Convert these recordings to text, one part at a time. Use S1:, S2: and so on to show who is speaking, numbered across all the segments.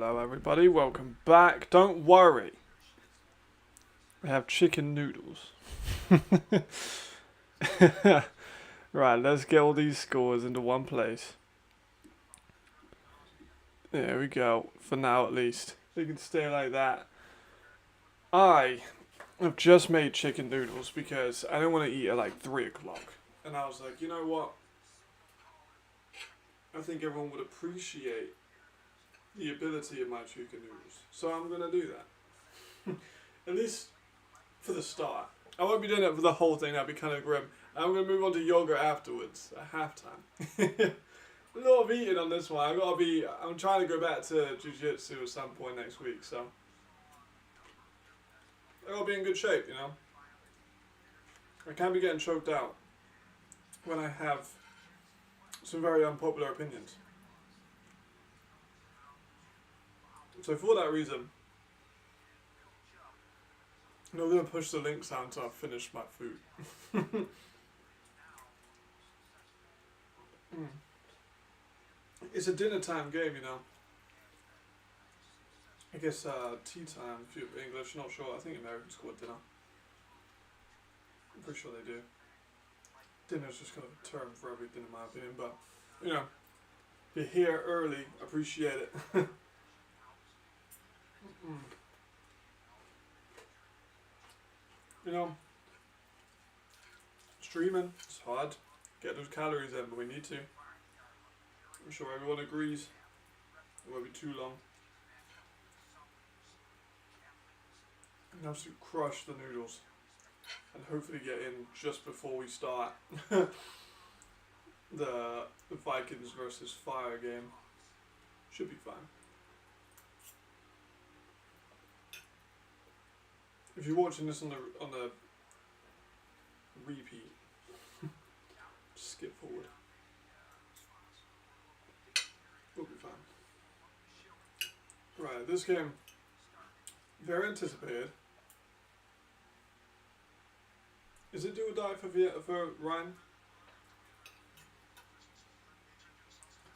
S1: Hello everybody, welcome back. Don't worry, we have chicken noodles. Right, let's get all these scores into one place. There we go, for now at least. They can stay like that. I have just made chicken noodles because I didn't want to eat at like 3 o'clock. And I was like, you know what? I think everyone would appreciate the ability of my chicken noodles. So I'm going to do that. At least for the start. I won't be doing it for the whole thing, that'd be kind of grim. I'm going to move on to yoga afterwards, at halftime. A lot of eating on this one. I'm trying to go back to jiu-jitsu at some point next week, so I gotta be in good shape, you know. I can't be getting choked out when I have some very unpopular opinions. So for that reason, I'm not going to push the links out until I've finished my food. It's a dinner time game, you know. I guess tea time if you're English, not sure. I think Americans call it dinner. I'm pretty sure they do. Dinner's just kind of a term for everything in my opinion, but, you know, if you're here early, appreciate it. You know, streaming, it's hard. Get those calories in, but we need to. I'm sure everyone agrees. It won't be too long. And absolutely crush the noodles. And hopefully get in just before we start the Vikings versus Fire game. Should be fine. If you're watching this on the repeat, skip forward. We'll be fine. Right, this game, very anticipated. Is it do or die for Ryan?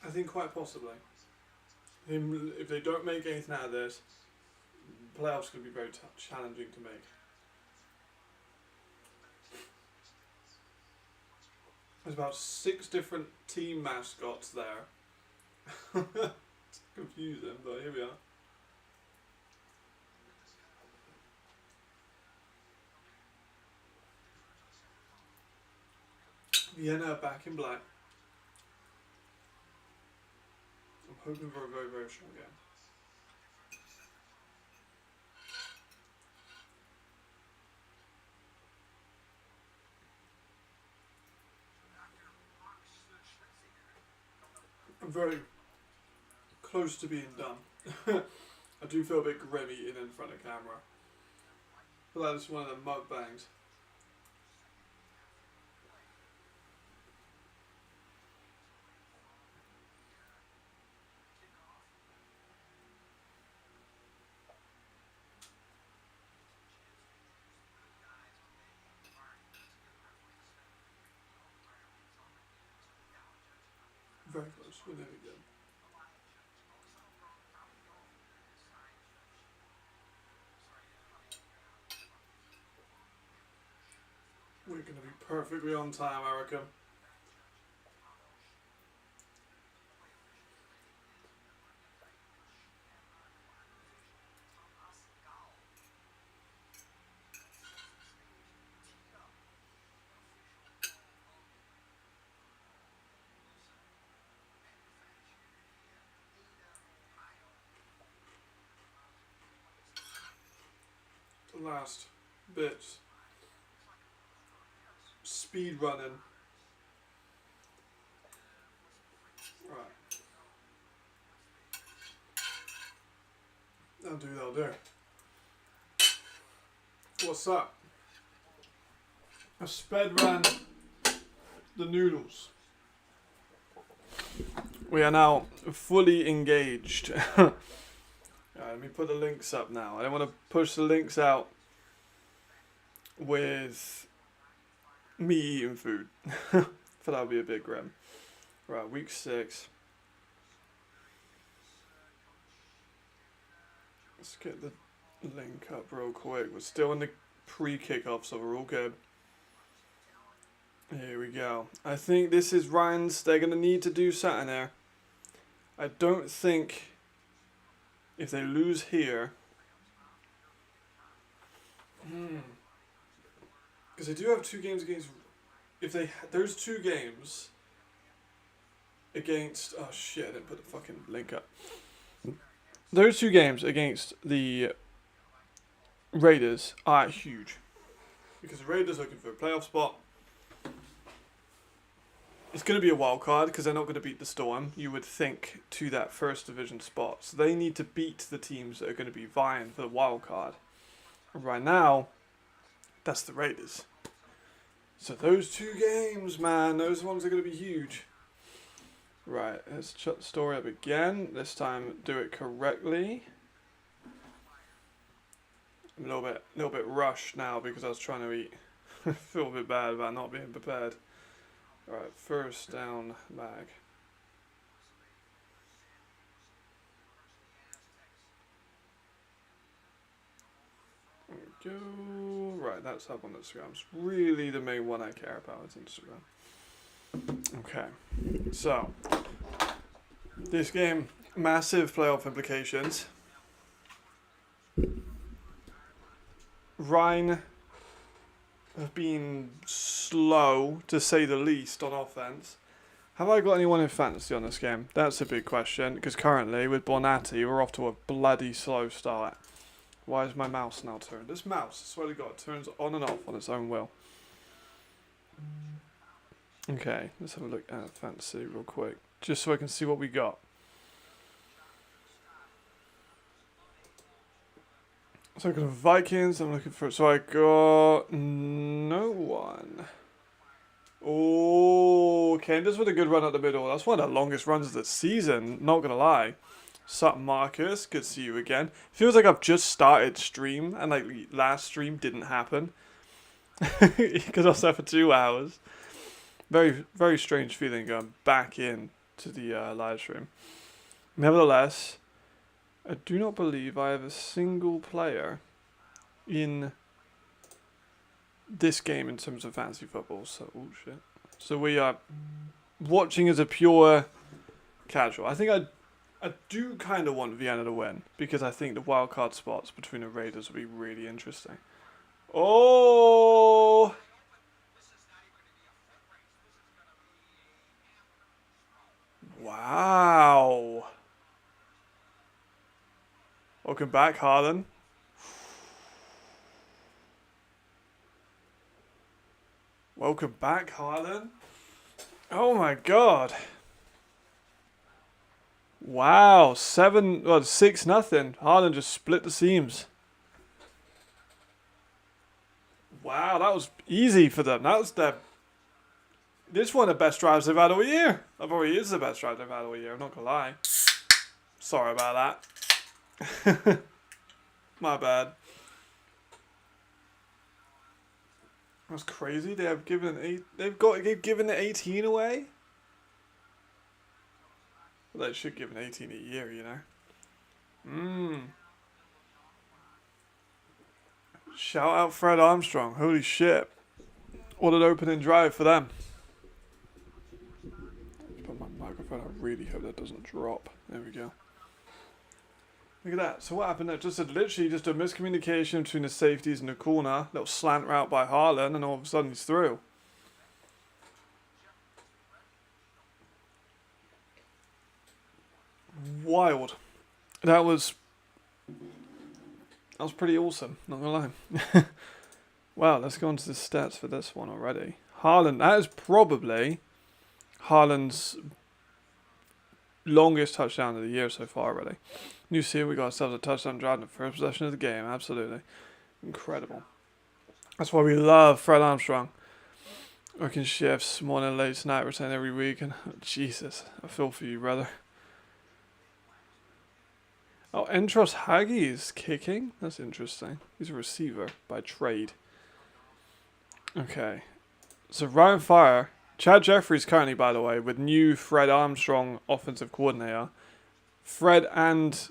S1: I think quite possibly. If they don't make anything out of this, playoffs going to be very challenging to make. There's about 6 different team mascots there. It's confusing, but here we are. Vienna back in black. I'm hoping for a very, very strong game. I'm very close to being done. I do feel a bit grim eating in front of camera. But that is one of the mukbangs. Very close, we're nearly good. We're going to be perfectly on time, I reckon. The last bits. Speed running. Right. That'll do. What's up? I sped ran the noodles. We are now fully engaged. Let me put the links up now. I don't want to push the links out with me eating food. For that would be a bit grim. Right, week 6. Let's get the link up real quick. We're still in the pre-kickoff, so we're all good. Here we go. I think this is Ryan's. They're going to need to do something there. I don't think if they lose here... Because they do have 2 games against... There's 2 games against... Oh shit, I didn't put the fucking link up. Those 2 games against the Raiders are huge. Because the Raiders are looking for a playoff spot. It's going to be a wild card because they're not going to beat the Storm, you would think, to that first division spot. So they need to beat the teams that are going to be vying for the wild card. And right now, that's the Raiders. So those 2 games, man, those ones are going to be huge. Right, let's shut the story up again. This time, do it correctly. I'm a little bit rushed now because I was trying to eat. I feel a bit bad about not being prepared. Alright, first down bag. There we go. Right, that's up on Instagram. It's really the main one I care about is Instagram. Okay, so this game, massive playoff implications. Ryan have been slow, to say the least, on offense. Have I got anyone in fantasy on this game? That's a big question, because currently, with Bonatti, we're off to a bloody slow start. Why is my mouse now turned? This mouse, I swear to God, turns on and off on its own will. Okay, let's have a look at fantasy real quick, just so I can see what we got. So I got Vikings, I'm looking for... So I got... no one. Oh, Candace with a good run at the middle. That's one of the longest runs of the season, not going to lie. Sup, Marcus? Good to see you again. Feels like I've just started stream, and like last stream didn't happen. Because I was there for 2 hours. Very, very strange feeling going back in to the live stream. Nevertheless... I do not believe I have a single player in this game in terms of fantasy football. So, oh shit. So we are watching as a pure casual. I think I do kind of want Vienna to win because I think the wild card spots between the Raiders will be really interesting. Oh! Wow. Welcome back, Harlan. Welcome back, Harlan. Oh my God. Wow, 6-0. Harlan just split the seams. Wow, that was easy for them. That was this one of the best drives they've had all year. That probably is the best drive they've had all year, I'm not gonna lie. Sorry about that. My bad. That's crazy. They have given they've given the 18 away. Well, they should give an 18 a year, you know. Shout out Fred Armstrong. Holy shit! What an opening drive for them. Put my microphone. I really hope that doesn't drop. There we go. Look at that. So what happened there? Literally just a miscommunication between the safeties and the corner. Little slant route by Harlan, and all of a sudden he's through. Wild. That was pretty awesome. Not gonna lie. Wow. Let's go on to the stats for this one already. Harlan. That is probably Harlan's longest touchdown of the year so far already. You see, we got ourselves a touchdown drive in the first possession of the game. Absolutely. Incredible. That's why we love Fred Armstrong. Working shifts, morning, late night, return every week. And Jesus, I feel for you, brother. Oh, Entros Hagi is kicking? That's interesting. He's a receiver by trade. Okay. So Ryan Fire. Chad Jeffries currently, by the way, with new Fred Armstrong offensive coordinator. Fred and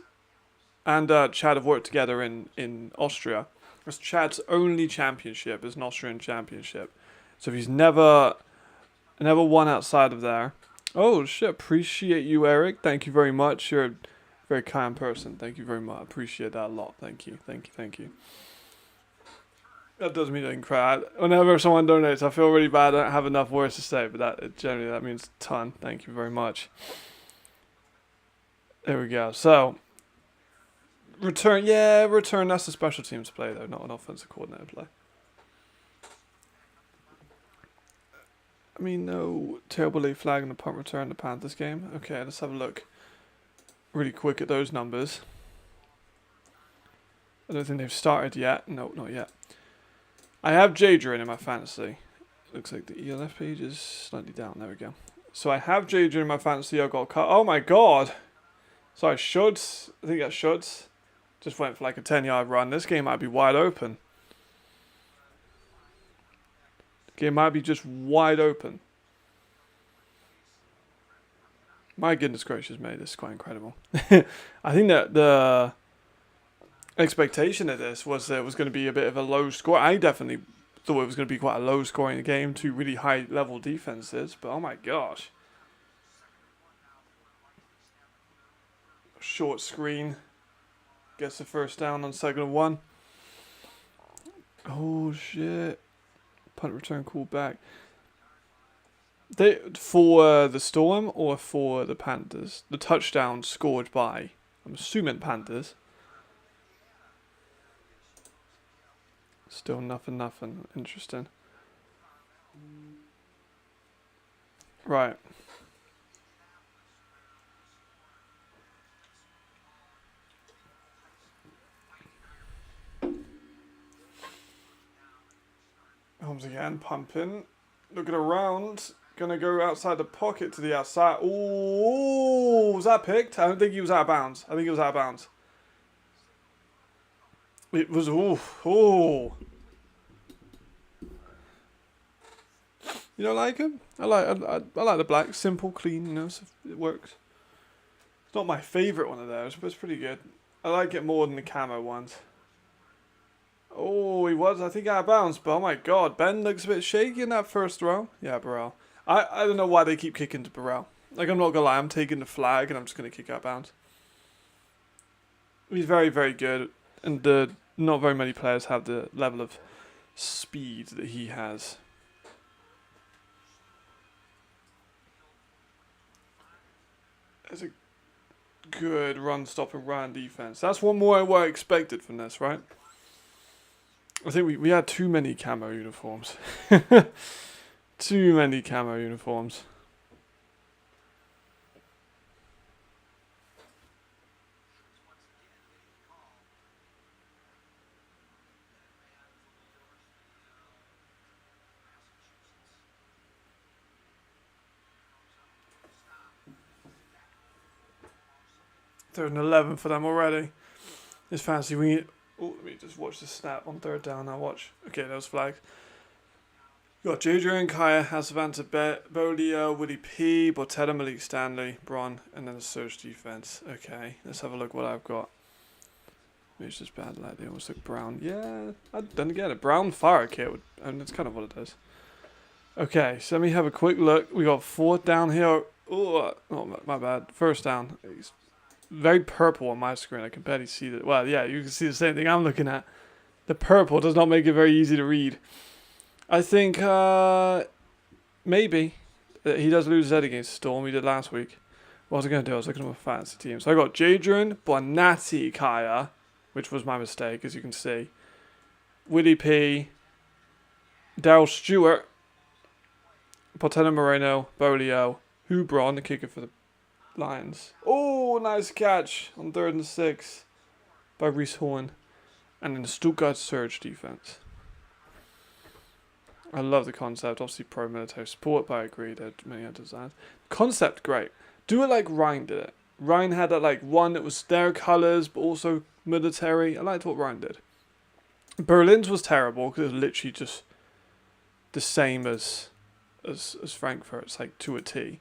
S1: and Chad have worked together in Austria. It's Chad's only championship is an Austrian championship. So he's never won outside of there. Oh shit! Appreciate you, Eric. Thank you very much. You're a very kind person. Thank you very much. Appreciate that a lot. Thank you. Thank you. Thank you. That does mean I can cry. Whenever someone donates, I feel really bad. I don't have enough words to say, but that means a ton. Thank you very much. There we go. So, return. Yeah, return. That's a special teams play, though, not an offensive coordinator play. I mean, no terrible late flag in the punt return in the Panthers game. Okay, let's have a look really quick at those numbers. I don't think they've started yet. No, not yet. I have Jadrian in my fantasy. Looks like the ELF page is slightly down. There we go. So I have Jadrian in my fantasy. I got cut. Oh my god. Sorry, Schutz. I think that's Schutz. Just went for like a 10-yard run. This game might be wide open. Game might be just wide open. My goodness gracious, mate. This is quite incredible. I think that the expectation of this was that it was going to be a bit of a low score. I definitely thought it was going to be quite a low scoring game. Two really high level defenses. But oh my gosh. Short screen. Gets the first down on 2nd and 1. Oh shit. Punt return call back. They for the Storm or for the Panthers? The touchdown scored by, I'm assuming, Panthers. Still nothing. Interesting. Right. Holmes again, pumping. Looking around. Gonna go outside the pocket to the outside. Oh, was that picked? I don't think he was out of bounds. I think he was out of bounds. It was, oh. You don't like him? I like the black, simple, clean, you know, so it works. It's not my favourite one of theirs, but it's pretty good. I like it more than the camo ones. Oh, he was, I think, out of bounds, but oh my god, Ben looks a bit shaky in that first throw. Yeah, Burrell. I don't know why they keep kicking to Burrell. Like, I'm not gonna lie, I'm taking the flag and I'm just gonna kick out of bounds. He's very, very good, and not very many players have the level of speed that he has. It's a good run, stop, and run defense. That's one more what I expected from this, right? I think we had too many camo uniforms. Too many camo uniforms. Third and 11 for them already. It's fancy. Let me just watch the snap on 3rd down. Now watch. Okay, those flags. You got Jadrian, Kaya, Hasavanta, Bolio, Woody P, Botetta, Malik Stanley, Bron, and then the surge defense. Okay, let's have a look what I've got. Maybe it's just bad like they almost look brown. Yeah, then again, a brown fire kit and that's kind of what it is. Okay, so let me have a quick look. We got 4th down here. Oh, my bad. 1st down. It's very purple on my screen. I can barely see that. Well, yeah, you can see the same thing I'm looking at. The purple does not make it very easy to read. I think maybe he does lose his head against Storm. He did last week. What was I going to do? I was looking at my fantasy team. So I got Jadrian, Bonatti, Kaya, which was my mistake, as you can see. Willie P, Daryl Stewart, Portena Moreno, Bolio, Hubron, the kicker for the Lions. Oh, nice catch on 3rd and 6 by Reese Horn. And then the Stuttgart surge defense. I love the concept. Obviously, pro military support, but I agree there are many other designs. Concept, great. Do it like Ryan did it. Ryan had that like one that was their colours, but also military. I liked what Ryan did. Berlin's was terrible because it was literally just the same as Frankfurt's, like to a T.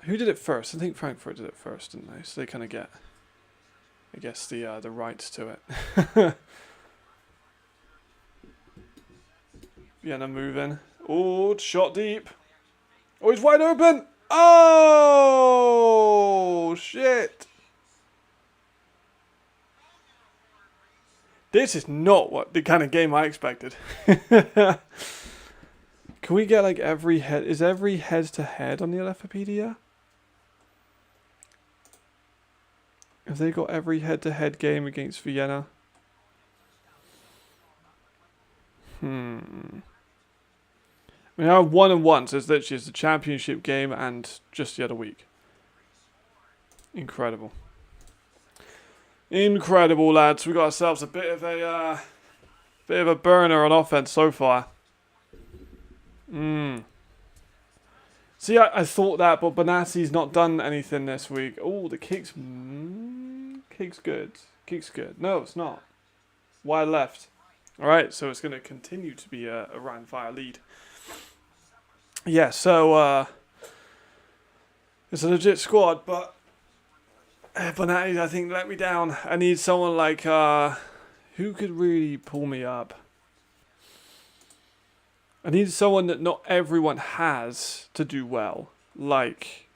S1: Who did it first? I think Frankfurt did it first, didn't they? So they kind of get I guess, the rights to it. Vienna moving. Oh, shot deep. Oh, he's wide open. Oh, shit. This is not what the kind of game I expected. Can we get like every head? Is every head to head on the Leftpedia? Have they got every head to head game against Vienna? I mean, I have 1-1, so it's literally just a championship game and just the other week. Incredible. Incredible, lads. We got ourselves a bit of a burner on offense so far. See, I thought that, but Bonatti's not done anything this week. Oh, the kick's kick's good. Kick's good. No, it's not. Wide left. All right, so it's going to continue to be a Ryan-fire lead. Yeah, so it's a legit squad, but Bonatti, I think, let me down. I need someone like who could really pull me up. I need someone that not everyone has to do well, like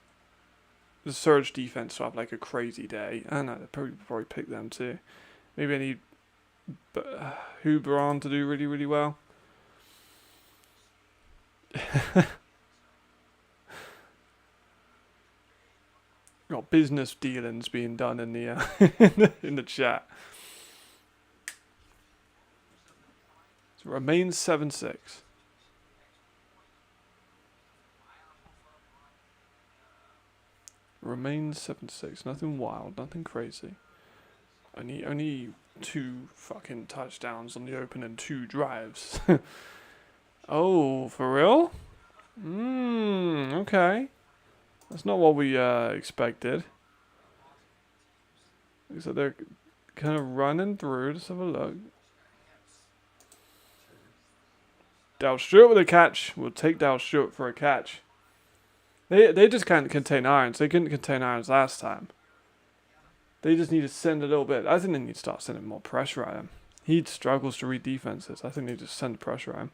S1: the surge defense to have like a crazy day. I know, I'd probably pick them too. Maybe I need Huberon to do really, really well. Got business dealings being done in the in the chat. So it remains 7-6. Remains 7-6. Nothing wild, nothing crazy. Only 2 fucking touchdowns on the opening 2 drives. Oh, for real? Okay. That's not what we expected. So they're kind of running through. Let's have a look. Dal Stewart with a catch. We'll take Dal Stewart for a catch. They just can't contain Irons. They couldn't contain Irons last time. They just need to send a little bit. I think they need to start sending more pressure at him. He struggles to read defenses. I think they just send pressure at him.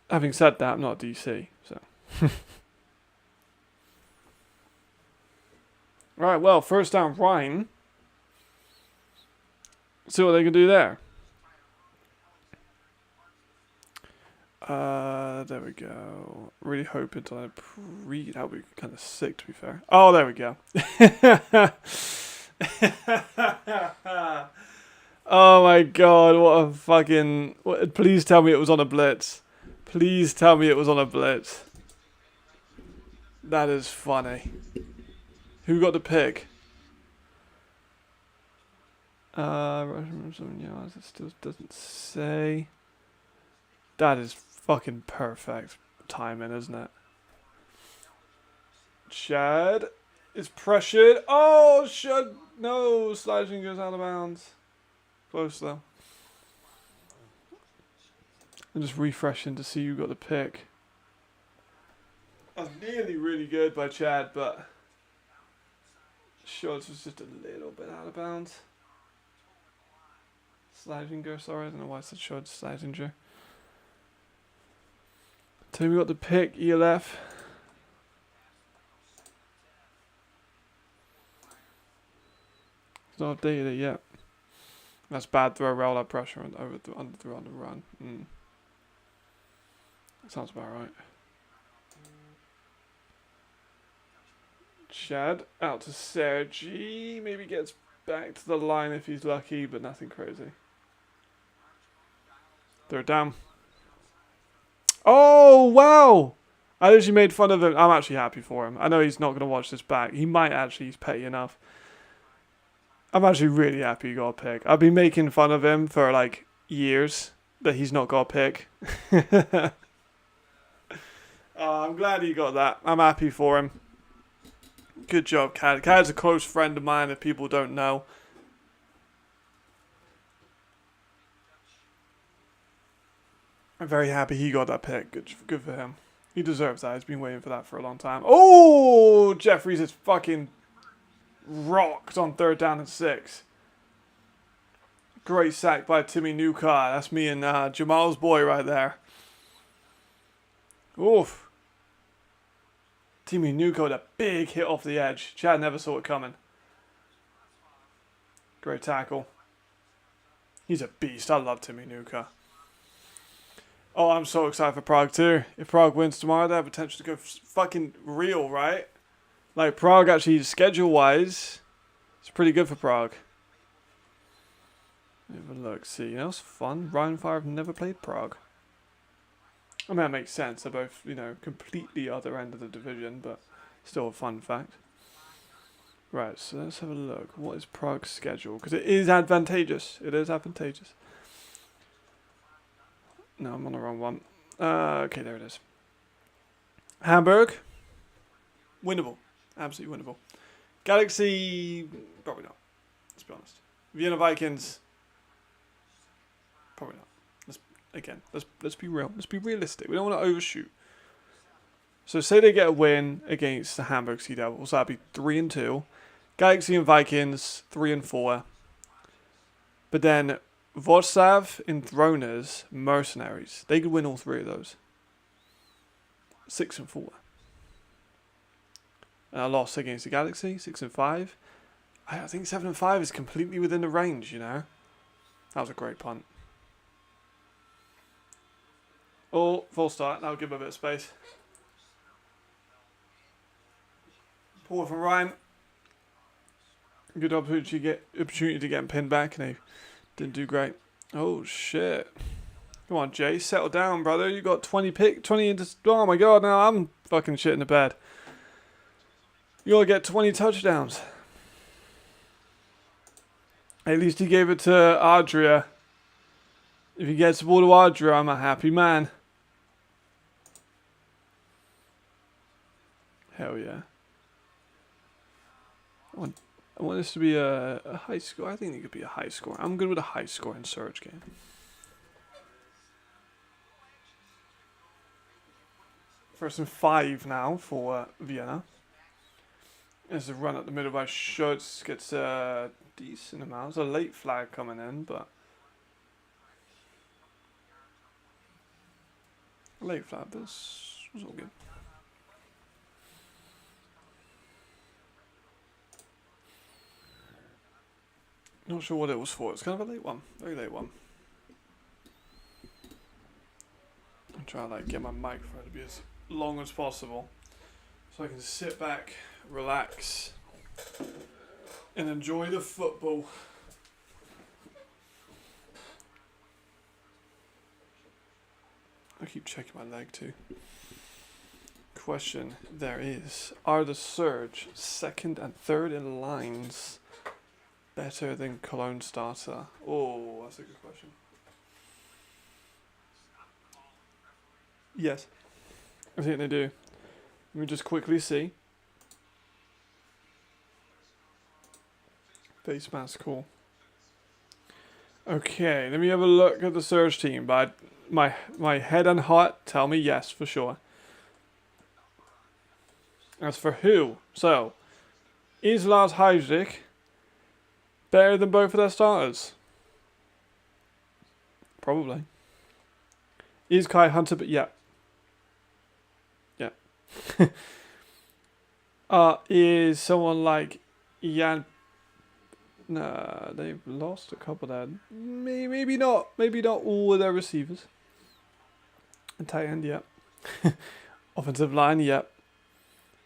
S1: Having said that, I'm not DC, so. Right, well, first down, Ryan. See what they can do there. There we go. Really hoping to that would be kind of sick, to be fair. Oh, there we go. Oh my god, what a fucking... Please tell me it was on a blitz. Please tell me it was on a blitz. That is funny. Who got the pick? It still doesn't say. That is fucking perfect timing, isn't it? Chad is pressured. Oh, Chad. No, sliding goes out of bounds. Close though. I'm just refreshing to see who got the pick. That was nearly really good by Chad, but Shods was just a little bit out of bounds. Slidinger, sorry, I don't know why I said Shods. Slidinger. Tell me we got the pick, ELF. It's not updated it yet. That's bad throw, roll up pressure and under throw on the run. Sounds about right. Chad out to Sergi. Maybe gets back to the line if he's lucky, but nothing crazy. Third down. Oh, wow! I actually made fun of him. I'm actually happy for him. I know he's not going to watch this back. He might actually. He's petty enough. I'm actually really happy he got a pick. I've been making fun of him for like years that he's not got a pick. I'm glad he got that. I'm happy for him. Good job, Cad. Cad's a close friend of mine if people don't know. I'm very happy he got that pick. Good for him. He deserves that. He's been waiting for that for a long time. Oh, Jeffries is fucking rocked on 3rd down and 6. Great sack by Timmy Newcar. That's me and Jamal's boy right there. Oof. Timmy Newcar with a big hit off the edge. Chad never saw it coming. Great tackle. He's a beast. I love Timmy Newcar. Oh, I'm so excited for Prague too. If Prague wins tomorrow, they have potential to go fucking real, right? Like, Prague actually, schedule-wise, it's pretty good for Prague. Have a look, see. You know, it's fun. Ryan Fire have never played Prague. I mean, that makes sense. They're both, you know, completely other end of the division, but still a fun fact. Right, so let's have a look. What is Prague's schedule? Because it is advantageous. It is advantageous. No, I'm on the wrong one. Okay, there it is. Hamburg. Winnable. Absolutely winnable. Galaxy. Probably not. Let's be honest. Vienna Vikings. Probably not. Let's be real. Let's be realistic. We don't want to overshoot. So say they get a win against the Hamburg Sea Devils. That'd be 3-2. Galaxy and Vikings 3-4. But then Wrocław, Enthroners, Mercenaries. They could win all 3 of those. 6-4. And a loss against the Galaxy, 6-5. I think 7-5 is completely within the range, you know. That was a great punt. Oh, full start. That'll give him a bit of space. Pull from Ryan. Good opportunity to get him pinned back, and they didn't do great. Oh shit! Come on, Jay, settle down, brother. You got 20 into. Oh my god! Now I'm fucking shit in the bed. You gotta get 20 touchdowns. At least he gave it to Adria. If he gets the ball to Adria, I'm a happy man. Hell yeah. I want this to be a high score. I think it could be a high score. I'm good with a high score in Surge game. First and 5 now for Vienna. There's a run at the middle by Schutz. Gets a decent amount. There's a late flag coming in, but late flag, this was all good. Not sure what it was for. It's kind of a late one. Very late one. I'm trying to get my microphone to be as long as possible so I can sit back, relax, and enjoy the football. I keep checking my leg too. Question there is, are the Surge 2nd and 3rd in lines better than Cologne starter? Oh, that's a good question. Yes, I think they do. Let me just quickly see. Face mask, cool. Okay, let me have a look at the Surge team. But my head and heart tell me yes for sure. As for who, so is Lars Heidrich better than both of their starters? Probably. Is Kai Hunter? But yeah. Is someone like Jan? Nah, they've lost a couple there. Maybe not. Maybe not all of their receivers. And tight end, yep. Offensive line, yep.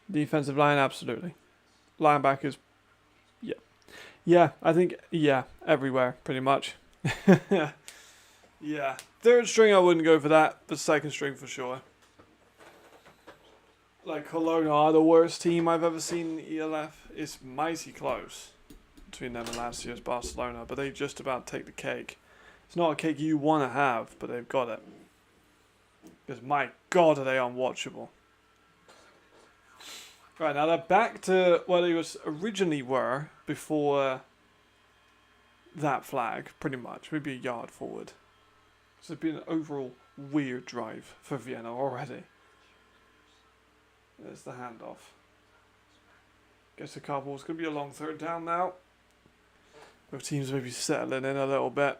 S1: Defensive line, absolutely. Linebackers, yep. Yeah, I think, yeah, everywhere, pretty much. Yeah. 3rd string, I wouldn't go for that, but 2nd string for sure. Like, Cologne are the worst team I've ever seen in ELF. It's mighty close between them and last year's Barcelona, but they just about take the cake. It's not a cake you want to have, but they've got it. Because my god, are they unwatchable. Right, now they're back to what they originally were before that flag, pretty much. Maybe a yard forward. So it's been an overall weird drive for Vienna already. There's the handoff. Gets a couple. It's going to be a long third down now. Both teams maybe settling in a little bit.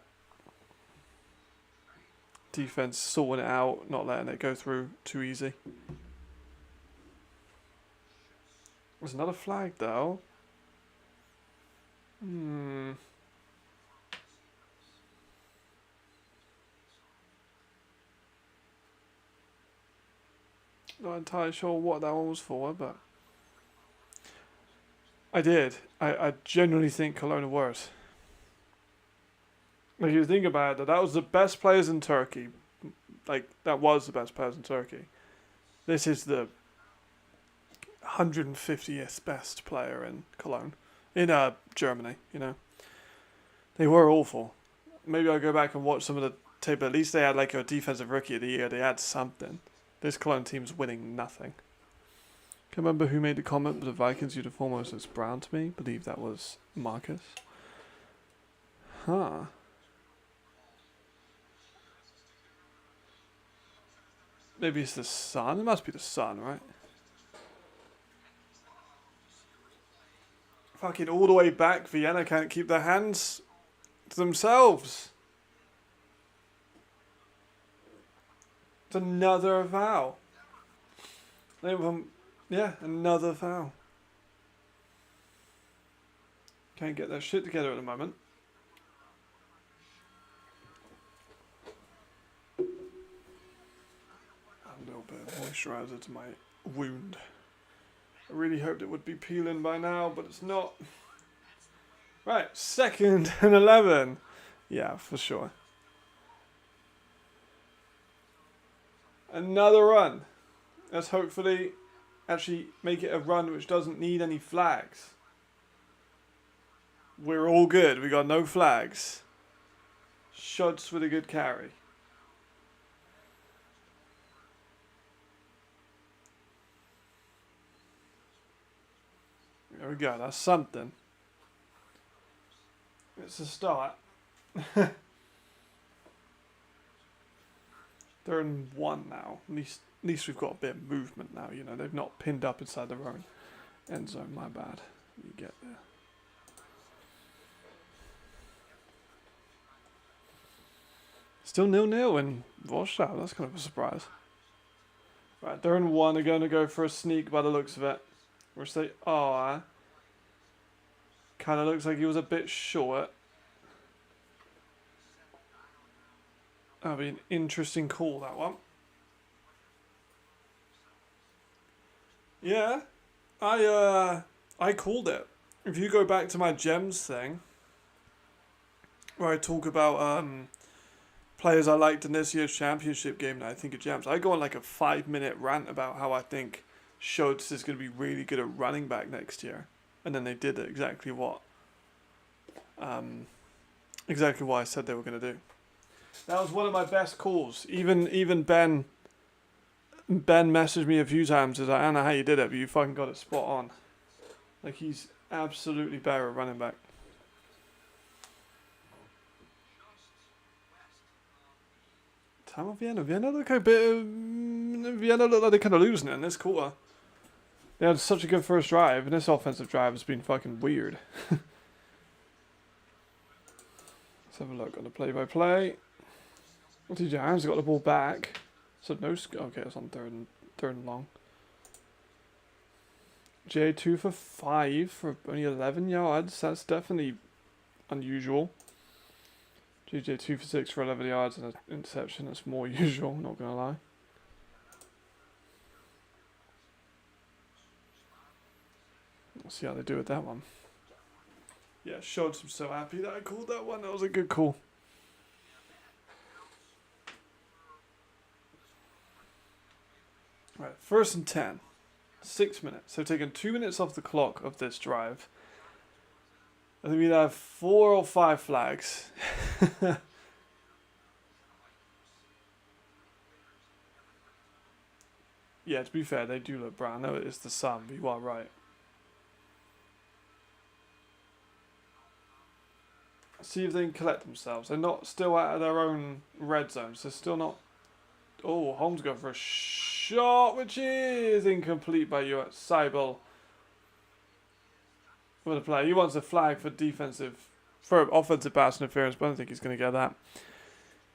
S1: Defense sorting it out, not letting it go through too easy. There's another flag though. Not entirely sure what that one was for, but I did. I genuinely think Cologne are worse. Like, you think about it, that was the best players in Turkey. Like, that was the best players in Turkey. This is the 150th best player in Cologne. In Germany, you know. They were awful. Maybe I'll go back and watch some of the tape, but at least they had like a defensive rookie of the year. They had something. This Cologne team's winning nothing. Can't remember who made the comment, but the Vikings uniform almost looks brown to me. I believe that was Marcus. Huh. Maybe it's the sun? It must be the sun, right? Fucking all the way back, Vienna can't keep their hands to themselves. It's another foul. Yeah, another foul. Can't get their shit together at the moment. A little bit of moisturizer to my wound. I really hoped it would be peeling by now, but it's not. Right, 2nd and 11. Yeah, for sure. Another run. Let's hopefully actually make it a run which doesn't need any flags. We're all good. We got no flags. Schutz with a good carry. There we go. That's something. It's a start. They're in 1 now. At least we've got a bit of movement now. You know, they've not pinned up inside their own end zone. My bad. You get there. Still 0-0 in Warsaw. That's kind of a surprise. Right, they're in 1. They're going to go for a sneak by the looks of it. Which they are. Kind of looks like he was a bit short. That'll be an interesting call, that one. Yeah, I called it. If you go back to my gems thing, where I talk about players I liked in this year's championship game that I think are gems, I go on like a 5-minute rant about how I think Schultz is going to be really good at running back next year, and then they did exactly what I said they were going to do. That was one of my best calls. Even Ben messaged me a few times. He's like, I don't know how you did it, but you fucking got it spot on. Like, he's absolutely better at running back. Time of Vienna. Vienna look like they're kind of losing it in this quarter. They had such a good first drive, and this offensive drive has been fucking weird. Let's have a look on the play-by-play. TJ Hines got the ball back. So no, okay, it's on third and long. J 2 for 5 for only 11 yards. That's definitely unusual. JJ 2 for 6 for 11 yards and an interception. That's more usual, not gonna lie. Let's see how they do with that one. Yeah, Schultz, I'm so happy that I called that one. That was a good call. Right, 1st and 10. 6 minutes. So taking 2 minutes off the clock of this drive. I think we'd have 4 or 5 flags. Yeah, to be fair, they do look brown. I know it's the sun, but you are right. See if they can collect themselves. They're not still out of their own red zones. They're still not Oh, Holmes going for a shot, which is incomplete by you at Seibel. What a play. He wants a flag for offensive pass interference, but I don't think he's going to get that.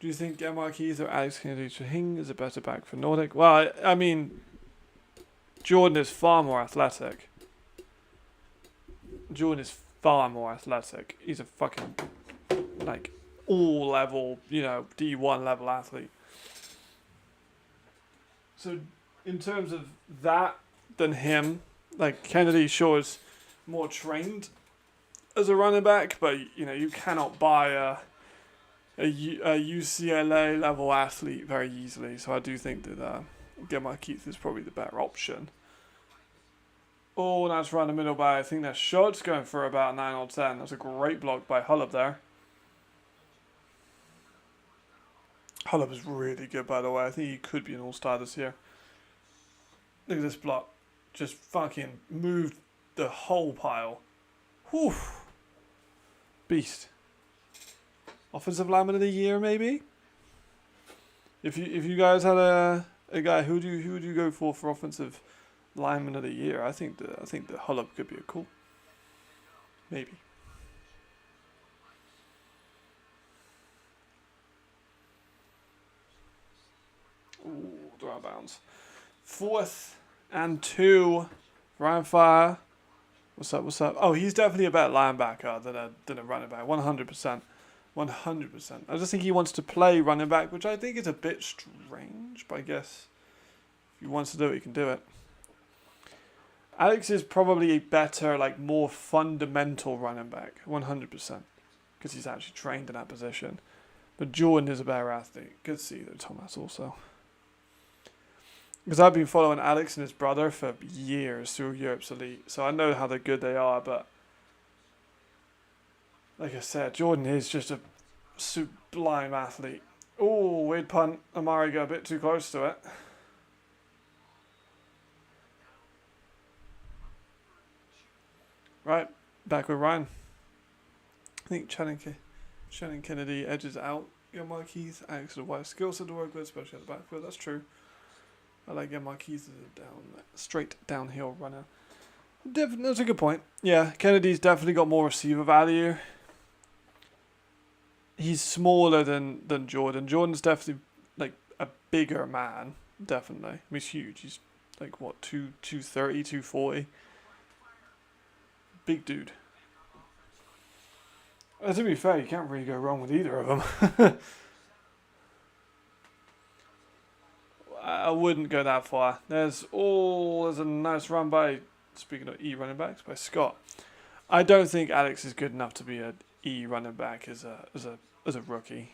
S1: Do you think Marquise or Alex Kennedy Chahing is a better back for Nordic? Well, I mean, Jordan is far more athletic. He's a fucking, like, all level, D1 level athlete. So, in terms of that, than him, like, Kennedy sure is more trained as a running back, but, you cannot buy a UCLA level athlete very easily. So, I do think that Gemma Keith is probably the better option. Oh, that's run the middle by, I think that shot's going for about 9 or 10. That's a great block by Hullop there. Hullop is really good, by the way. I think he could be an all-star this year. Look at this block. Just fucking moved the whole pile. Whew. Beast. Offensive lineman of the year, maybe? If you guys had a guy, who would you go for offensive lineman of the year? I think the Hullop could be a cool. Maybe. Ooh, throw out of bounds. 4th and 2. Ryan Fire. What's up? Oh, he's definitely a better linebacker than a running back. 100%. 100%. I just think he wants to play running back, which I think is a bit strange, but I guess if he wants to do it, he can do it. Alex is probably a better, more fundamental running back. 100%. Because he's actually trained in that position. But Jordan is a better athlete. Good to see though, Thomas, also. Because I've been following Alex and his brother for years through Europe's Elite. So I know how good they are, but like I said, Jordan is just a sublime athlete. Oh, weird punt. Amari got a bit too close to it. Right, back with Ryan. I think Shannon Kennedy edges out Marquise. Alex with a wide skill set to work with, especially at the backfield. That's true. I like Marquise as a straight downhill runner. That's a good point. Yeah, Kennedy's definitely got more receiver value. He's smaller than Jordan. Jordan's definitely a bigger man. Definitely. I mean, he's huge. He's 230, 240. Big dude. To be fair, you can't really go wrong with either of them. I wouldn't go that far. There's a nice run by, speaking of E running backs, by Scott. I don't think Alex is good enough to be an E running back as a rookie,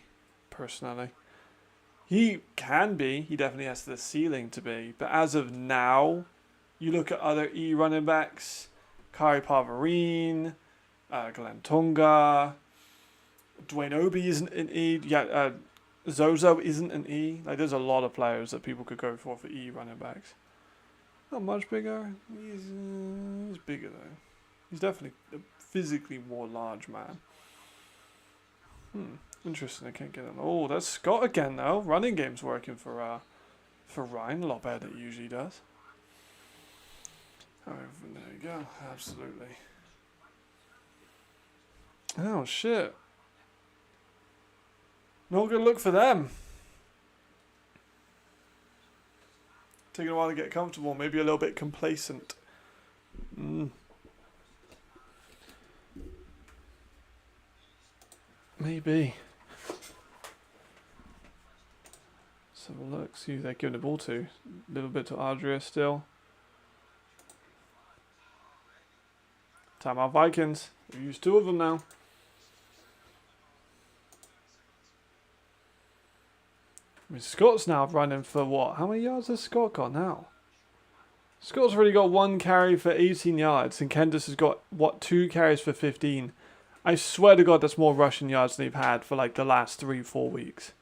S1: personally. He can be. He definitely has the ceiling to be. But as of now, you look at other E running backs, Kari Pavarine, Glenn Tonga, Dwayne Obi isn't an E. Yeah, Zozo isn't an E. There's a lot of players that people could go for E running backs. Not much bigger. He's bigger though. He's definitely a physically more large man. Interesting. I can't get on. Oh, that's Scott again though. Running game's working for Ryan a lot better than it usually does. Oh, there you go. Absolutely. Oh shit. Not good look for them. Taking a while to get comfortable, maybe a little bit complacent. Maybe. Let's have a look, see who they're giving the ball to. A little bit to Adria still. Timeout Vikings. We've used 2 of them now. I mean, Scott's now running for what? How many yards has Scott got now? Scott's already got 1 carry for 18 yards, and Kendis has got, 2 carries for 15. I swear to God, that's more rushing yards than they've had for the last 3-4 weeks.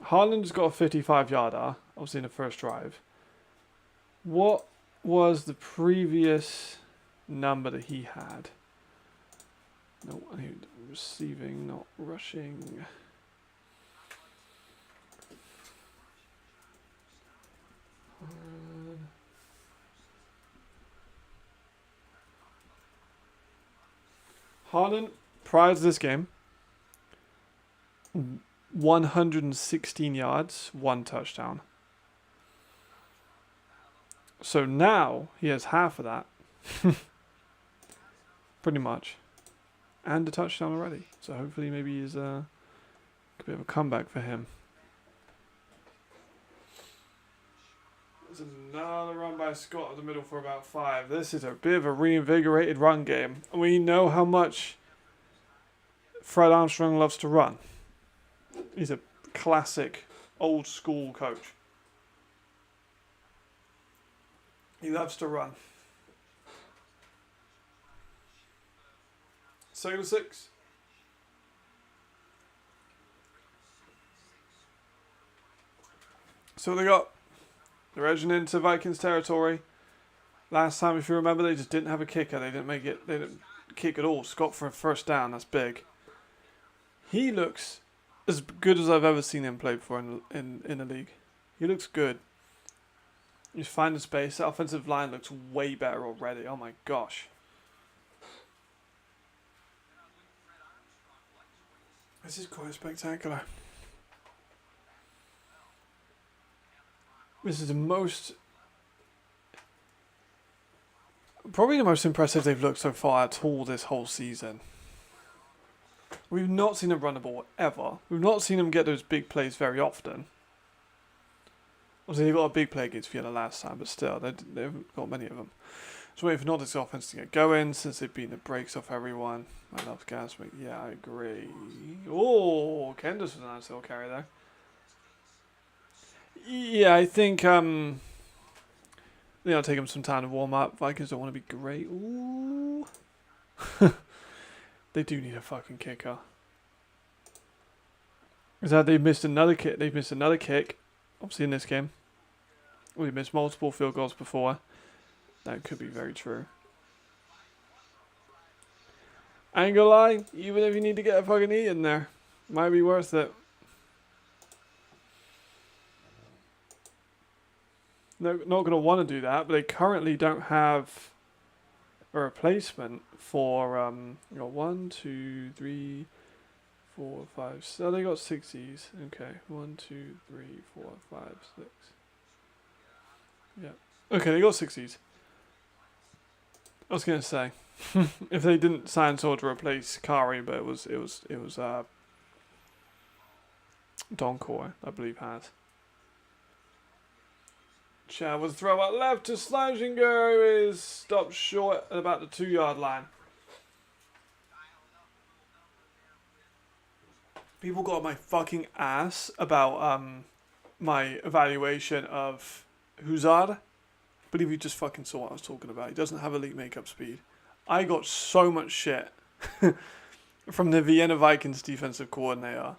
S1: Haaland's got a 55-yarder, obviously in the first drive. What was the previous number that he had? No, I need receiving, not rushing. Harden, prior to this game, 116 yards, 1 touchdown. So now he has half of that. Pretty much. And a touchdown already. So hopefully maybe he's a bit of a comeback for him. There's another run by Scott at the middle for about 5. This is a bit of a reinvigorated run game. We know how much Fred Armstrong loves to run. He's a classic, old school coach. He loves to run. 2nd and 6. So they got. They're edging into Vikings territory. Last time, if you remember, they just didn't have a kicker. They didn't make it. They didn't kick at all. Scott for a first down. That's big. He looks as good as I've ever seen him play before in the league. He looks good. He's finding space. The offensive line looks way better already. Oh my gosh. This is quite spectacular. This is probably the most impressive they've looked so far at all this whole season. We've not seen them run the ball ever. We've not seen them get those big plays very often. Obviously, they got a big play against Vienna last time, but still, they haven't got many of them. So waiting for Nordics offense to get going since they've beaten the brakes off everyone. I love Gasmic. Yeah, I agree. Oh, Kendis was a nice little carry there. Yeah, I think they'll take them some time to warm up. Vikings don't want to be great. Ooh. They do need a fucking kicker. Is that they've missed another kick? They've missed another kick. Obviously in this game. We've missed multiple field goals before. That could be very true. I ain't gonna lie, even if you need to get a fucking E in there, might be worth it. No, not gonna want to do that, but they currently don't have a replacement for you got 1, 2, 3, 4, 5. So they got 6s. Okay, 1, 2, 3, 4, 5, 6. Yeah. Okay, they got 6s. I was gonna say if they didn't sign someone to replace Kari, but it was Doncor, I believe, has. Chad was throw out left to Slajinger is stopped short at about the 2-yard line. People got my fucking ass about my evaluation of Huzard. I believe you just fucking saw what I was talking about. He doesn't have elite makeup speed. I got so much shit from the Vienna Vikings defensive coordinator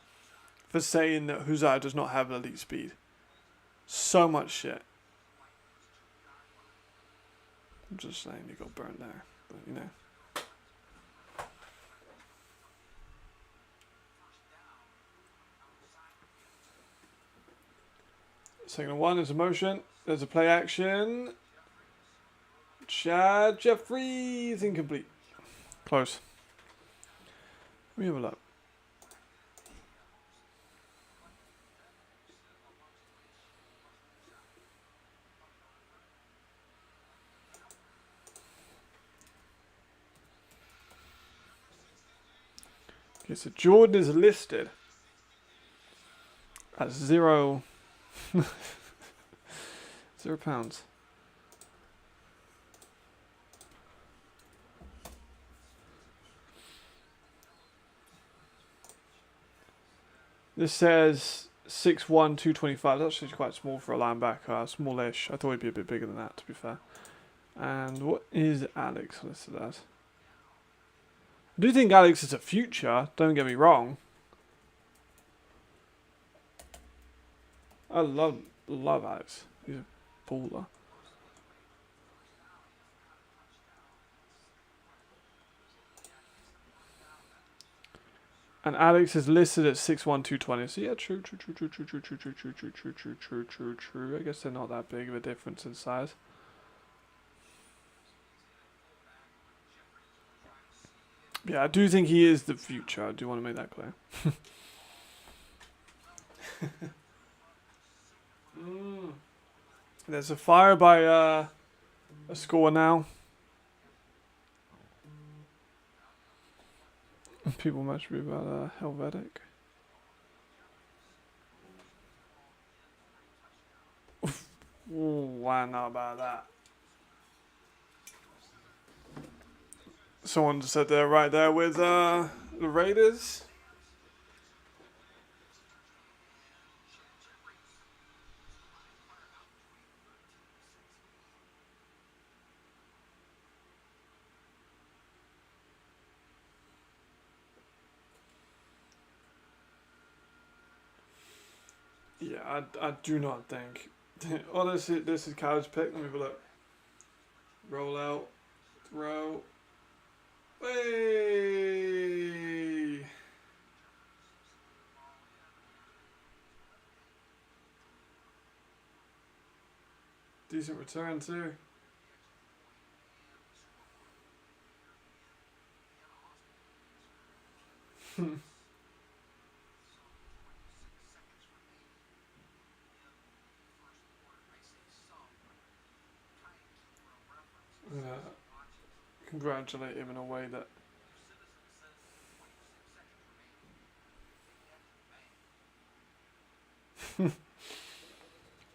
S1: for saying that Huzard does not have elite speed. So much shit. I'm just saying you got burnt there, but you know. Second one is a motion. There's a play action. Chad Jeffries incomplete. Close. Let me have a look. Okay, so Jordan is listed at 0 £0. This says 6'1", 225. That's actually quite small for a linebacker. Smallish. I thought he'd be a bit bigger than that, to be fair. And what is Alex listed as? I do think Alex is a future, don't get me wrong. I love Alex. He's a baller. And Alex is listed at 6'1", 220. So yeah, true. I guess they're not that big of a difference in size. Yeah, I do think he is the future. I do want to make that clear. There's a fire by a score now. People must be about Helvetic. Ooh, why not about that? Someone said they're right there with the Raiders. Yeah, I do not think. Oh, this is Cow's pick. Let me have a look. Roll out, throw. Hey! Decent return too. Congratulate him in a way that. There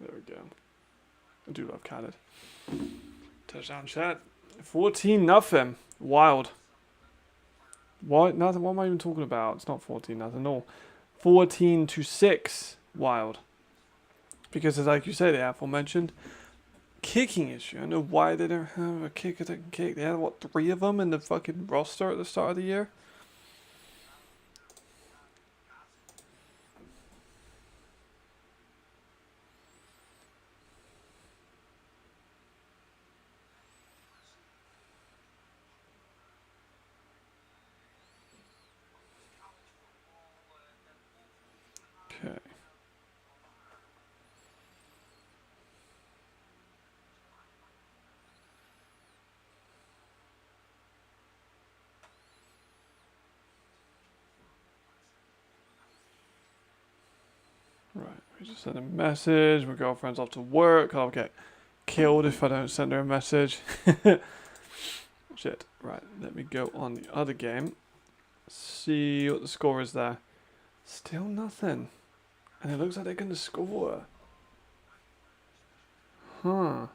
S1: we go. I do love Khaled. Touchdown chat. 14-0. Wild. What? Nothing. What am I even talking about? It's not 14-0. No. 14-6. Wild. Because as like you say, the aforementioned kicking issue. I don't know why they don't have a kicker that can kick. They had what, 3 of them in the fucking roster at the start of the year. Okay. Right, we just send a message. My girlfriend's off to work. I'll get killed if I don't send her a message. Shit. Right, let me go on the other game. See what the score is there. Still nothing. And it looks like they're going to score. Huh.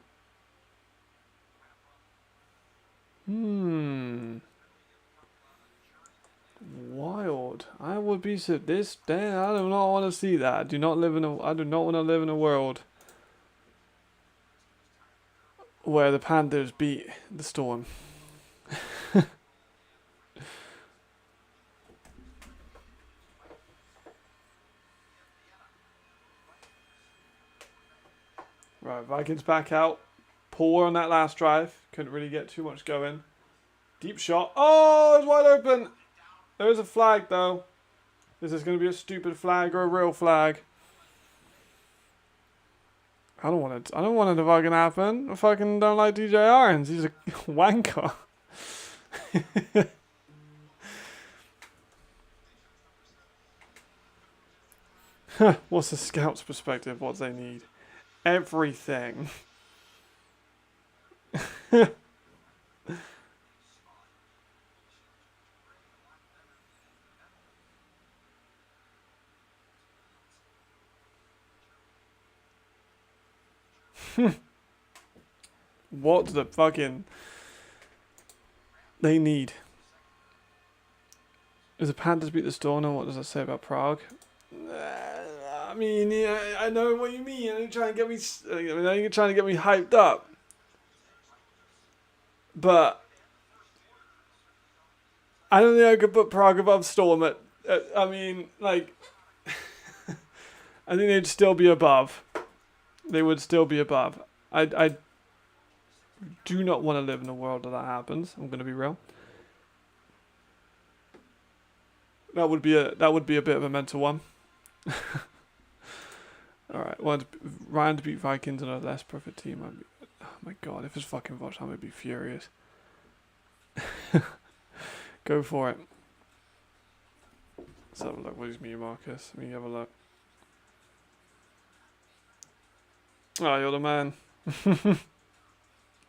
S1: Wild. I would be so this day. I do not want to see that. I do not want to live in a world where the Panthers beat the Storm. Right, Vikings back out. Poor on that last drive. Couldn't really get too much going. Deep shot. Oh, it's wide open. There is a flag though. Is this going to be a stupid flag or a real flag? I don't want it to fucking happen. I fucking don't like DJ Irons. He's a wanker. What's the scout's perspective? What do they need? Everything. What the fucking they need? Is the Panthers beat the Storm? And what does that say about Prague? I mean, yeah, I know what you mean. You're trying to get me. You're trying to get me hyped up, but I don't think I could put Prague above Storm. I mean, like, I think they'd still be above. They would still be above. I do not want to live in a world where that happens. I'm going to be real. That would be a bit of a mental one. All right, Ryan to beat Vikings on a less perfect team. Oh my god, if it's fucking Vosh, I'm gonna be furious. Go for it. Let's have a look. What is me, Marcus? Let me have a look. Oh, you're the man.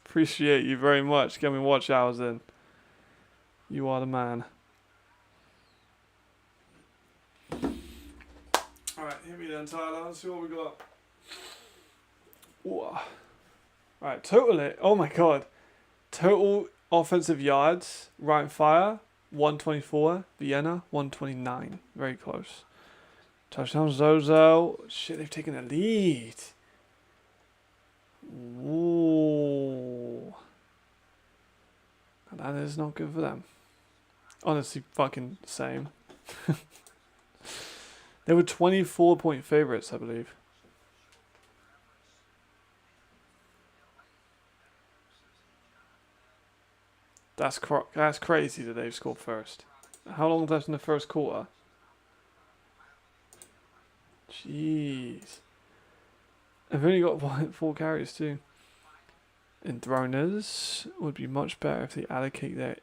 S1: Appreciate you very much. Get me watch hours in. You are the man. Alright, hit me then, Tyler. Let's see what we got. Alright, totally. Oh my god. Total offensive yards. Ryan Fire, 124. Vienna, 129. Very close. Touchdown Zozo. Shit, they've taken a lead. Ooh. That is not good for them. Honestly, fucking same. They were 24-point favorites, I believe. That's crazy that they've scored first. How long left in the first quarter? Jeez. I've only got 4 carries too. Enthroners would be much better if they allocate their.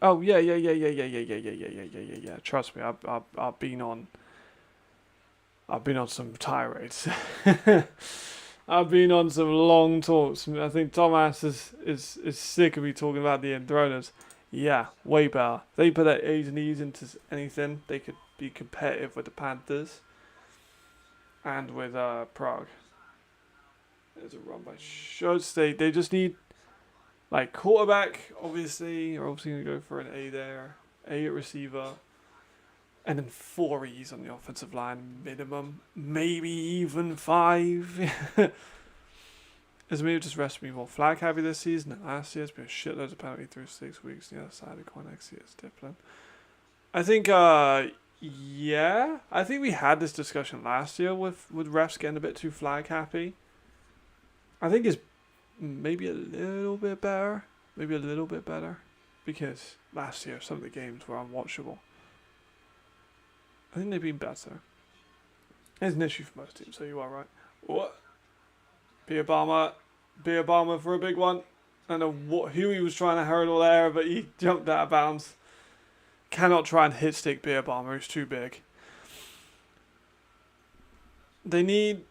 S1: Oh yeah. Trust me, I've been on some tirades. I've been on some long talks. I think Thomas is sick of me talking about the Enthroners. Yeah, way better. They put their A's and E's into anything. They could be competitive with the Panthers and with Prague. There's a run by Schultz. They just need like quarterback. Obviously, you're obviously gonna go for an A there, A at receiver, and then 4 E's on the offensive line minimum, maybe even 5. Is maybe just rest me more flag happy this season than last year. It's been a shitload of penalty through 6 weeks. The other side of coin next year is different. I think yeah, I think we had this discussion last year with refs getting a bit too flag happy. I think it's maybe a little bit better. Because last year some of the games were unwatchable. I think they've been better. It's an issue for most teams, so you are right. What? Beer Bomber for a big one. I don't know who he was trying to hurdle there, but he jumped out of bounds. Cannot try and hit stick Beer Bomber, he's too big. They need,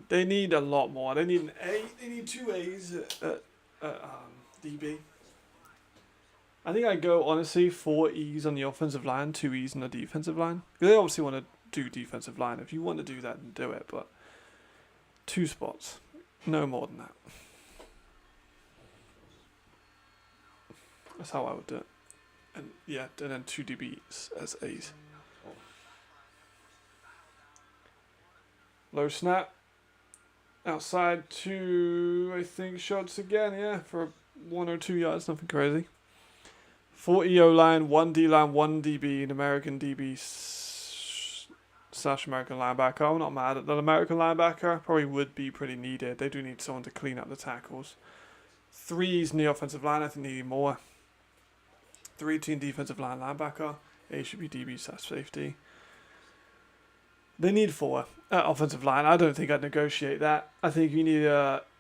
S1: they need a lot more. They need an A. They need 2 A's at DB. I think I'd go, honestly, 4 E's on the offensive line, 2 E's on the defensive line. They obviously want to do defensive line. If you want to do that, then do it. But 2 spots. No more than that. That's how I would do it. And yeah, and then 2 DBs as A's. Low snap. Outside 2, I think, shots again, yeah, for 1 or 2 yards, nothing crazy. 4 EO line, 1 D line, 1 DB, an American DB / American linebacker. I'm not mad at that American linebacker. Probably would be pretty needed. They do need someone to clean up the tackles. 3's in the offensive line, I think they need more. 3 team defensive line linebacker. A should be DB / safety. They need 4 offensive line. I don't think I'd negotiate that. I think you need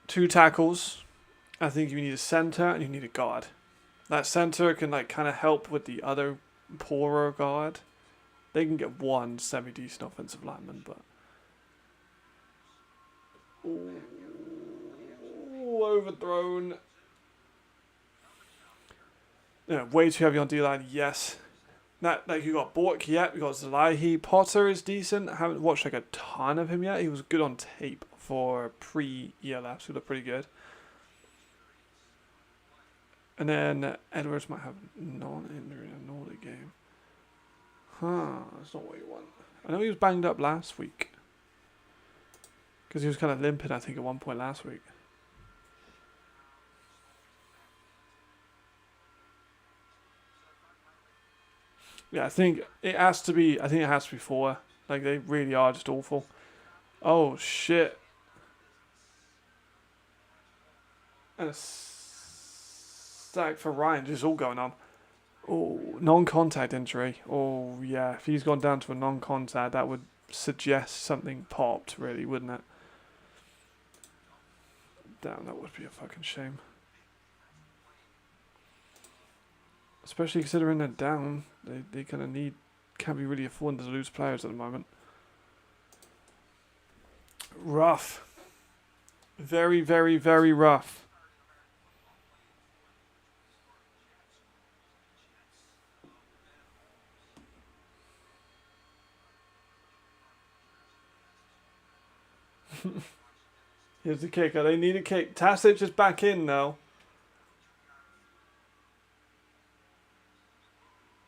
S1: 2 tackles. I think you need a center and you need a guard. That center can like kind of help with the other poorer guard. They can get 1 semi-decent offensive lineman, but overthrown. Yeah, way too heavy on D-line. Yes. That, like, you got Bork yet, we got Zalahi. Potter is decent. I haven't watched like a ton of him yet. He was good on tape for pre-ELF, so he looked pretty good. And then Edwards might have non-injury in a Nordic game. That's not what you want. I know he was banged up last week. Because he was kind of limping, I think, at one point last week. Yeah, I think it has to be 4. Like, they really are just awful. Oh, shit. And a sack for Ryan, just all going on. Oh, non-contact injury. Oh, yeah. If he's gone down to a non-contact, that would suggest something popped, really, wouldn't it? Damn, that would be a fucking shame. Especially considering they're down. They kind of can't be really affording to lose players at the moment. Rough. Very, very, very rough. Here's the kicker. They need a kick. Tasic is back in now.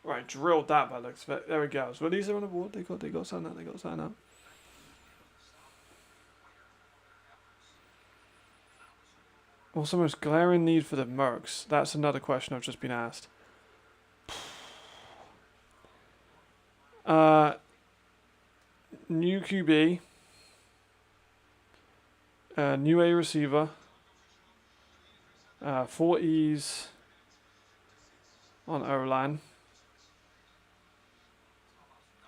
S1: Right, drilled that by looks of it. There we go. So these are on the board. They got something out. They got something out. What's the most glaring need for the Mercs? That's another question I've just been asked. New QB. New A receiver. 4 E's on O-line.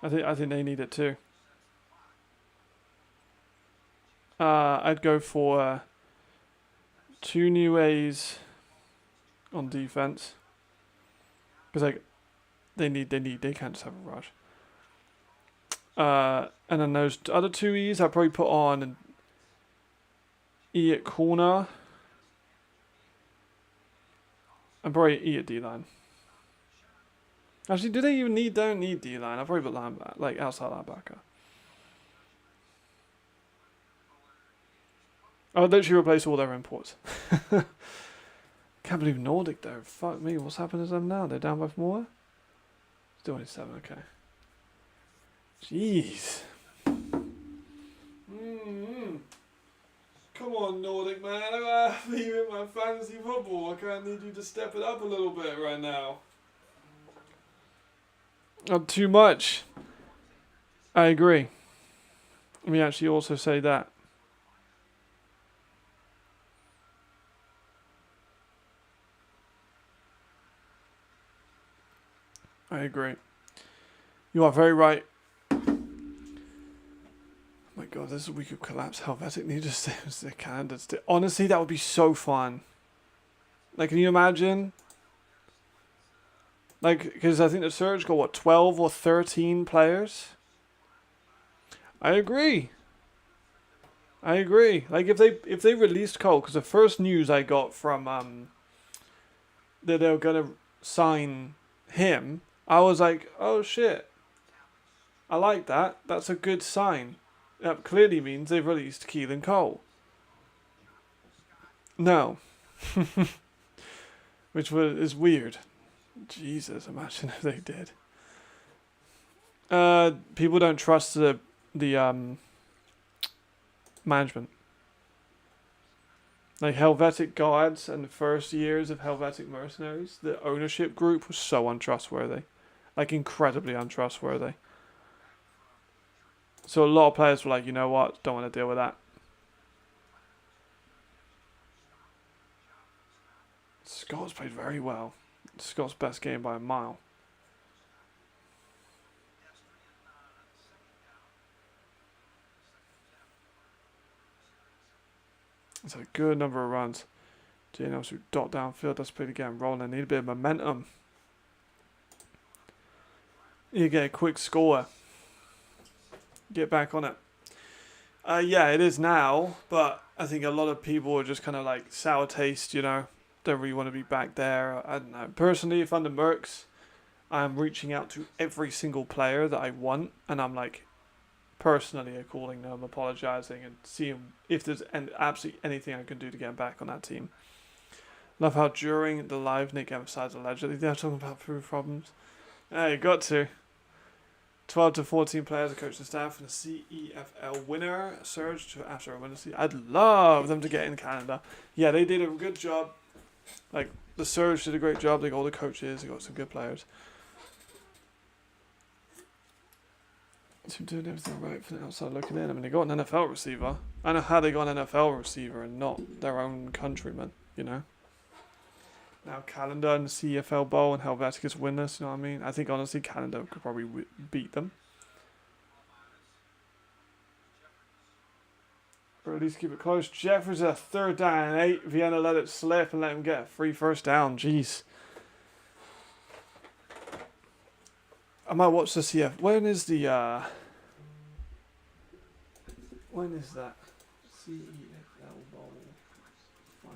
S1: I think they need it too. I'd go for 2 new A's on defense because they can't just have a rush. And then those other 2 E's I'd probably put on an E at corner and probably E at D-line. Actually, don't need D-line? I'll probably put linebacker, like outside linebacker. I would literally replace all their imports. Can't believe Nordic though. Fuck me, what's happened to them now? They're down by more? Still only 7, okay. Jeez. Come on, Nordic man. I gotta be with my fantasy football. I kinda need you to step it up a little bit right now. Not too much. I agree. Let me actually also say that. I agree. You are very right. Oh my god, this is a week of collapse. Helvetic need to stay as the candidates. Honestly, that would be so fun. Like, can you imagine? Like, because I think the Surge got, what, 12 or 13 players? I agree. Like, if they released Cole, because the first news I got from that they were going to sign him, I was like, oh shit. I like that. That's a good sign. That clearly means they've released Keelan Cole. No. Which is weird. Jesus, imagine if they did. People don't trust the management. Like Helvetic Guards and the first years of Helvetic Mercenaries, the ownership group was so untrustworthy. Like incredibly untrustworthy. So a lot of players were like, you know what, don't want to deal with that. Scott's played very well. Scott's best game by a mile. It's a good number of runs. JNLs who dot downfield, that's played again. Rolling, they need a bit of momentum. You get a quick score. Get back on it. Yeah, it is now, but I think a lot of people are just kind of like sour taste, you know. Don't really want to be back there. I don't know. Personally, if I'm the Mercs, I'm reaching out to every single player that I want, and I'm like personally calling them, apologizing, and seeing if there's absolutely anything I can do to get back on that team. Love how during the live Nick emphasized allegedly they're talking about food problems. Yeah, you got to. 12 to 14 players, a coach and staff, and a CEFL winner. Surge to after a winner. I'd love them to get in Canada. Yeah, they did a good job. Like, the Surge did a great job. They got all the coaches. They got some good players. So doing everything right from the outside looking in. I mean, they got an NFL receiver. I know how they got an NFL receiver and not their own countryman, you know? now Calendar and the CFL Bowl and Helveticus winners, you know what I mean? I think honestly Calendar could probably beat them. Or at least keep it close. Jeffers a 3rd down and 8. Vienna let it slip and let him get a free first down. Jeez. I might watch the CF. When is the when is that? CFL Bowl final.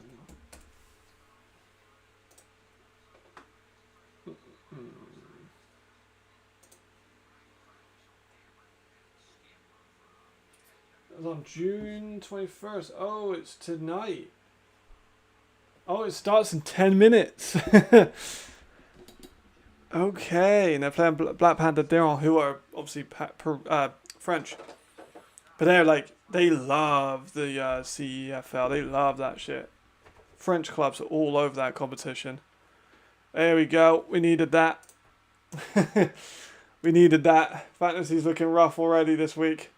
S1: It was on June 21st. Oh, it's tonight. Oh, it starts in 10 minutes. Okay, and they're playing Black Panther Diron, who are obviously French. But they're like, they love the CEFL. They love that shit. French clubs are all over that competition. There we go. We needed that. We needed that. Fantasy's looking rough already this week.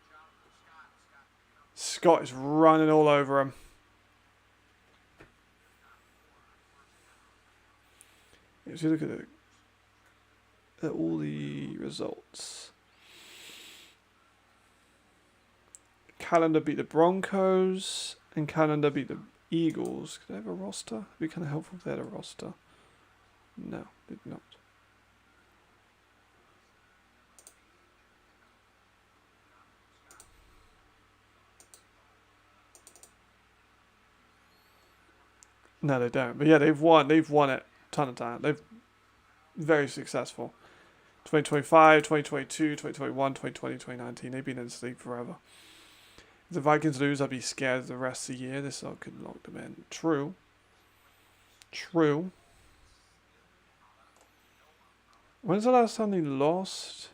S1: Scott is running all over him. If you look at all the results. Calendar beat the Broncos and Calendar beat the Eagles. Could they have a roster? It'd be kind of helpful if they had a roster. No, they did not. No, they don't. But yeah, they've won. They've won it a ton of time. They've very successful. 2025, 2022, 2021, 2020, 2019. They've been in this league forever. If the Vikings lose, I'd be scared the rest of the year. This could lock them in. True. True. When's the last time they lost?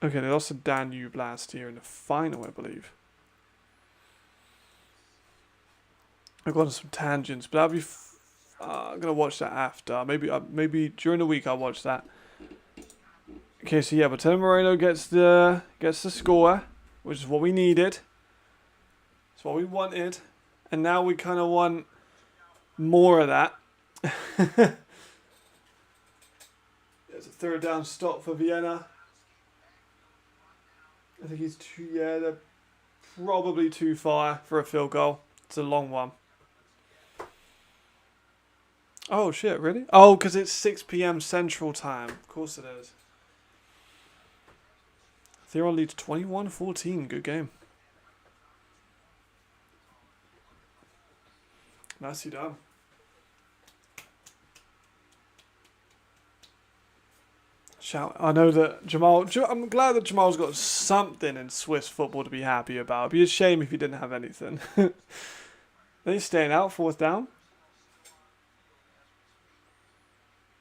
S1: Okay, they lost to Danube last year in the final, I believe. I've gone on some tangents, but I'll be. I'm gonna watch that after. Maybe during the week I'll watch that. Okay, so yeah, but Tony Moreno gets the score, which is what we needed. It's what we wanted, and now we kind of want more of that. It's a 3rd down stop for Vienna. I think he's too. Yeah, they're probably too far for a field goal. It's a long one. Oh shit! Really? Oh, because it's 6 p.m. Central Time. Of course it is. Theron leads 21-14. Good game. Nicely done. Shout! I know that Jamal. I'm glad that Jamal's got something in Swiss football to be happy about. It'd be a shame if he didn't have anything. Are they staying out 4th down?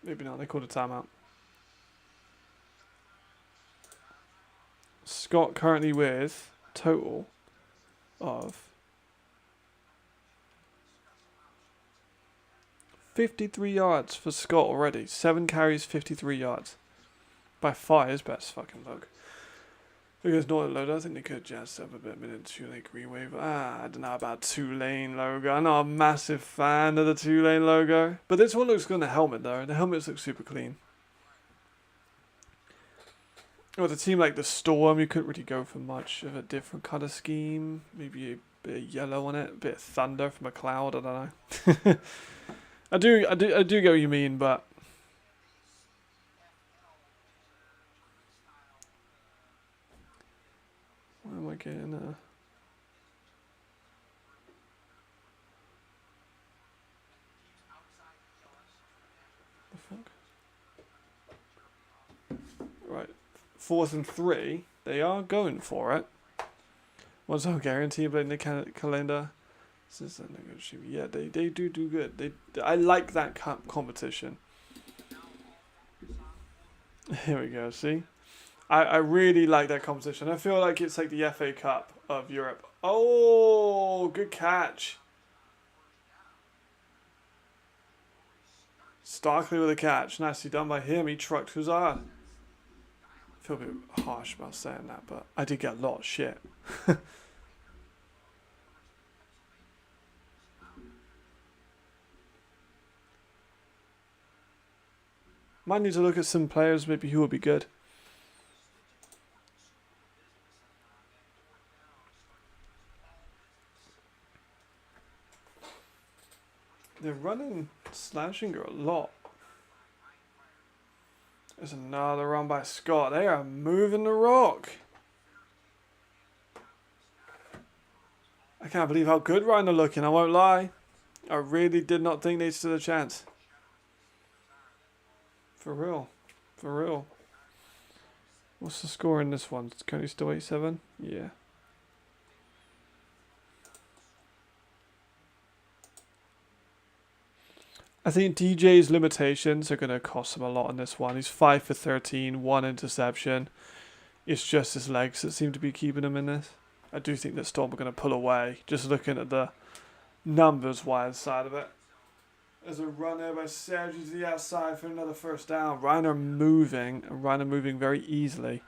S1: Maybe not. They called a timeout. Scott currently with total of 53 yards for Scott already. 7 carries, 53 yards. By far his best fucking look. Because Northern Loader, I think they could jazz up a bit minute Tulane Green Wave. I don't know about Tulane logo. I'm not a massive fan of the Tulane logo. But this one looks good on the helmet though. The helmets look super clean. With a team like the Storm, you couldn't really go for much of a different colour scheme. Maybe a bit of yellow on it, a bit of thunder from a cloud. I don't know. I do get what you mean, but why am I getting the fuck? Right. 4th and 3. They are going for it. What's our guarantee playing the calendar? Yeah, they do good. I like that competition. Here we go. See, I really like that competition. I feel like it's like the FA Cup of Europe. Oh, good catch. Starkley with a catch. Nicely done by him. He trucked Huzzard. I feel a bit harsh about saying that, but I did get a lot of shit. Might need to look at some players maybe who will be good. They're running Slashinger a lot. There's another run by Scott. They are moving the rock. I can't believe how good Ryan are looking, I won't lie. I really did not think they stood a chance. For real. For real. What's the score in this one? Is Cody still 8-7? Yeah. I think DJ's limitations are going to cost him a lot in this one. He's 5 for 13, 1 interception. It's just his legs that seem to be keeping him in this. I do think that Storm are going to pull away, just looking at the numbers-wise side of it. There's a run there by Sergi to the outside for another first down. Reiner moving very easily.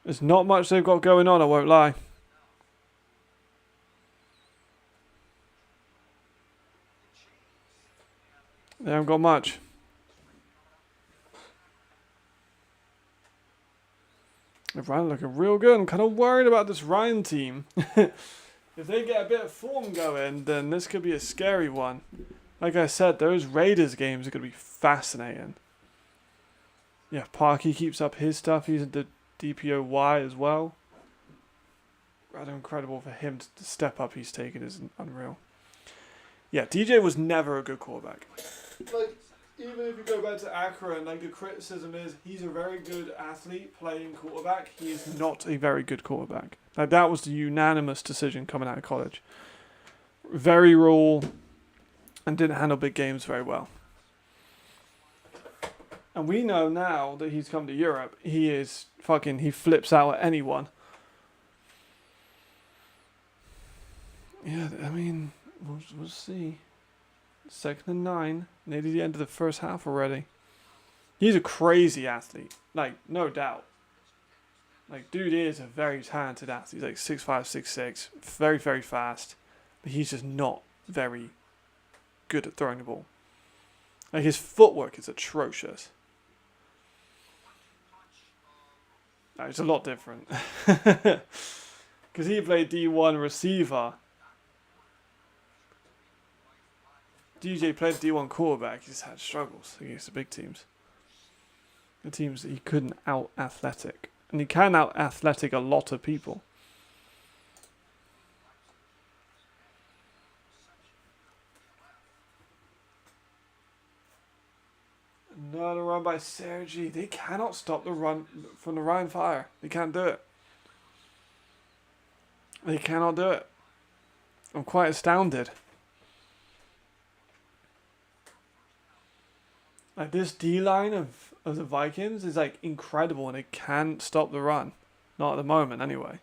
S1: There's not much they've got going on, I won't lie. They haven't got much. Ryan looking real good. I'm kind of worried about this Ryan team. If they get a bit of form going, then this could be a scary one. Like I said, those Raiders games are going to be fascinating. Yeah, Parky keeps up his stuff. He's at the DPOY as well. Rather incredible for him to step up he's taken is unreal. Yeah, DJ was never a good quarterback. Like, even if you go back to Akron, like the criticism is he's a very good athlete playing quarterback. He is not a very good quarterback. Like that was the unanimous decision coming out of college. Very raw and didn't handle big games very well. And we know now that he's come to Europe, he flips out at anyone. Yeah, I mean, we'll see. 2nd and 9, nearly the end of the first half already. He's a crazy athlete, like no doubt. Like dude is a very talented athlete. He's like 6'5", 6'6", very very fast, but he's just not very good at throwing the ball. Like his footwork is atrocious. No, it's a lot different. Because he played D1 receiver. DJ played D1 quarterback. He's had struggles against the big teams. The teams that he couldn't out-athletic. And he can out-athletic a lot of people. Another run by Sergi. They cannot stop the run from the Ryan Fire. They can't do it. They cannot do it. I'm quite astounded. Like this D-line of the Vikings is like incredible and it can't stop the run. Not at the moment anyway.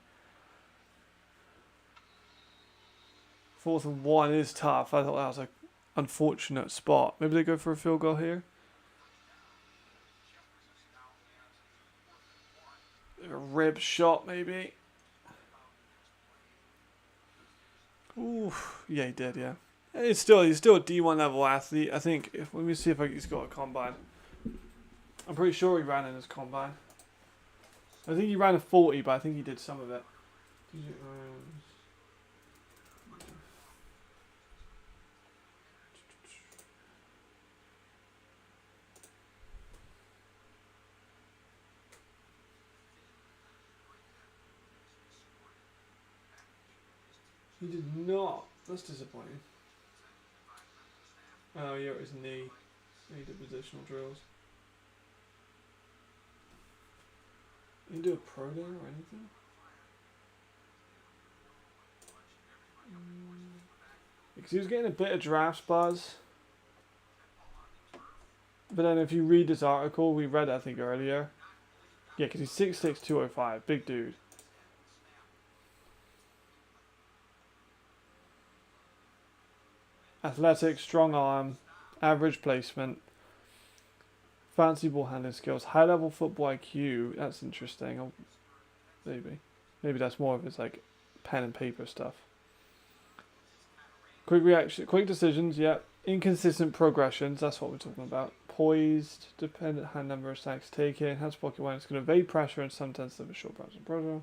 S1: 4th and 1 is tough. I thought that was an unfortunate spot. Maybe they go for a field goal here. A rib shot maybe. Ooh, yeah he did, yeah. He's still a D1 level athlete. I think. Let me see if he's got a combine. I'm pretty sure he ran in his combine. I think he ran a 40, but I think he did some of it. He did not. That's disappointing. Oh, yeah, it was knee. He did positional drills. He didn't do a pro day or anything? Because he was getting a bit of draft buzz. But then if you read this article, we read it, I think, earlier. Yeah, because he's 6'6", 205. Big dude. Athletic, strong arm, average placement, fancy ball handling skills, high level football IQ. That's interesting. Maybe that's more of his like pen and paper stuff. Quick reaction, quick decisions. Yep, Inconsistent progressions, that's what we're talking about. Poised, dependent hand number of stacks taken, has pocket when it's going to evade pressure and sometimes have a short bounce of pressure.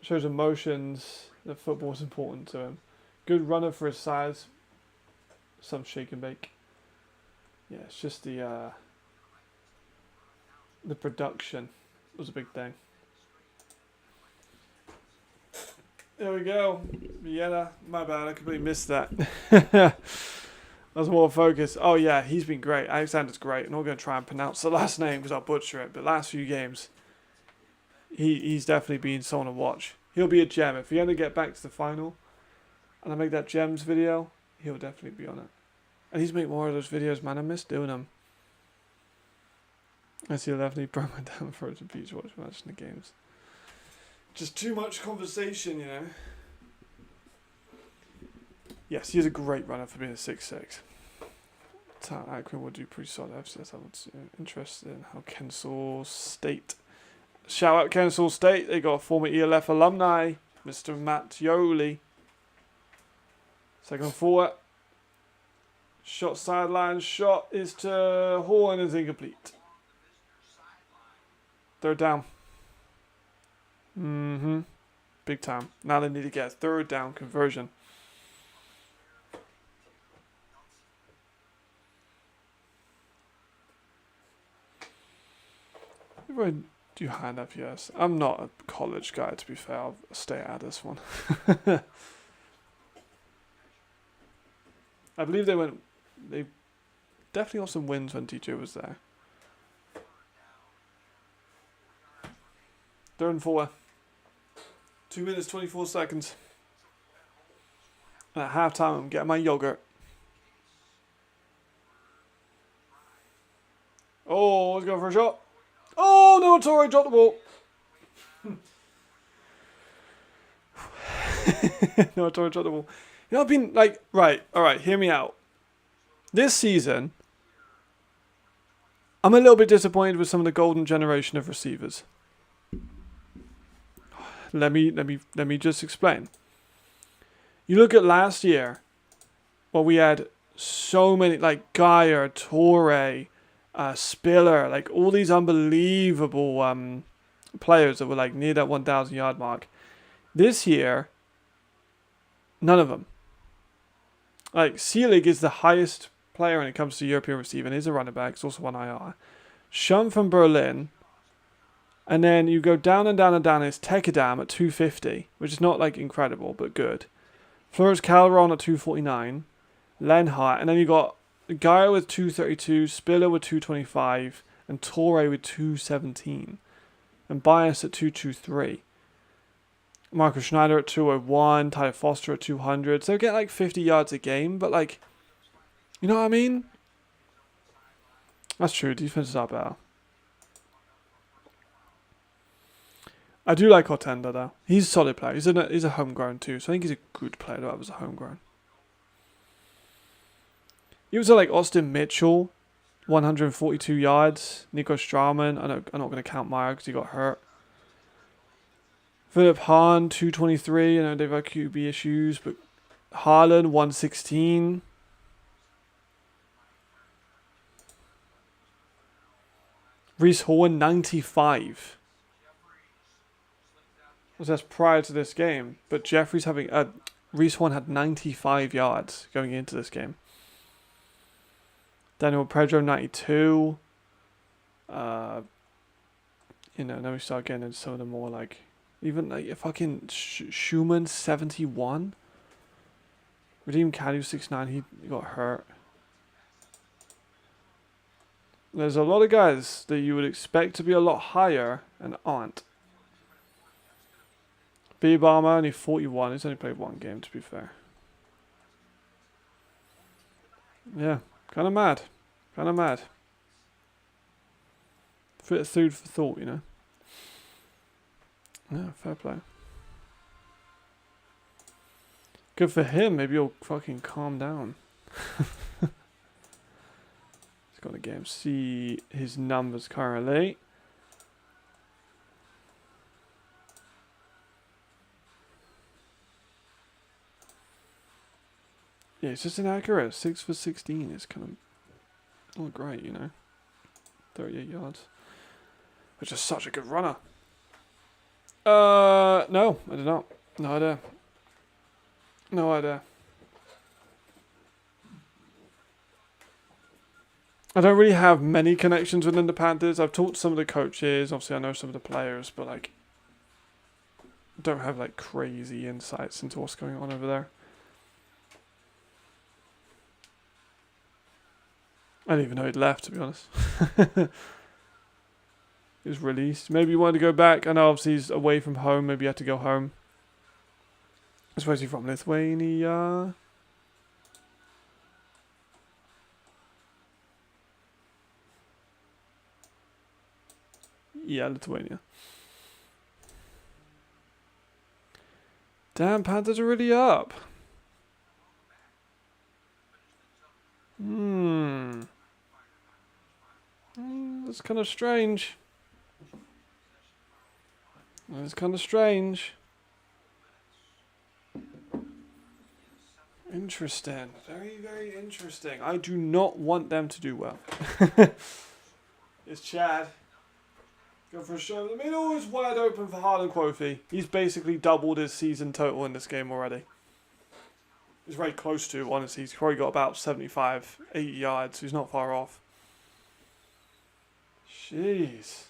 S1: Shows emotions, that football is important to him. Good runner for his size. Some shake and bake. Yeah, it's just the production was a big thing. There we go. Vienna. My bad, I completely missed that. I was more focused. Oh yeah, he's been great. Alexander's great. I'm not going to try and pronounce the last name because I'll butcher it. But last few games, he's definitely been someone to watch. He'll be a gem. If we ever get back to the final and I make that gems video, he'll definitely be on it. I need to make more of those videos, man. I miss doing them. I see, he'll definitely burn my down for it to beach watch match in the games. Just too much conversation, you know. Yes, he's a great runner for being a 6'6". Akron would do pretty solid FCS. I was interested in how Kensal State. Shout out Kensal State. They got a former ELF alumni, Mr. Matt Yoli. Second forward. Shot sideline. Shot is to Hall and is incomplete. Third down. Big time. Now they need to get a third down conversion. If I do hand up, yes. I'm not a college guy, to be fair. I'll stay out of this one. I believe they definitely got some wins when DJ was there. 3rd and 4. 2 minutes, 24 seconds. And at halftime, I'm getting my yogurt. Oh, let's go for a shot. Oh, no, Torrey dropped the ball. No, Torrey dropped the ball. You know, I've been like, right, all right, hear me out. This season, I'm a little bit disappointed with some of the golden generation of receivers. Let me just explain. You look at last year, well, we had so many, like Geyer, Torrey, Spiller, like all these unbelievable players that were like near that 1,000 yard mark. This year, none of them. Like Seelig is the highest player when it comes to European receiving. He's a running back. He's also on IR. Shum from Berlin. And then you go down and down and down. It's Tekadam at 250, which is not like incredible, but good. Flores Calderon at 249. Lenhart. And then you got Geyer with 232, Spiller with 225, and Torre with 217. And Bias at 223. Marcus Schneider at 201, Tyler Foster at 200. So get like 50 yards a game, but like, you know what I mean? That's true. Defenses are better. I do like Hortenda though. He's a solid player. He's a homegrown too, so I think he's a good player though. I was a homegrown. He was like Austin Mitchell, 142 yards. Nico Strauman. I'm not going to count Meyer because he got hurt. Philip Hahn, 223. I know they've had QB issues, but Haaland, 116. Reese Horn, 95. Well, that's prior to this game, but Jeffrey's having... Reese Horn had 95 yards going into this game. Daniel Pedro, 92. Then we start getting into some of the more like... Even like fucking Schumann, 71. Redeem Caddy, 69. He got hurt. There's a lot of guys that you would expect to be a lot higher and aren't. B Barmer, only 41. He's only played one game, to be fair. Yeah, kind of mad. Kind of mad. Food for thought, you know. Yeah, fair play. Good for him. Maybe he'll fucking calm down. He's got a game. See his numbers currently. Yeah, it's just inaccurate. 6 for 16 is kind of not great, you know. 38 yards. Which is such a good runner. No, I did not. No idea. No idea. I don't really have many connections within the Panthers. I've talked to some of the coaches. Obviously, I know some of the players, but like, don't have like crazy insights into what's going on over there. I didn't even know he'd left, to be honest. He was released. Maybe he wanted to go back. I know obviously he's away from home. Maybe he had to go home. I suppose he's from Lithuania. Yeah, Lithuania. Damn, Panthers are really up. That's kind of strange. That's kind of strange. Interesting. Very, very interesting. I do not want them to do well. It's Chad. Go for a shot in the middle. Is wide open for Harlan Quofi. He's basically doubled his season total in this game already. He's very close to, honestly. He's probably got about 75, 80 yards. So he's not far off. Jeez.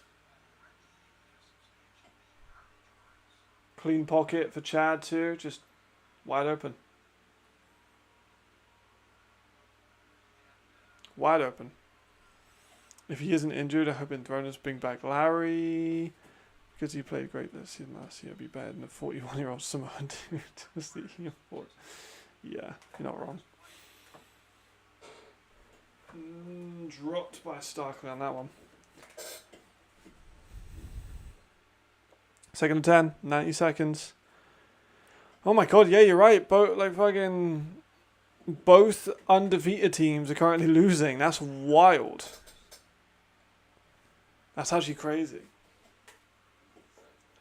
S1: Clean pocket for Chad too. Just wide open. Wide open. If he isn't injured, I hope in Thrones bring back Larry. Because he played great this season last year. Be better than the 41-year-old Samoan dude. Yeah, you're not wrong. Dropped by Starkley on that one. 2nd and 10, 90 seconds. Oh my god, yeah, you're right. Both undefeated teams are currently losing. That's wild. That's actually crazy.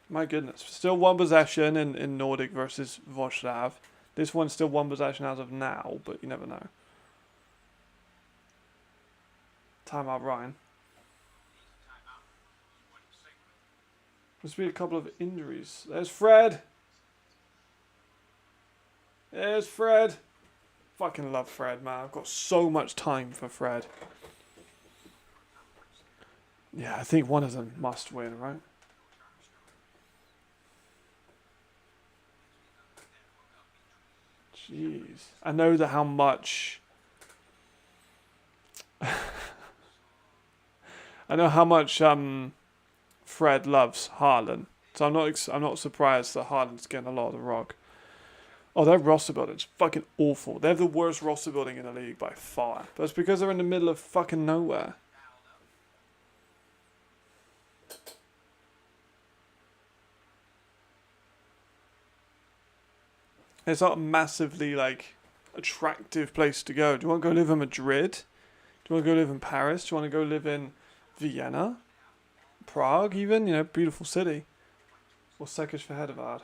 S1: My goodness. Still one possession in Nordic versus Voslav. This one's still one possession as of now, but you never know. Timeout, Ryan. Must be a couple of injuries. There's Fred. There's Fred. Fucking love Fred, man. I've got so much time for Fred. Yeah, I think one of them must win, right? Jeez. I know that how much... I know how much Fred loves Haaland. So I'm not surprised that Haaland's getting a lot of the rock. Oh, their roster building's fucking awful. They have the worst roster building in the league by far. But it's because they're in the middle of fucking nowhere. It's not a massively, like, attractive place to go. Do you want to go live in Madrid? Do you want to go live in Paris? Do you want to go live in Vienna? Prague, even? You know, beautiful city. Or Székesfehérvár.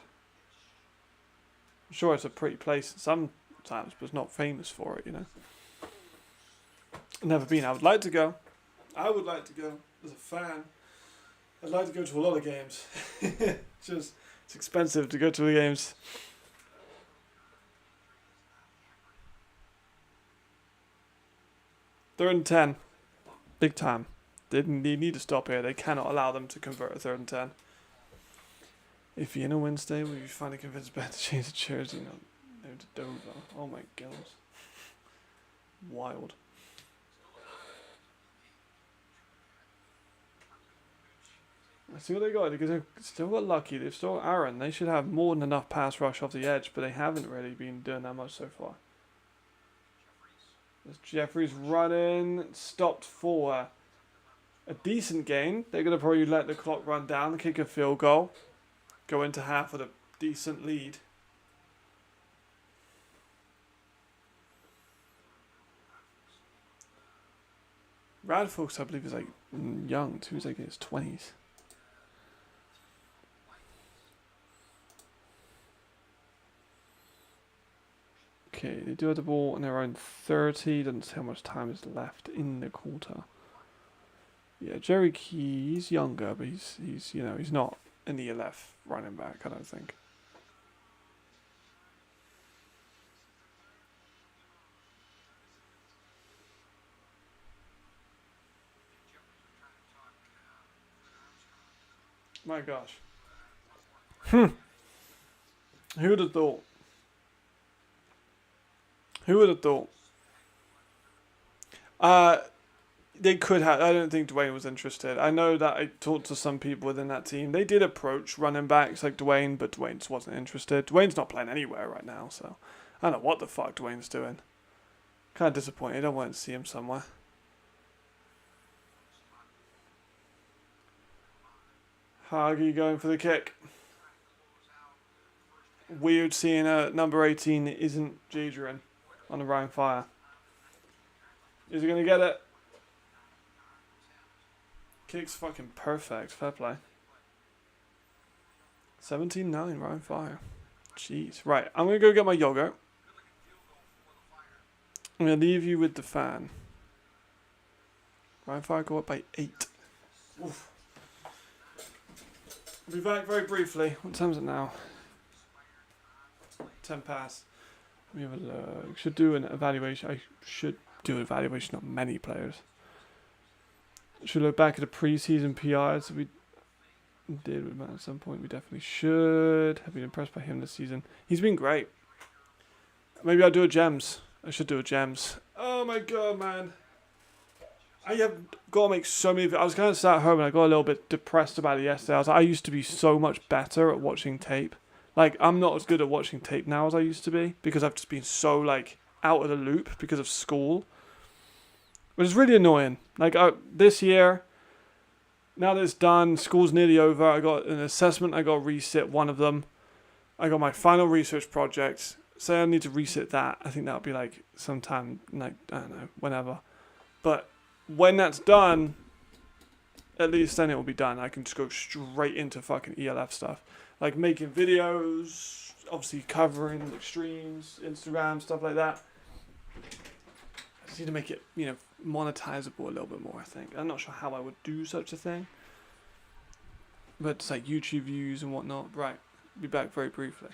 S1: I'm sure it's a pretty place sometimes, but it's not famous for it, you know. Never been. I would like to go. I would like to go as a fan. I'd like to go to a lot of games. It's expensive to go to the games. Third and 10. Big time. They need to stop here. They cannot allow them to convert a 3rd and 10. If Vienna wins today, will you finally convince Ben to change the jersey? No, to Dover. Oh my goodness. Wild. I see what they got, because they've still got Lucky. They've still got Aaron. They should have more than enough pass rush off the edge, but they haven't really been doing that much so far. There's Jeffries running. Stopped for a decent gain. They're going to probably let the clock run down, kick a field goal. Go into half with a decent lead. Radfolks, I believe, is like young too. He's like in his 20s. Okay, they do have the ball on their own 30. Doesn't say how much time is left in the quarter. Yeah, Jerry Key's younger, but he's you know, he's not an ELF running back, I don't think. My gosh. Who would have thought? Who would have thought? They could have. I don't think Dwayne was interested. I know that I talked to some people within that team. They did approach running backs like Dwayne, but Dwayne just wasn't interested. Dwayne's not playing anywhere right now, so I don't know what the fuck Dwayne's doing. Kind of disappointed. I wanted to see him somewhere. Hagi going for the kick. Weird seeing number 18 isn't Jadrian on the Ryan Fire. Is he going to get it? Kick's fucking perfect. Fair play. 17-9 Ryan Fire. Jeez. Right, I'm going to go get my yogurt. I'm going to leave you with the fan. Ryan Fire go up by 8. Oof. I'll be back very briefly. What time is it now? 10 past. We have a should do an evaluation. I should do an evaluation of many players. Should look back at the preseason PRs we did with Matt at some point. We definitely should. Have been impressed by him this season. He's been great. Maybe I'll do a gems. I should do a gems. Oh my god, man. I have got to make so many. I was kind of sat at home and I got a little bit depressed about it yesterday. I was like, I used to be so much better at watching tape. Like, I'm not as good at watching tape now as I used to be because I've just been so, like, out of the loop because of school. Which is really annoying. Like, this year, now that it's done, school's nearly over. I got an assessment. I got to resit one of them. I got my final research project. Say I need to resit that. I think that'll be, like, sometime, like, I don't know, whenever. But when that's done, at least then it will be done. I can just go straight into fucking ELF stuff. Like making videos, obviously covering like streams, Instagram, stuff like that. I just need to make it, you know, monetizable a little bit more, I think. I'm not sure how I would do such a thing. But it's like YouTube views and whatnot. Right, be back very briefly.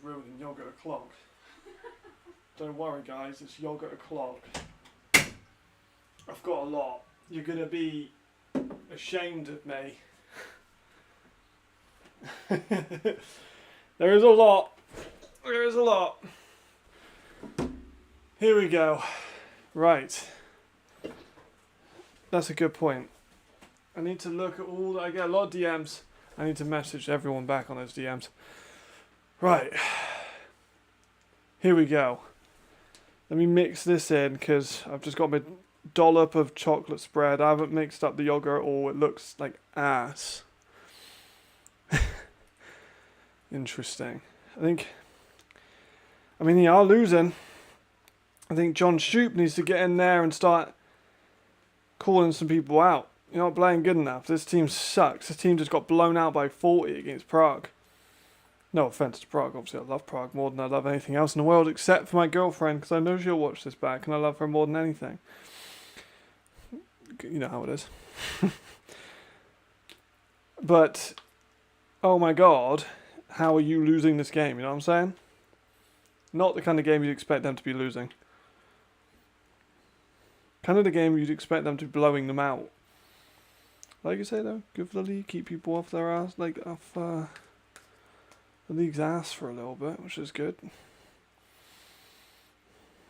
S1: ruining yogurt o'clock. Don't worry guys, it's yogurt o'clock. I've got a lot. You're going to be ashamed of me. There is a lot. There is a lot. Here we go. Right. That's a good point. I need to look at all. I get a lot of DMs. I need to message everyone back on those DMs. Right. Here we go. Let me mix this in because I've just got my dollop of chocolate spread. I haven't mixed up the yogurt at all. It looks like ass. Interesting. I mean, they are losing. I think John Shoop needs to get in there and start calling some people out. You're not playing good enough. This team sucks. This team just got blown out by 40 against Prague. No offense to Prague. Obviously, I love Prague more than I love anything else in the world except for my girlfriend because I know she'll watch this back and I love her more than anything. You know how it is. But, oh my God, how are you losing this game? You know what I'm saying? Not the kind of game you'd expect them to be losing. Kind of the game you'd expect them to be blowing them out. Like you say though, good for the league, keep people off their ass, like off the league's ass for a little bit, which is good.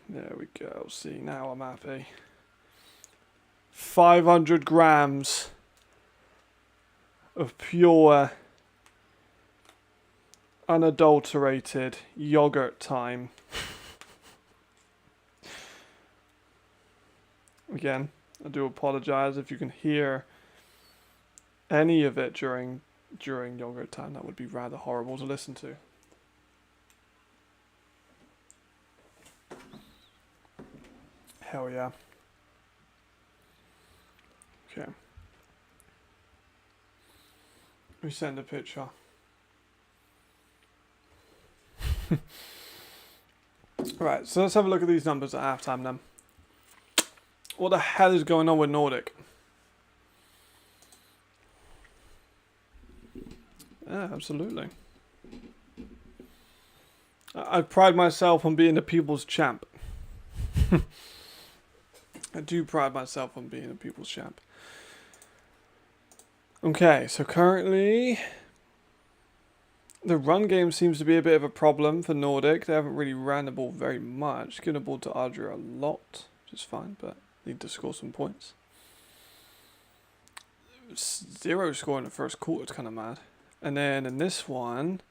S1: There we go. See, now I'm happy. 500 grams of pure, unadulterated yogurt time. Again, I do apologize if you can hear any of it during yogurt time. That would be rather horrible to listen to. Hell yeah. Okay. We send a picture. Right, so let's have a look at these numbers at halftime then. What the hell is going on with Nordic? Yeah, absolutely. I pride myself on being a people's champ. I do pride myself on being a people's champ. Okay, so currently the run game seems to be a bit of a problem for Nordic. They haven't really ran the ball very much. Given the ball to Adria a lot, which is fine, but need to score some points. 0 score in the first quarter is kind of mad. And then in this one,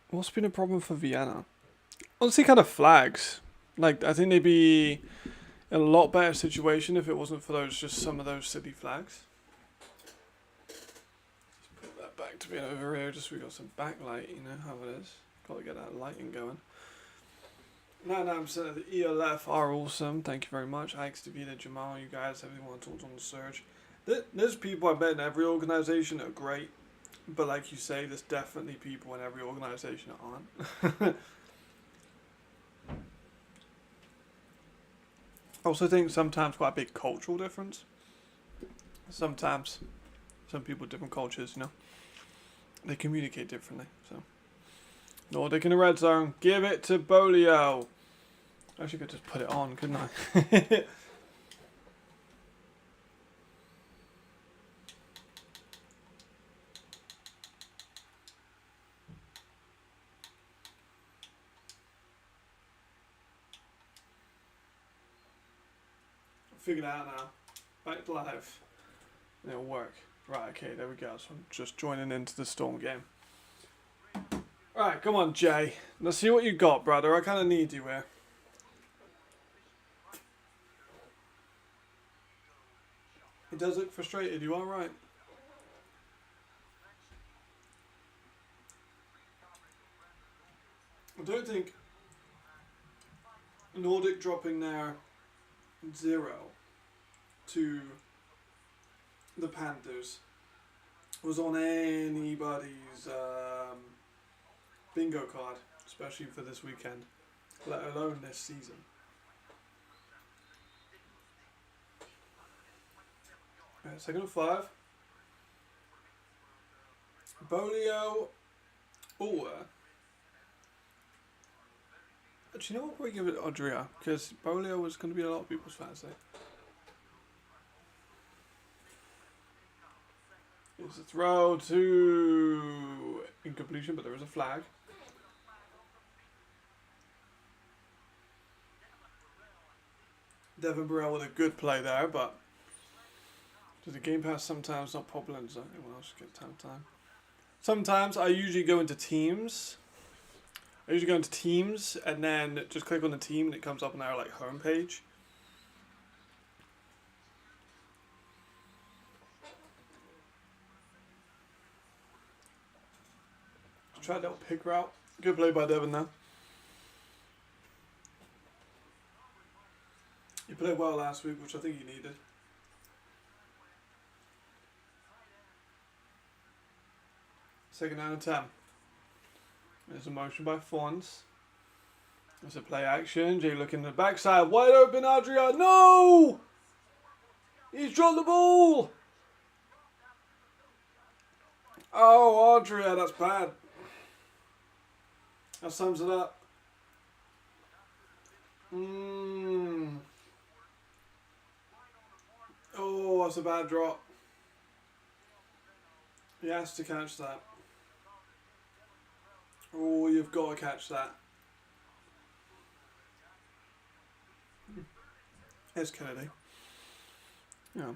S1: what's been a problem for Vienna? Honestly, kind of flags. Like, I think they'd be in a lot better situation if it wasn't for just some of those silly flags. Just put that back to being over here, just so we got some backlight, you know how it is. Got to get that lighting going. 99% of the ELF are awesome. Thank you very much. Alex, Davida, Jamal, you guys, everyone talks on the surge. There's people I bet in every organisation that are great, but like you say, there's definitely people in every organisation that aren't. I also think sometimes quite a big cultural difference. Sometimes some people with different cultures, you know, they communicate differently. So Nordic in the red zone. Give it to Bolio. I actually could just put it on, couldn't I? Figured it out now. Back live. It'll work. Right, okay, there we go. So I'm just joining into the Storm game. Alright, come on, Jay. Let's see what you got, brother. I kind of need you here. He does look frustrated. You are right. I don't think Nordic dropping their 0 to the Panthers was on anybody's bingo card, especially for this weekend, let alone this season. Second and 5. Bolio or... Actually, you know what? Probably give it Adria, because Bolio was going to be a lot of people's fancy. It's a throw to incompletion, but there is a flag. Devin Burrell with a good play there, but does the Game Pass sometimes not popular and does anyone else get time? Sometimes I usually go into teams. And then just click on the team and it comes up on our like homepage. Try that pick route. Good play by Devin there. You played well last week, which I think you needed. Second down and 10. There's a motion by Fons. There's a play action. Jay looking at the backside. Wide open, Adria. No! He's dropped the ball! Oh, Adria, that's bad. That sums it up. Oh, that's a bad drop. He has to catch that. Oh, you've got to catch that. Here's Kennedy. Yeah.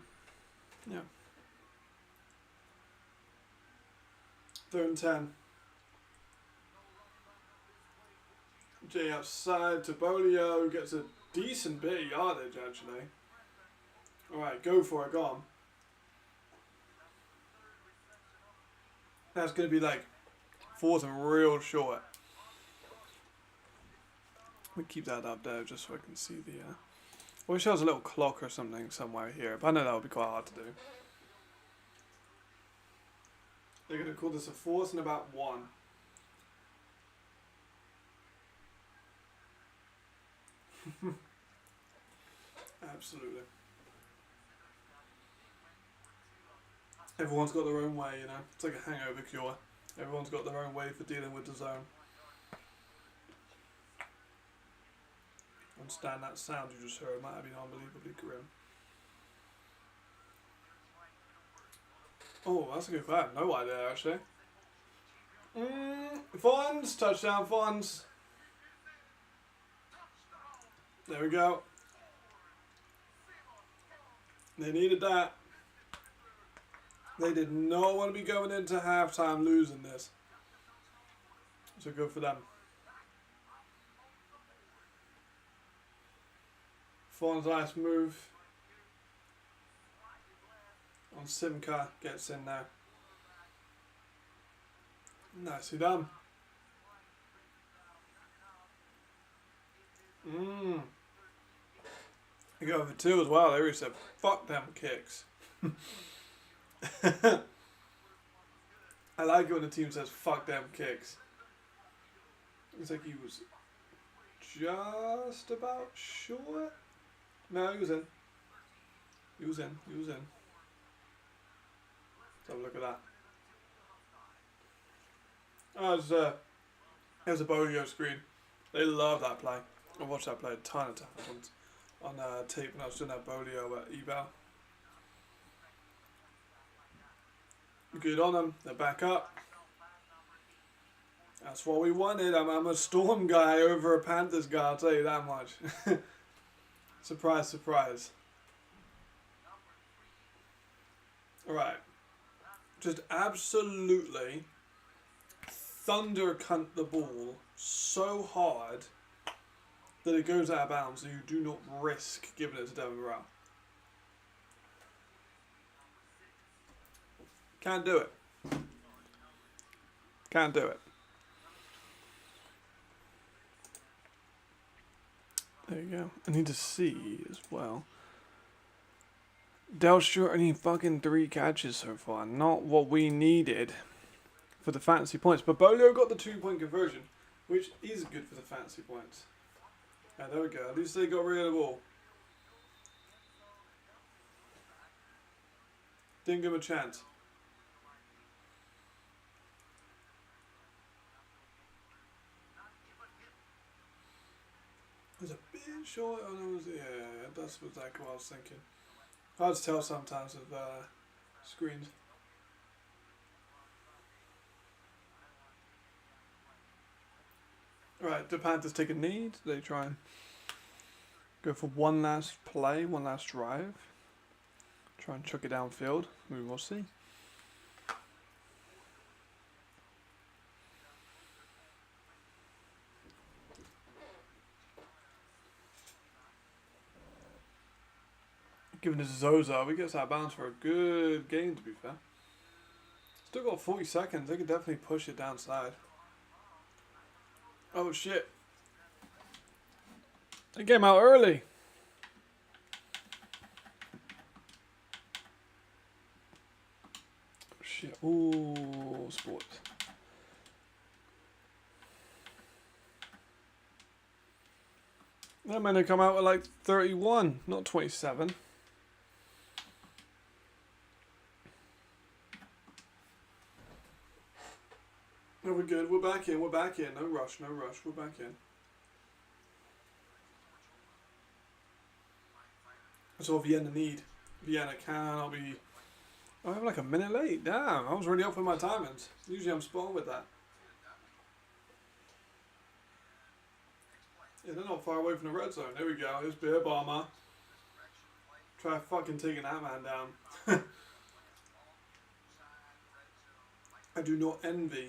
S1: 3rd and 10. Jay outside to Bolio, gets a decent bit of yardage actually. Alright, go for it, go on. That's going to be like 4th and real short. We keep that up there just so I can see the... I wish there was a little clock or something somewhere here, but I know that would be quite hard to do. They're going to call this a 4th and about 1. Absolutely. Everyone's got their own way, you know. It's like a hangover cure. Everyone's got their own way for dealing with the zone. Understand that sound you just heard might have been unbelievably grim. Oh, that's a good play. No idea actually. Fons, touchdown Fons. There we go. They needed that. They did not want to be going into halftime losing this. So good for them. Fons, nice move. On Simca, gets in there. Nicely done. You go over 2 as well. They already said, fuck them kicks. I like it when the team says, fuck them kicks. Looks like he was just about short. No, he was in. He was in. Let's have a look at that. Oh, there's a Bolio screen. They love that play. I watched that play a ton of times on tape when I was doing that Bolio at eval. Good on them. They're back up. That's what we wanted. I'm a Storm guy over a Panthers guy, I'll tell you that much. Surprise, surprise. Alright. Just absolutely thunder cunt the ball so hard that it goes out of bounds, so you do not risk giving it to Devin Burrell. Can't do it. Can't do it. There you go. I need to see as well. Delshire only fucking 3 catches so far. Not what we needed for the fantasy points. But Bolio got the 2-point conversion, which is good for the fantasy points. Yeah, there we go. At least they got rid of the ball. Didn't give him a chance. was a bit short. Oh, no, yeah, that's exactly what I was thinking. Hard to tell sometimes with screens. Right, the Panthers take a knee. They try and go for one last play, one last drive. Try and chuck it downfield. We will see. Given this Zoza, we get out of bounds for a good game, to be fair. Still got 40 seconds. They could definitely push it downside. Oh, shit. They came out early. Shit. Ooh, sports. That meant they come out with like 31, not 27. No, we're good. We're back in. We're back in. No rush. No rush. We're back in. That's all Vienna need. Vienna cannot be... Oh, I'm like a minute late. Damn, I was really up with my timings. Usually I'm spot on with that. Yeah, they're not far away from the red zone. There we go. Here's Beer Bomber. Try fucking taking that man down. I do not envy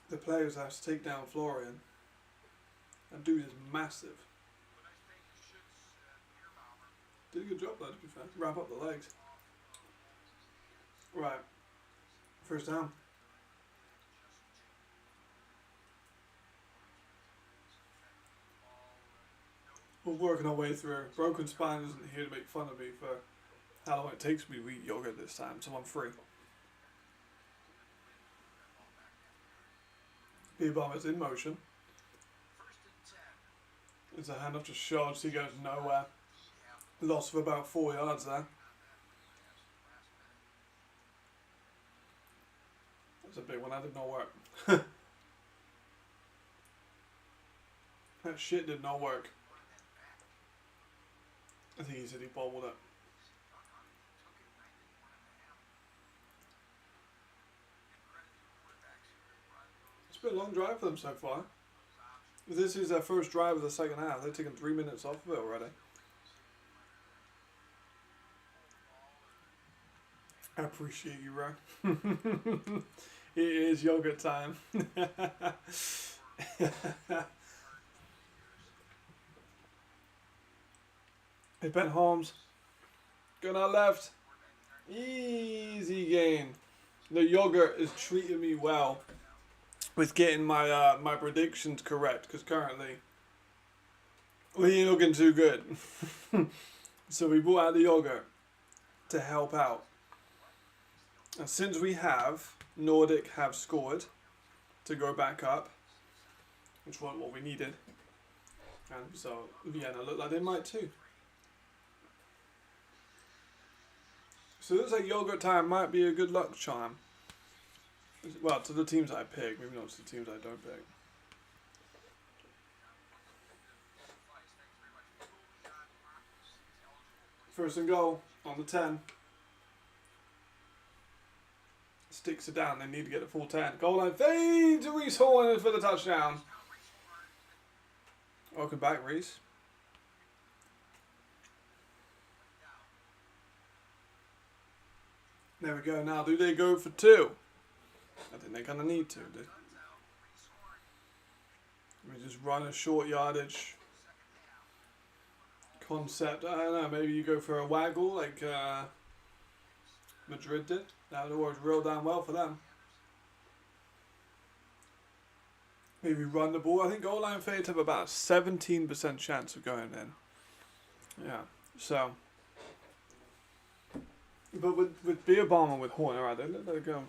S1: the players that have to take down Florian. That dude is massive. Did a good job though, to be fair. Wrap up the legs. Right. First down. We're working our way through. Broken Spine isn't here to make fun of me for how long it takes me to eat yogurt this time, so I'm free. Beer Bomber's in motion. There's a handoff to Shards, he goes nowhere. Loss of about 4 yards there. That's a big one, that did not work. That shit did not work. I think he said he bobbled it. It's been a long drive for them so far. This is their first drive of the second half. They've taken 3 minutes off of it already. I appreciate you, Ron. It is yogurt time. Hey, Ben Holmes. Going out left. Easy gain. The yogurt is treating me well with getting my my predictions correct, because currently we ain't looking too good. So we brought out the yogurt to help out. And since we have, Nordic have scored to go back up, which was what we needed. And so Vienna looked like they might too. So it looks like yogurt time might be a good luck charm. Well, to the teams I pick, maybe not to the teams I don't pick. First and goal on the 10. Sticks it down, they need to get a full 10. Goal line fade to Reese Horn for the touchdown. Welcome back, Reese. There we go. Now, do they go for 2? I think they kind of need to. We just run a short yardage concept. I don't know. Maybe you go for a waggle like Madrid did. That would have worked real damn well for them. Maybe run the ball. I think goal line fades have about a 17% chance of going in. Yeah. So. But with Beer Bomber with Horn, alright, they let it go.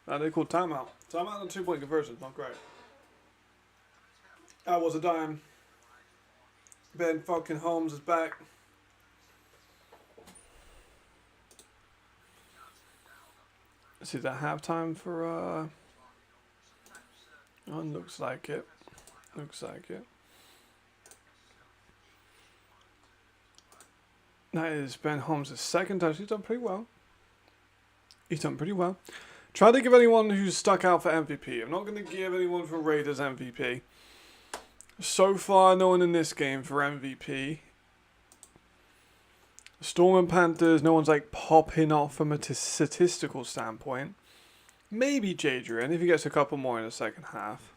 S1: They called timeout. Timeout on 2-point conversion, not great. That was a dime. Ben fucking Holmes is back. Is that halftime for oh, looks like it. Looks like it. That is Ben Holmes' second touch. He's done pretty well. He's done pretty well. Try to give anyone who's stuck out for MVP. I'm not going to give anyone for Raiders MVP. So far, no one in this game for MVP. Storm and Panthers, no one's like popping off from a statistical standpoint. Maybe Jadrian if he gets a couple more in the second half.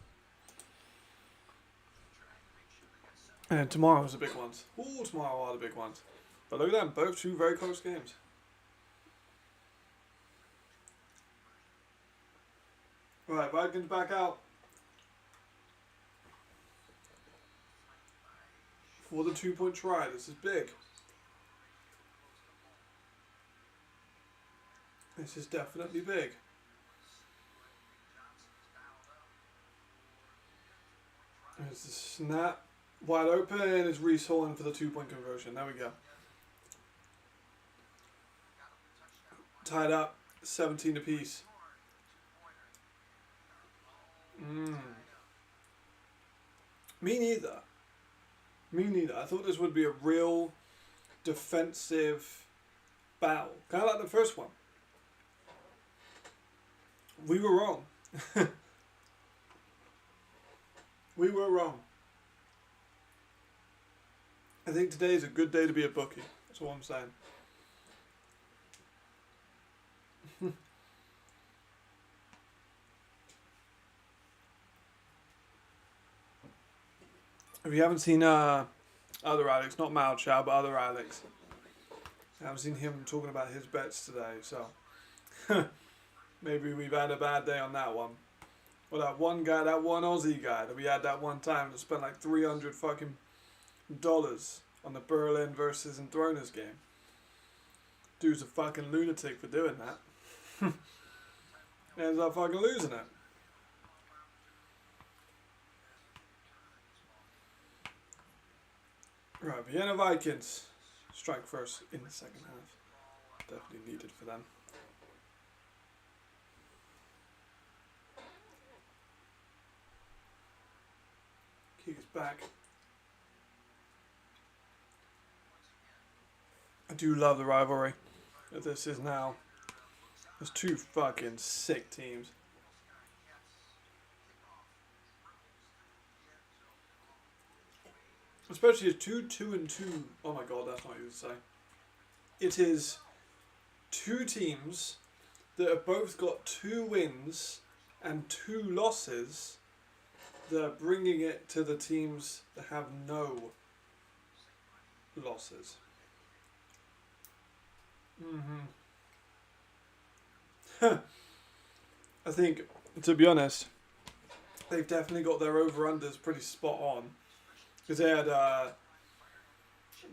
S1: And then tomorrow's the big ones. Ooh, tomorrow are the big ones. But look at them, both two very close games. Right, Vikings back out. For the 2-point try, this is big. This is definitely big. There's the snap. Wide open, and it's Reese Holland for the 2-point conversion. There we go. Tied up, 17 apiece. Me neither. Me neither. I thought this would be a real defensive battle. Kind of like the first one. We were wrong. We were wrong. I think today is a good day to be a bookie. That's all I'm saying. If you haven't seen other Alex, not Mao Chow, but other Alex, I haven't seen him talking about his bets today, so maybe we've had a bad day on that one. Well, that one guy, that one Aussie guy that we had that one time that spent like $300 fucking on the Berlin versus Enthroners game. Dude's a fucking lunatic for doing that. Ends up fucking losing it. Right, Vienna Vikings. Strike first in the second half. Definitely needed for them. Kick is back. I do love the rivalry that this is now. There's two fucking sick teams. Especially a 2-2-2. Oh my god, that's not easy to say. It is two teams that have both got 2 wins and 2 losses that are bringing it to the teams that have no losses. I think, to be honest, they've definitely got their over-unders pretty spot on. Because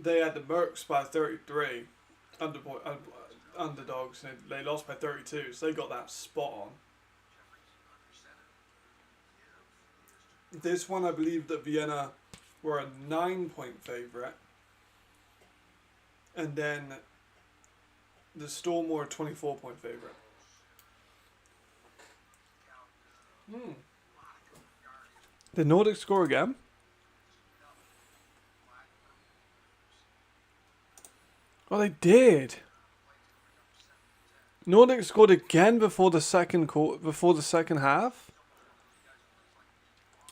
S1: they had the Mercs by 33, underdogs, and they lost by 32, so they got that spot on. This one, I believe that Vienna were a 9-point favourite, and then the Storm were a 24-point favourite. Did Nordic score again? Oh, they did. Nordic scored again before the second half.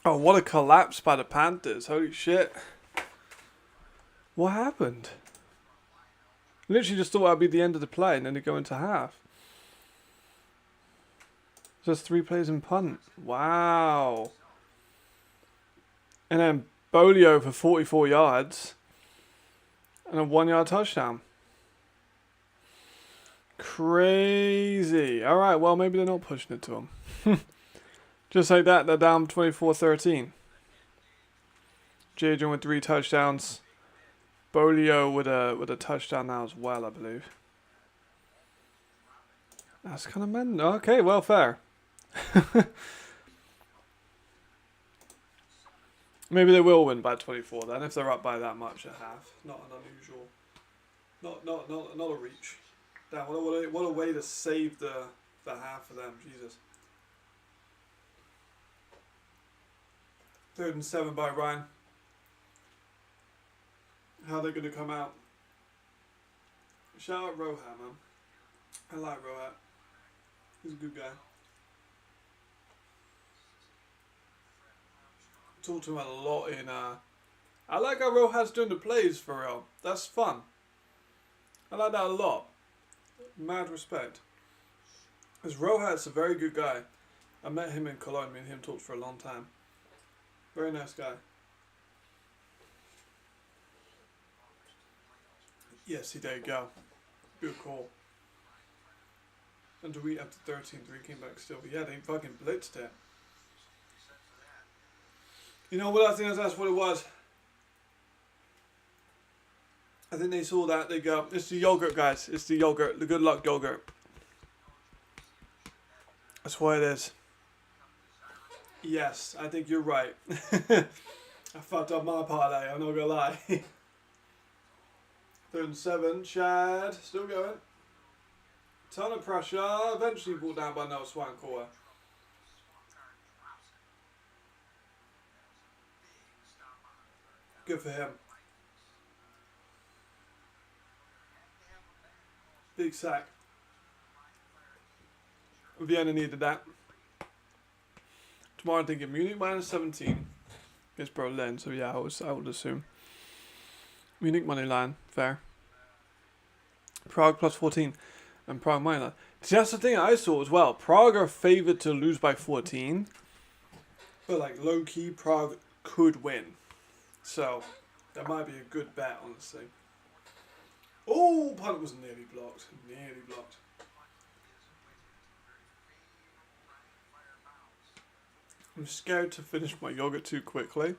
S1: Oh, what a collapse by the Panthers! Holy shit! What happened? Literally just thought that'd be the end of the play, and then they go into half. Just 3 plays and punt. Wow. And then Bolio for 44 yards. And a 1-yard touchdown. Crazy. Alright, well, maybe they're not pushing it to them. Just like that, they're down 24-13. Jadrian with 3 touchdowns. Bolio with a touchdown now as well, I believe. That's kind of mental. Okay, well, fair. Maybe they will win by 24 then, if they're up by that much at half. Not an unusual, not a reach. Damn, what a way to save the half for them. Jesus. 3rd and 7 by Ryan. How are they going to come out? Shout out Rohat, man. I like Rohat. He's a good guy. Talked to him a lot in. I like how Rohat's doing the plays for real. That's fun. I like that a lot. Mad respect. Because Rohat's a very good guy. I met him in Cologne. Me and him talked for a long time. Very nice guy. Yes, there you go. Good call. And we after 13, 3 came back still. But yeah, they fucking blitzed it. You know what I think that's what it was? I think they saw that, they go, it's the yogurt, guys. It's the yogurt, the good luck yogurt. That's what it is. Yes, I think you're right. I fucked up my parlay, I'm not gonna lie. 3rd and 7, Chad, still going. Ton of pressure, eventually brought down by Noah Swankoa. Good for him. Big sack. Vienna needed that. Tomorrow I'm thinking Munich -17 against Berlin, so yeah, I would assume. Munich money line, fair. Prague +14 and Prague money line. See, that's the thing I saw as well. Prague are favoured to lose by 14, but like low key Prague could win. So that might be a good bet, honestly. Oh, punt was nearly blocked. Nearly blocked. I'm scared to finish my yogurt too quickly,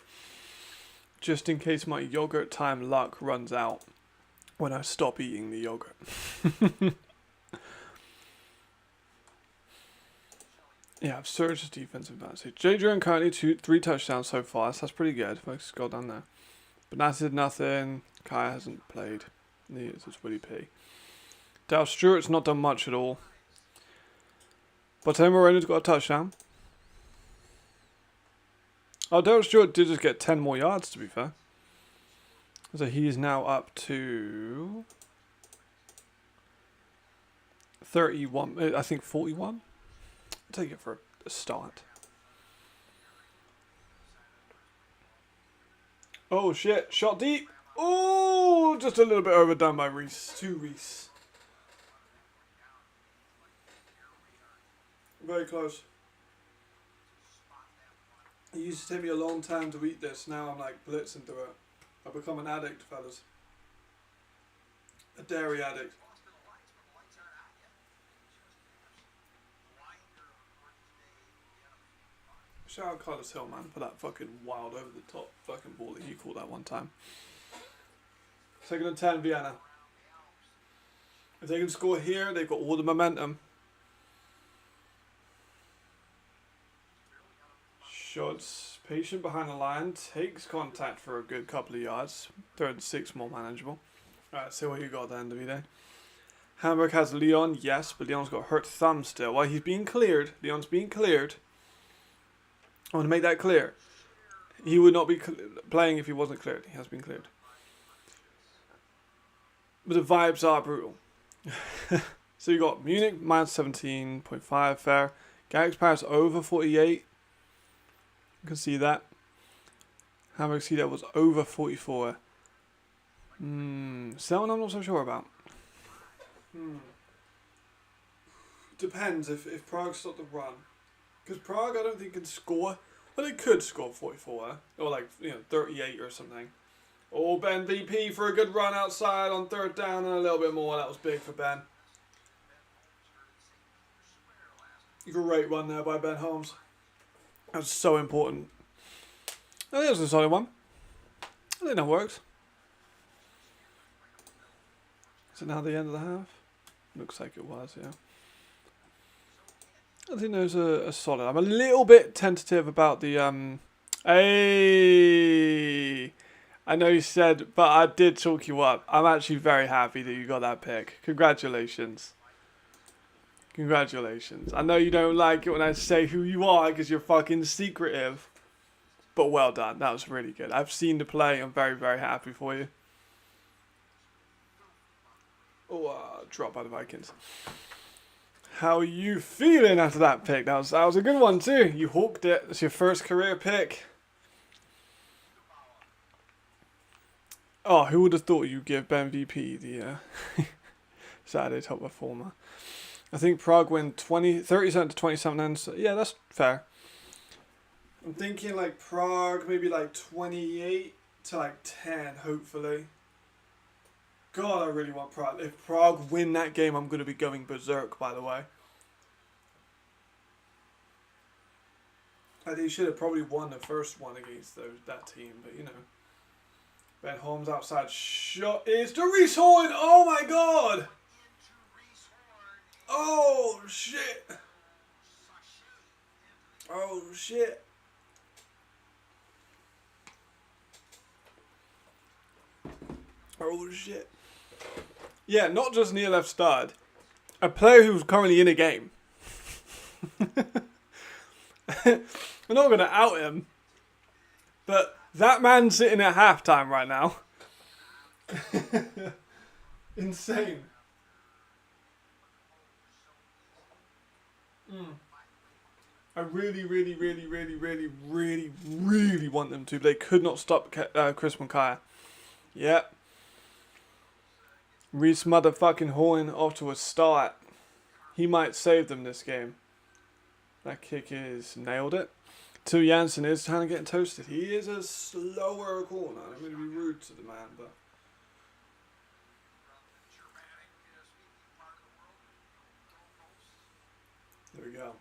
S1: just in case my yogurt time luck runs out when I stop eating the yogurt. Yeah, I've surged defensive advantage. Jadrian currently 3 touchdowns so far, so that's pretty good. If I just go down there. But Nat did nothing. Kai hasn't played. Neither is Willie P. Dale Stewart's not done much at all. But Moreno's got a touchdown. Oh, Dale Stewart did just get 10 more yards, to be fair. So he's now up to 31, I think 41. I'll take it for a start. Oh shit, shot deep. Oh, just a little bit overdone by Reese. Reese. Very close. It used to take me a long time to eat this. Now I'm like blitzing through it. I've become an addict, fellas. A dairy addict. Shout out Carlos Hill, man, for that fucking wild over the top fucking ball that he caught that one time. 2nd and 10, Vienna. If they can score here, they've got all the momentum. Shots patient behind the line, takes contact for a good couple of yards. 3rd and 6 more manageable. Alright, see what you got then, Davide. Hamburg has Leon, yes, but Leon's got hurt thumb still. Well, he's being cleared. Leon's being cleared. I want to make that clear. He would not be playing if he wasn't cleared. He has been cleared. But the vibes are brutal. So you got Munich -17.5, fair. Garrix Paris over 48. You can see that. Hamburg see that was over 44. So one I'm not so sure about. Depends if Prague stopped the run. Because Prague I don't think can score. Well, they could score 44. Or like, 38 or something. Oh, Ben VP for a good run outside on 3rd down and a little bit more. That was big for Ben. Great run there by Ben Holmes. That was so important. I think it was a solid one. I think that works. Is it now the end of the half? Looks like it was, yeah. I think those are solid. I'm a little bit tentative about the... Hey! I know you said, but I did talk you up. I'm actually very happy that you got that pick. Congratulations. Congratulations. I know you don't like it when I say who you are because you're fucking secretive. But well done. That was really good. I've seen the play. I'm very, very happy for you. dropped by the Vikings. How are you feeling after that pick? That was a good one too. You hawked it. It's your first career pick. Oh, who would have thought you'd give Ben VP the Saturday top performer? I think Prague win 37 to 27 and so, yeah, that's fair. I'm thinking like Prague maybe like 28 to like 10 hopefully. God, I really want Prague. If Prague win that game, I'm going to be going berserk, by the way. I think he should have probably won the first one against that team, but you know. Ben Holmes outside shot. It's to Reese Horn! Oh my god! Oh shit! Oh shit! Oh shit! Yeah, not just near left stud, a player who's currently in a game. I'm not going to out him, but that man's sitting at halftime right now. Insane. I really want them to, but they could not stop Chris Mackay. Yep. Reese motherfucking Horn off to a start. He might save them this game. That kick is nailed it. Till Janssen is kind of getting toasted. He is a slower corner. I'm going to be rude to the man, but there we go.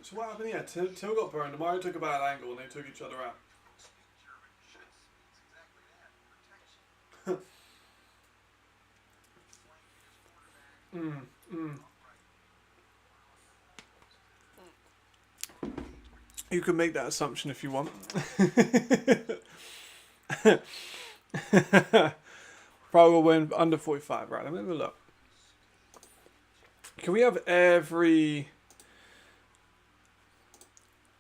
S1: So what happened here? Till got burned. Mario took a bad angle and they took each other out. You can make that assumption if you want. Probably will win under 45. Right, let me have a look. Can we have every...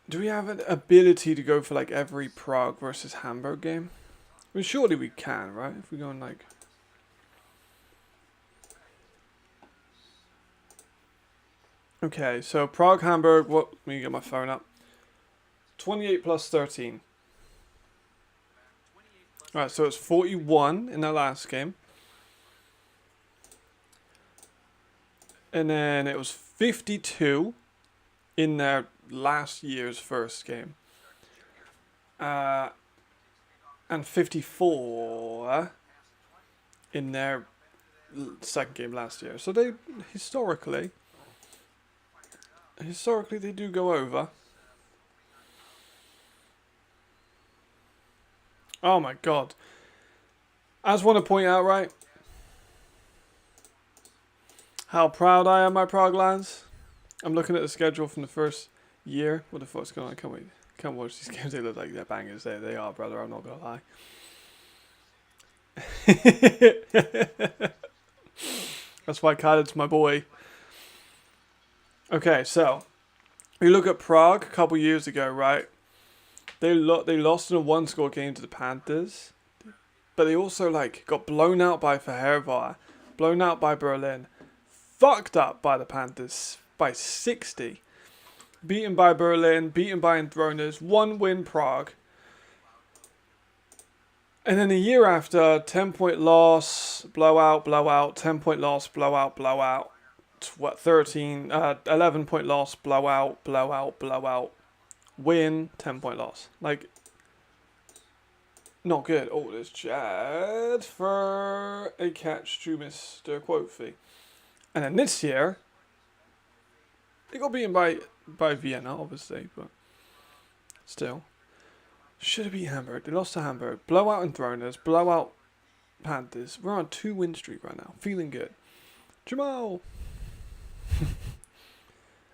S1: Do we have an ability to go for like every Prague versus Hamburg game? I mean, surely we can, right? If we go in like... Okay, so Prague, Hamburg, what? Let me get my phone up. 28 plus 13. Alright, so it's 41 in the last game. And then it was 52 in their last year's first game. And 54 in their second game last year. So they, historically they do go over. Oh my god. I just want to point out, right, how proud I am, my Prague lads. I'm looking at the schedule from the first year. What the fuck's going on? I can't wait. Can't watch these games. They look like they're bangers. They are, brother. I'm not gonna lie. That's why Khaled's my boy. Okay, so we look at Prague a couple years ago, right? They lost in a one-score game to the Panthers, but they also like got blown out by Fehervar, blown out by Berlin, fucked up by the Panthers by 60, beaten by Berlin, beaten by Enthroners, 1-win Prague. And then a year after, 10-point loss, blowout, 10-point loss, blowout, 11-point loss, blowout, win, 10-point loss. Like, not good. Oh, there's Chad for a catch to Mr. Quofi. And then this year, they got beaten by Vienna, obviously, but still. Should have beat Hamburg. They lost to Hamburg. Blowout Enthroners. Blowout Panthers. We're on a 2-win streak right now. Feeling good. Jamal.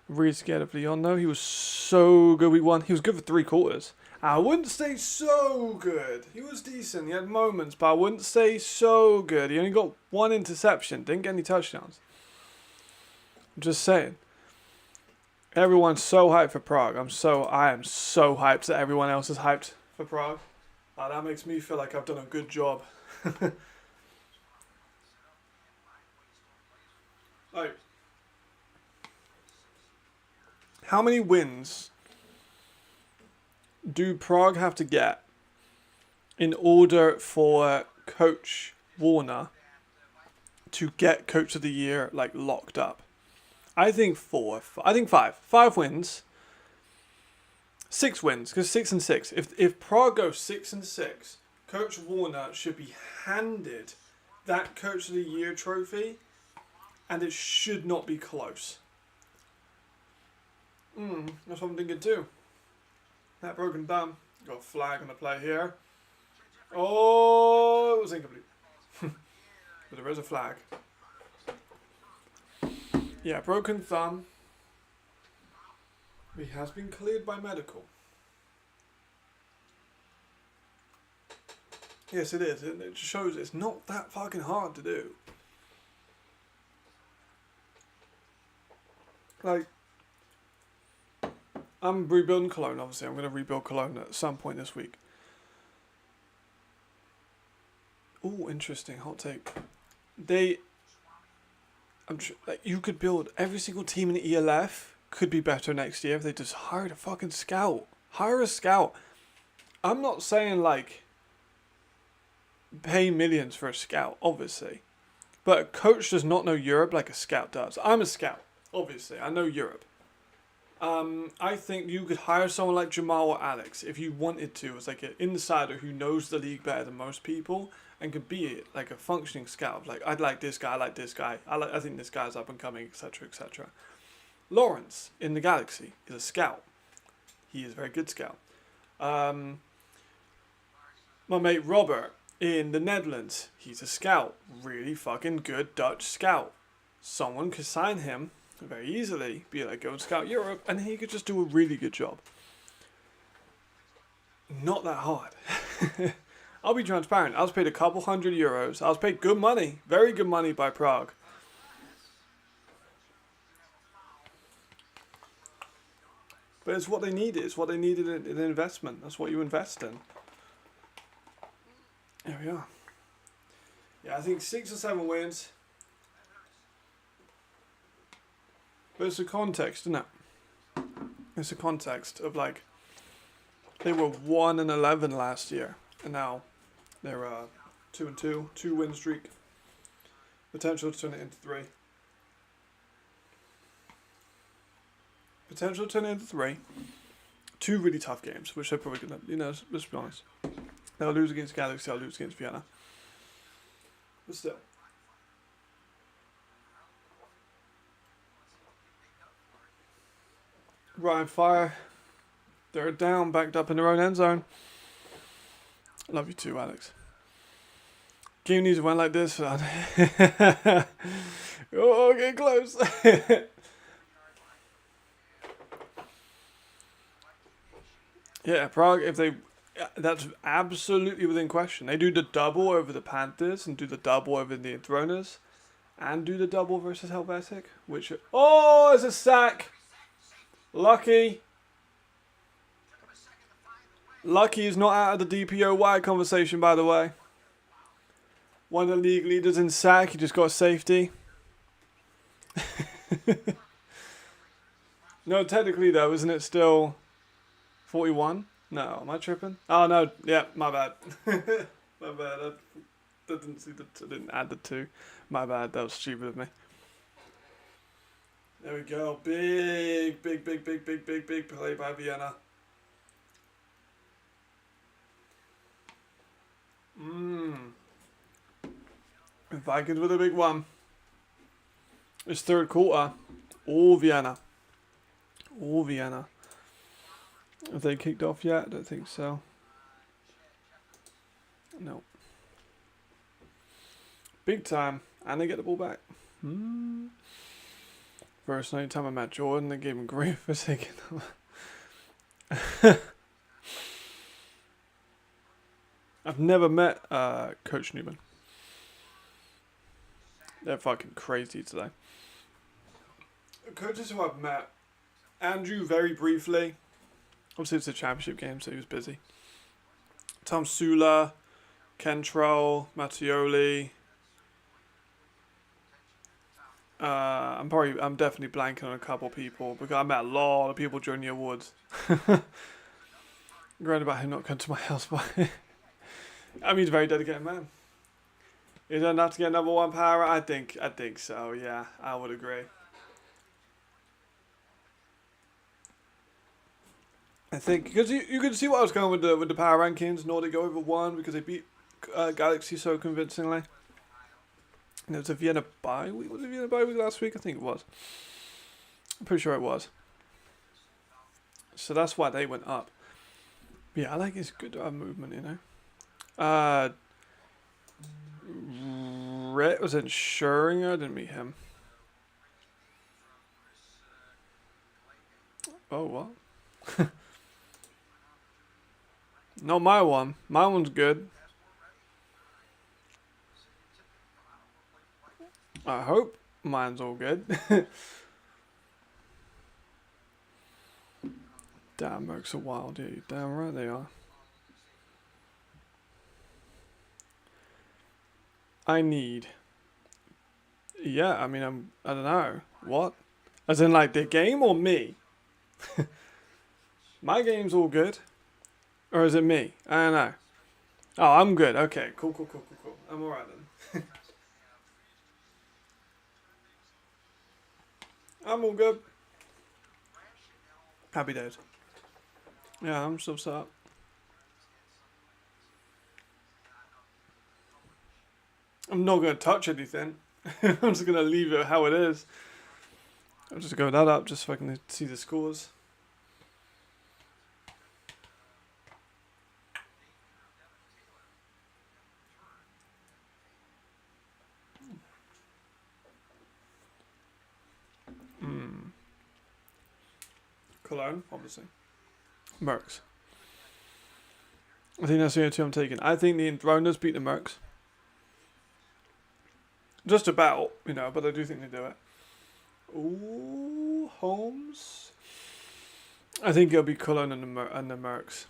S1: Really scared of Leon though. He was so good. We won. He was good for 3 quarters. I wouldn't say so good. He was decent. He had moments, but I wouldn't say so good. He only got 1 interception. Didn't get any touchdowns. I'm just saying. Everyone's so hyped for Prague. I am so hyped that everyone else is hyped for Prague. That makes me feel like I've done a good job. Like, how many wins do Prague have to get in order for Coach Warner to get Coach of the Year like locked up? I think 4. I think 5. 5 wins. 6 wins, because 6 and 6. If Prague goes 6 and 6, Coach Warner should be handed that Coach of the Year trophy, and it should not be close. That's what I'm thinking too. That broken thumb. Got a flag on the play here. Oh, it was incomplete. But there is a flag. Yeah, broken thumb. He has been cleared by medical. Yes, it is. It shows it's not that fucking hard to do. Like, I'm rebuilding Cologne, obviously. I'm going to rebuild Cologne at some point this week. Oh, interesting. Hot take. Like, you could build every single team in the ELF could be better next year if they just hired a fucking scout. Hire a scout. I'm not saying, like, pay millions for a scout, obviously. But a coach does not know Europe like a scout does. I'm a scout, obviously. I know Europe. I think you could hire someone like Jamal or Alex if you wanted to, as like an insider who knows the league better than most people and could be like a functioning scout. Like, I'd like this guy, I like this guy, I think this guy's up and coming, etc., etc. Lawrence in the Galaxy is a scout. He is a very good scout. My mate Robert in the Netherlands, he's a scout. Really fucking good Dutch scout. Someone could sign him very easily, be like, go and scout Europe, and he could just do a really good job. Not that hard. I'll be transparent. I was paid a couple €100. I was paid good money, very good money by Prague. But it's what they needed. It's what they needed in an investment. That's what you invest in. There we are. Yeah, I think 6 or 7 wins. But it's a context, isn't it? It's a context of like, they were 1 and 11 last year, and now they're 2 and 2, 2-win streak. Potential to turn it into 3. Potential to turn it into 3. 2 really tough games, which they're probably gonna, let's be honest. They'll lose against Galaxy, they'll lose against Vienna. But still. Ryan Fire. They're down, backed up in their own end zone. Love you too, Alex. Game needs to win like this. Oh, get close. Yeah, Prague, that's absolutely within question. They do the double over the Panthers and do the double over the Enthroners and do the double versus Helvetic, which, oh, it's a sack. Lucky is not out of the DPOY conversation, by the way. One of the league leaders in sack, he just got safety. No, technically though, isn't it still 41? No, am I tripping? Oh no, yeah, my bad. My bad, I didn't add the 2. My bad, that was stupid of me. There we go. Big play by Vienna. Vikings with a big one. It's third quarter. All Vienna. All Vienna. Have they kicked off yet? I don't think so. No. Big time. And they get the ball back. First only time I met Jordan, they gave him grief for taking them. I've never met Coach Newman. They're fucking crazy today. Coaches who I've met, Andrew very briefly. Obviously it's a championship game, so he was busy. Tom Sula, Ken Troll, Mattioli. I'm definitely blanking on a couple people because I met a lot of people during the awards. Growing about him not coming to my house, but I mean, he's a very dedicated man. He doesn't have to get another one power. I think so. Yeah, I would agree. I think because you could see what I was going with the power rankings. Nordic go over 1 because they beat Galaxy so convincingly. And it was a Vienna bye week. Was it Vienna bye week last week? I think it was. I'm pretty sure it was. So that's why they went up. But yeah, I like it's good to have movement, you know. Rhett was insuring. I didn't meet him. Oh, what? Not my one. My one's good. I hope mine's all good. Damn, Mercs are wild, yeah. You damn right they are. I need. Yeah, I mean, I don't know. What? As in, like, the game or me? My game's all good. Or is it me? I don't know. Oh, I'm good. Okay, cool. I'm alright then. I'm all good. Happy days. Yeah, I'm still set up. I'm not going to touch anything. I'm just going to leave it how it is. I'll just go that up just so I can see the scores. Cologne, obviously. Mercs. I think that's the only two I'm taking. I think the Enthroners beat the Mercs. Just about, you know, but I do think they do it. Ooh, Holmes. I think it'll be Cologne and the Mercs.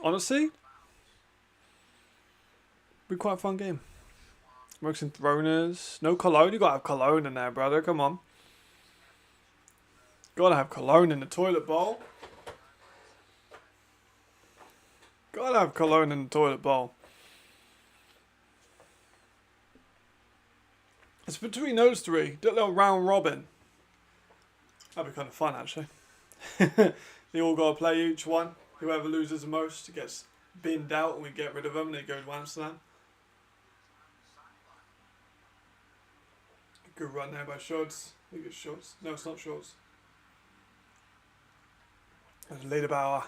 S1: Honestly, be quite a fun game. Mercs and Throners. No Cologne. You gotta have Cologne in there, brother. Come on. Gotta have Cologne in the toilet bowl. Gotta have Cologne in the toilet bowl. It's between those three. Do a little round robin. That'd be kind of fun, actually. They all gotta play each one. Whoever loses the most gets binned out and we get rid of them and they go to Amsterdam. Good run there by Schultz. I think it's Schultz. No, it's not Schultz. That's Lederbauer.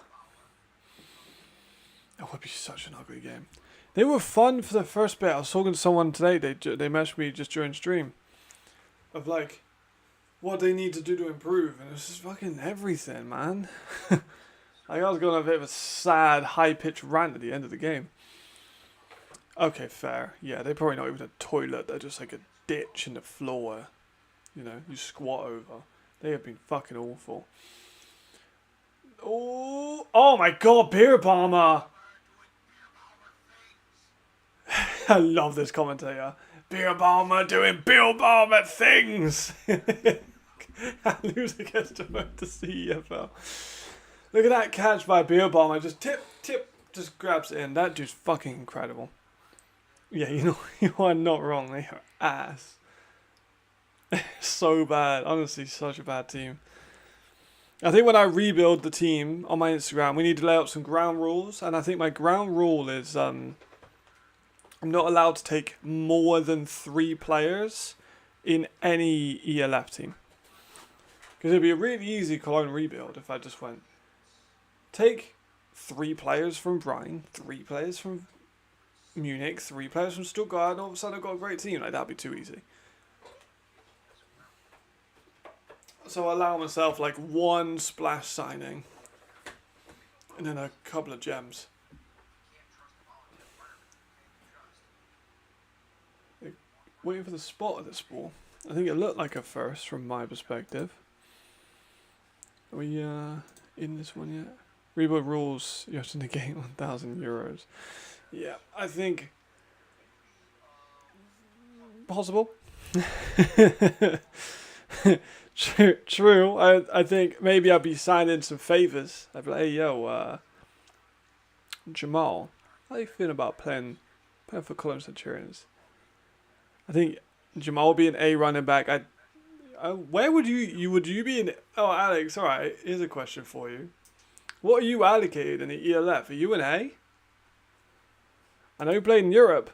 S1: That would be such an ugly game. They were fun for the first bit. I was talking to someone today. They messaged me just during stream of like what they need to do to improve, and it's just fucking everything, man. Like I was going on a bit of a sad, high-pitched rant at the end of the game. Okay, fair. Yeah, they're probably not even a toilet. They're just like a ditch in the floor. You know, you squat over. They have been fucking awful. Oh my god, Beer Bomber! I love this commentator. Beer Bomber doing Beer Bomber things! I lose against him at the CEFL. Look at that catch by Beer Bomber. Just tip, just grabs it in. That dude's fucking incredible. Yeah, you know, you are not wrong. They are ass. So bad. Honestly, such a bad team. I think when I rebuild the team on my Instagram, we need to lay out some ground rules. And I think my ground rule is I'm not allowed to take more than 3 players in any ELF team. Because it'd be a really easy Cologne rebuild if I just went, take 3 players from Brighton, 3 players from Munich, 3 players from Stuttgart, and all of a sudden I've got a great team. Like, that'd be too easy. So I allow myself like 1 splash signing and then a couple of gems. Waiting for the spot of this ball. I think it looked like a first from my perspective. Are we in this one yet? Rebuild rules, you have to negate €1,000. Yeah, I think possible. True. I think maybe I'll be signing some favors. I'd be like, hey, yo, Jamal, how you feeling about playing for Cologne Centurions? I think Jamal would be an A running back. Where would you be in? Oh, Alex, all right. Here's a question for you. What are you allocated in the ELF? Are you an A? I know you played in Europe.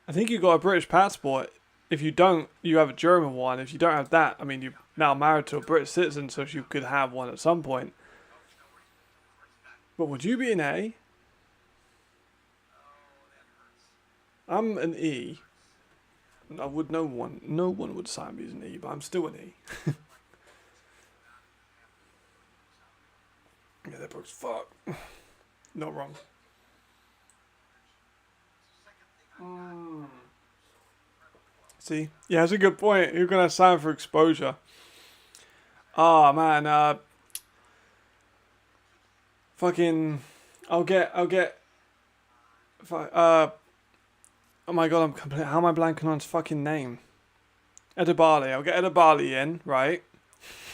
S1: I think you got a British passport. If you don't, you have a German one. If you don't have that, I mean, you're now married to a British citizen, so you could have one at some point. But would you be an A? I'm an E. I would no one would sign me as an E, but I'm still an E. Yeah, that book's fuck. Not wrong. See? Yeah, that's a good point. You're gonna sign for exposure. Oh man, fucking I'll get oh my god, I'm complete. How am I blanking on his fucking name? Edibali. I'll get Edibali in, right?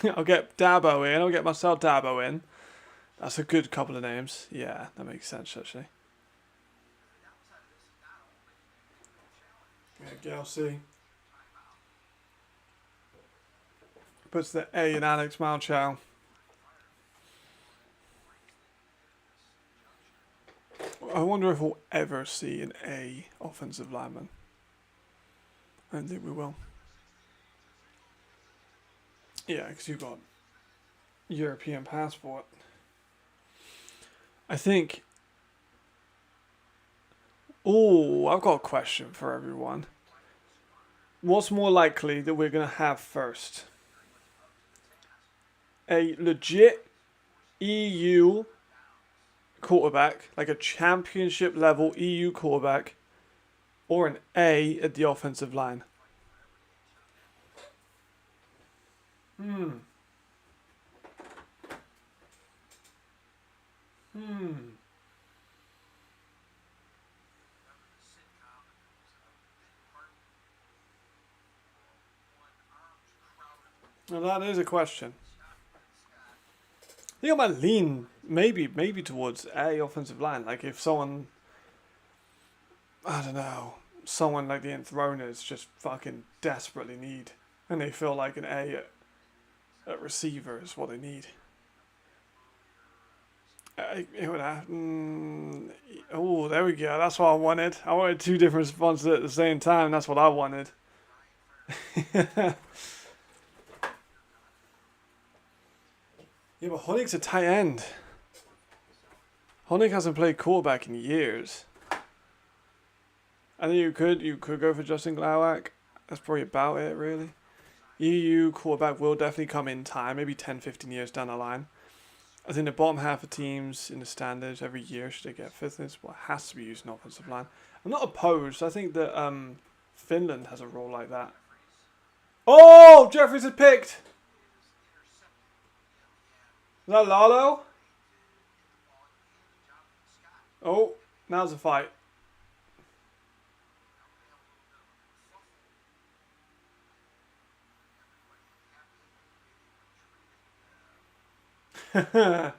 S1: I'll get Dabo in. I'll get Marcel Dabo in. That's a good couple of names. Yeah, that makes sense actually. Yeah, Gelsey. Puts the A in Alex Malchow. I wonder if we'll ever see an A offensive lineman. I don't think we will. Yeah, because you've got European passport. I think... Oh, I've got a question for everyone. What's more likely that we're going to have first? A legit EU quarterback, like a championship level EU quarterback, or an A at the offensive line? Well, that is a question. I think I might lean maybe towards A offensive line. Like if someone, I don't know, someone like the Enthroners just fucking desperately need, and they feel like an A at receiver is what they need. Oh, there we go. That's what I wanted. I wanted two different responses at the same time. That's what I wanted. Yeah, but Honig's a tight end. Honig hasn't played quarterback in years. I think you could go for Justin Glowak. That's probably about it, really. EU quarterback will definitely come in time, maybe 10, 15 years down the line. I think the bottom half of teams in the standards every year, should they get fitness, well, it has to be used in offensive line. I'm not opposed. I think that Finland has a role like that. Oh, Jeffries is picked. Is that Lalo? Oh, now's the fight.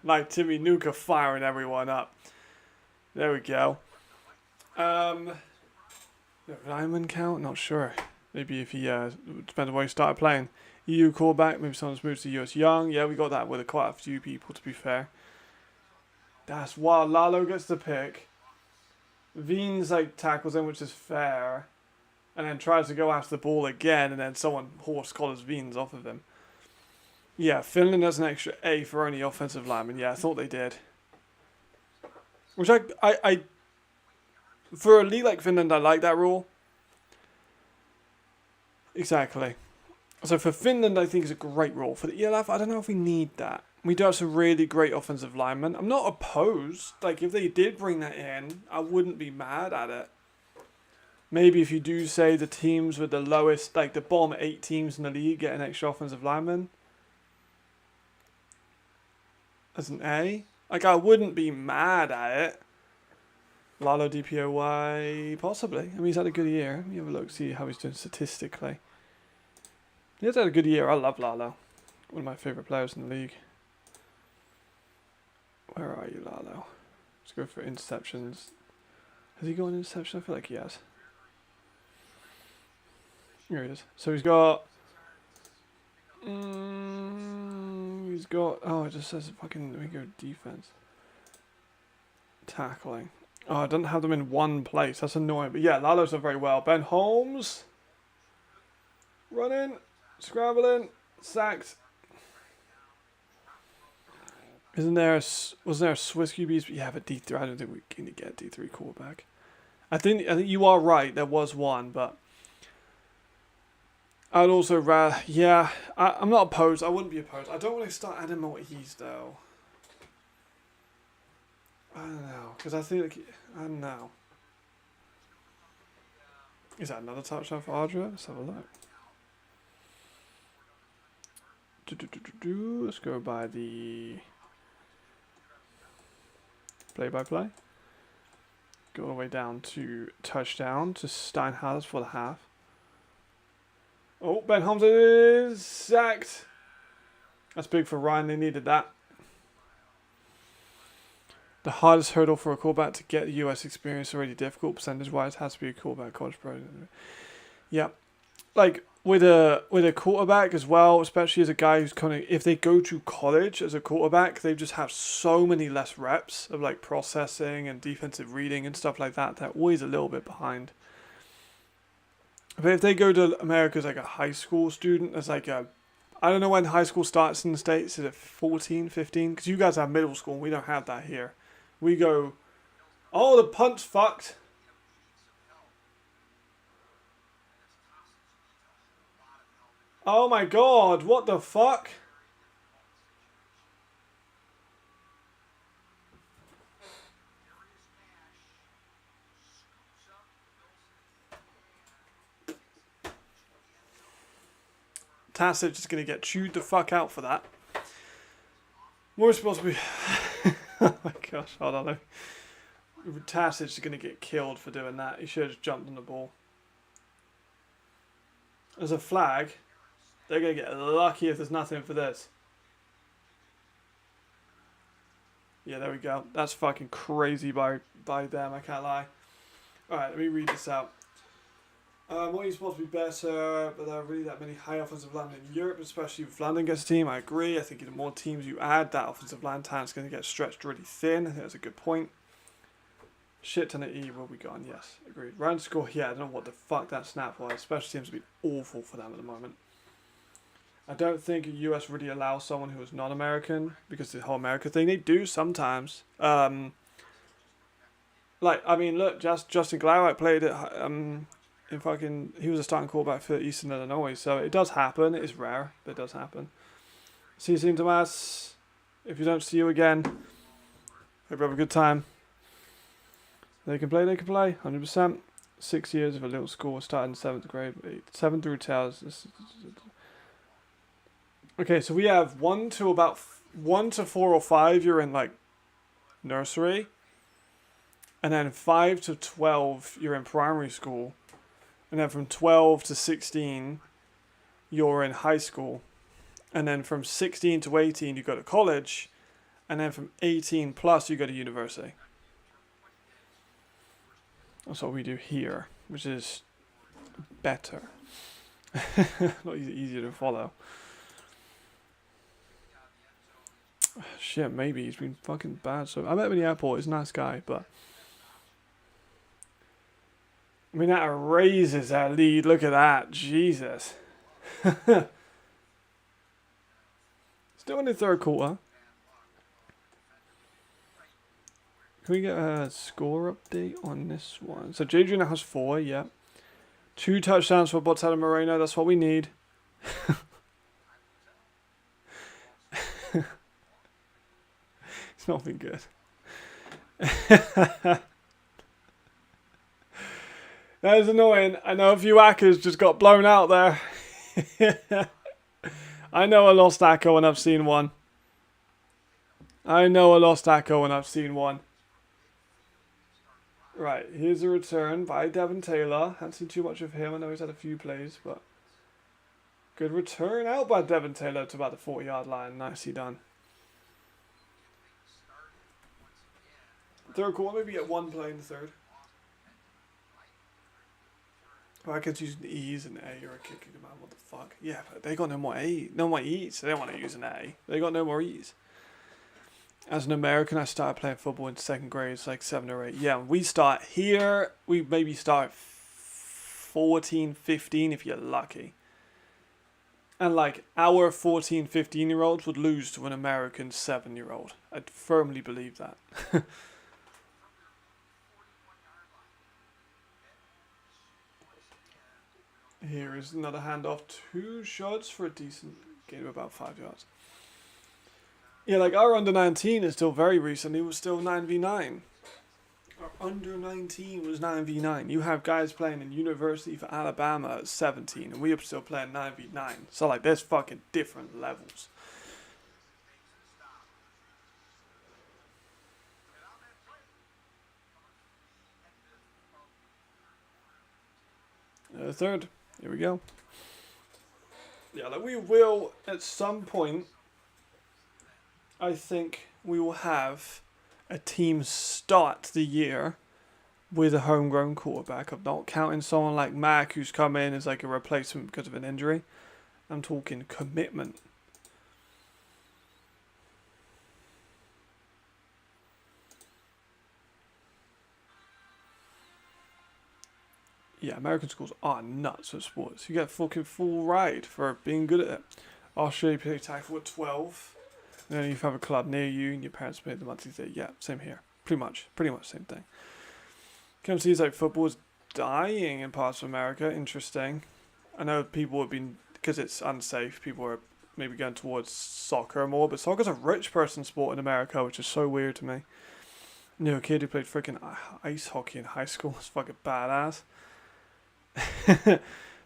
S1: Like Timmy Nuka firing everyone up. There we go. Lineman count? Not sure. Maybe if he depends on where he started playing. EU callback, maybe someone's moved to US Young. Yeah, we got that with quite a few people, to be fair. That's wild. Lalo gets the pick. Veens like tackles him, which is fair. And then tries to go after the ball again, and then someone horse collars Veens off of him. Yeah, Finland has an extra A for only offensive linemen. Yeah, I thought they did. Which I for a league like Finland, I like that rule. Exactly. So for Finland, I think it's a great rule. For the ELF, I don't know if we need that. We do have some really great offensive linemen. I'm not opposed. Like, if they did bring that in, I wouldn't be mad at it. Maybe if you do say the teams with the lowest, like the bottom 8 teams in the league get an extra offensive lineman as an A. Like, I wouldn't be mad at it. Lalo DPOY, possibly. I mean, he's had a good year. Let me have a look, see how he's doing statistically. He has had a good year. I love Lalo. One of my favourite players in the league. Where are you, Lalo? Let's go for interceptions. Has he got an interception? I feel like he has. Here he is. So he's got... Oh, it just says fucking... Let me go defense. Tackling. Oh, I don't have them in one place. That's annoying. But yeah, Lalo's done very well. Ben Holmes. Running. Scrambling. Sacked. Wasn't there a Swiss QBs? Yeah, but D3. I don't think we can get a D3 quarterback. I think you are right. There was one, but I'd also rather. Yeah, I'm not opposed. I wouldn't be opposed. I don't want to start adding more E's though. I don't know, because I think I don't know. Is that another touchdown for Audra? Let's have a look. Let's go by the play-by-play. Go all the way down to touchdown to Steinhauser for the half. Oh, Ben Holmes is sacked. That's big for Ryan. They needed that. The hardest hurdle for a quarterback to get the US experience already difficult percentage-wise has to be a quarterback college pro. Yeah, like with a quarterback as well, especially as a guy who's kind of, if they go to college as a quarterback, they just have so many less reps of like processing and defensive reading and stuff like that. They're always a little bit behind. But if they go to America as like a high school student, as like a, I don't know when high school starts in the States. Is it 14, 15? Because you guys have middle school and we don't have that here. We go, oh, the punt's fucked. Oh my god, what the fuck? Tasic is going to get chewed the fuck out for that. We're supposed to be... Oh my gosh, hold on. Tasic is going to get killed for doing that. He should have just jumped on the ball. There's a flag. They're going to get lucky if there's nothing for this. Yeah, there we go. That's fucking crazy by them, I can't lie. Alright, let me read this out. What are you supposed to be better, but there are really that many high offensive linemen in Europe, especially if London gets a team. I agree. I think the more teams you add, that offensive line talent's going to get stretched really thin. I think that's a good point. Shit ton of E will be gone. Yes, agreed. Round score, yeah, I don't know what the fuck that snap was. Special teams would be awful for them at the moment. I don't think the US really allows someone who is not American, because the whole America thing, they do sometimes. Like, I mean, look, Justin Glauert played it. He was a starting quarterback for Eastern Illinois, so it does happen. It is rare, but it does happen. See you soon, Tomas. If you don't see you again, hope you have a good time. They can play, 100%. 6 years of a little school, starting 7th grade, 7 through 12. Okay, so we have 1 to 4 or 5, you're in like nursery. And then 5 to 12, you're in primary school. And then from 12 to 16, you're in high school. And then from 16 to 18, you go to college. And then from 18 plus, you go to university. That's what we do here, which is better. Not easier to follow. Shit, maybe he's been fucking bad. So I met him in the airport. He's a nice guy, but I mean, that raises our lead. Look at that. Jesus. Still in the third quarter. Can we get a score update on this one? So JJ now has 4, yeah. 2 touchdowns for Botella Moreno. That's what we need. It's not been good. That is annoying. I know a few hackers just got blown out there. I know a lost hacker when I've seen one. Right, here's a return by Devin Taylor. Haven't seen too much of him. I know he's had a few plays, but Good return out by Devon Taylor to about the 40-yard line. Nicely done. Third quarter, maybe get one play in the third. Vikings using E's and A or a kicking them out. What the fuck? Yeah, but they got no more E's. So they don't want to use an A. They got no more E's. As an American, I started playing football in second grade. It's like 7 or 8. Yeah, we start here. We maybe start 14, 15 if you're lucky. And like our 14, 15-year-olds would lose to an American 7-year-old. I firmly believe that. Here is another handoff. 2 shots for a decent gain of about 5 yards. Yeah, like our under 19 is still very recent. It was still 9v9. Our under 19 was 9v9. You have guys playing in university for Alabama at 17, and we are still playing 9v9. So like, there's fucking different levels. Third. Here we go. Yeah, like we will at some point. I think we will have a team start the year with a homegrown quarterback. I'm not counting someone like Mac who's come in as like a replacement because of an injury. I'm talking commitment. Yeah, American schools are nuts at sports. You get fucking full ride for being good at it. Australia play tackle at 12. And then you have a club near you and your parents pay the monthly fee. Yeah, same here. Pretty much same thing. Can see like football is dying in parts of America. Interesting. I know people have been, because it's unsafe, people are maybe going towards soccer more, but soccer's a rich person sport in America, which is so weird to me. You know, a kid who played freaking ice hockey in high school is fucking badass.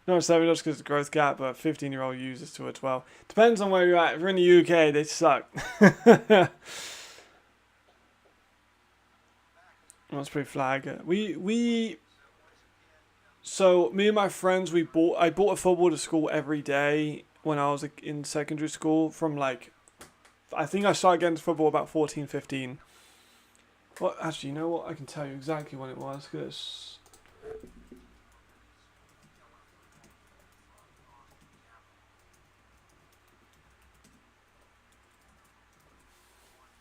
S1: No, it's just because of the growth gap, but 15-year-old users to a 12. Depends on where you're at. If you're in the UK, they suck. That's pretty flag. So me and my friends, I bought a football to school every day when I was in secondary school. From like, I think I started getting to football about 14, 15. Well, actually, you know what? I can tell you exactly when it was, because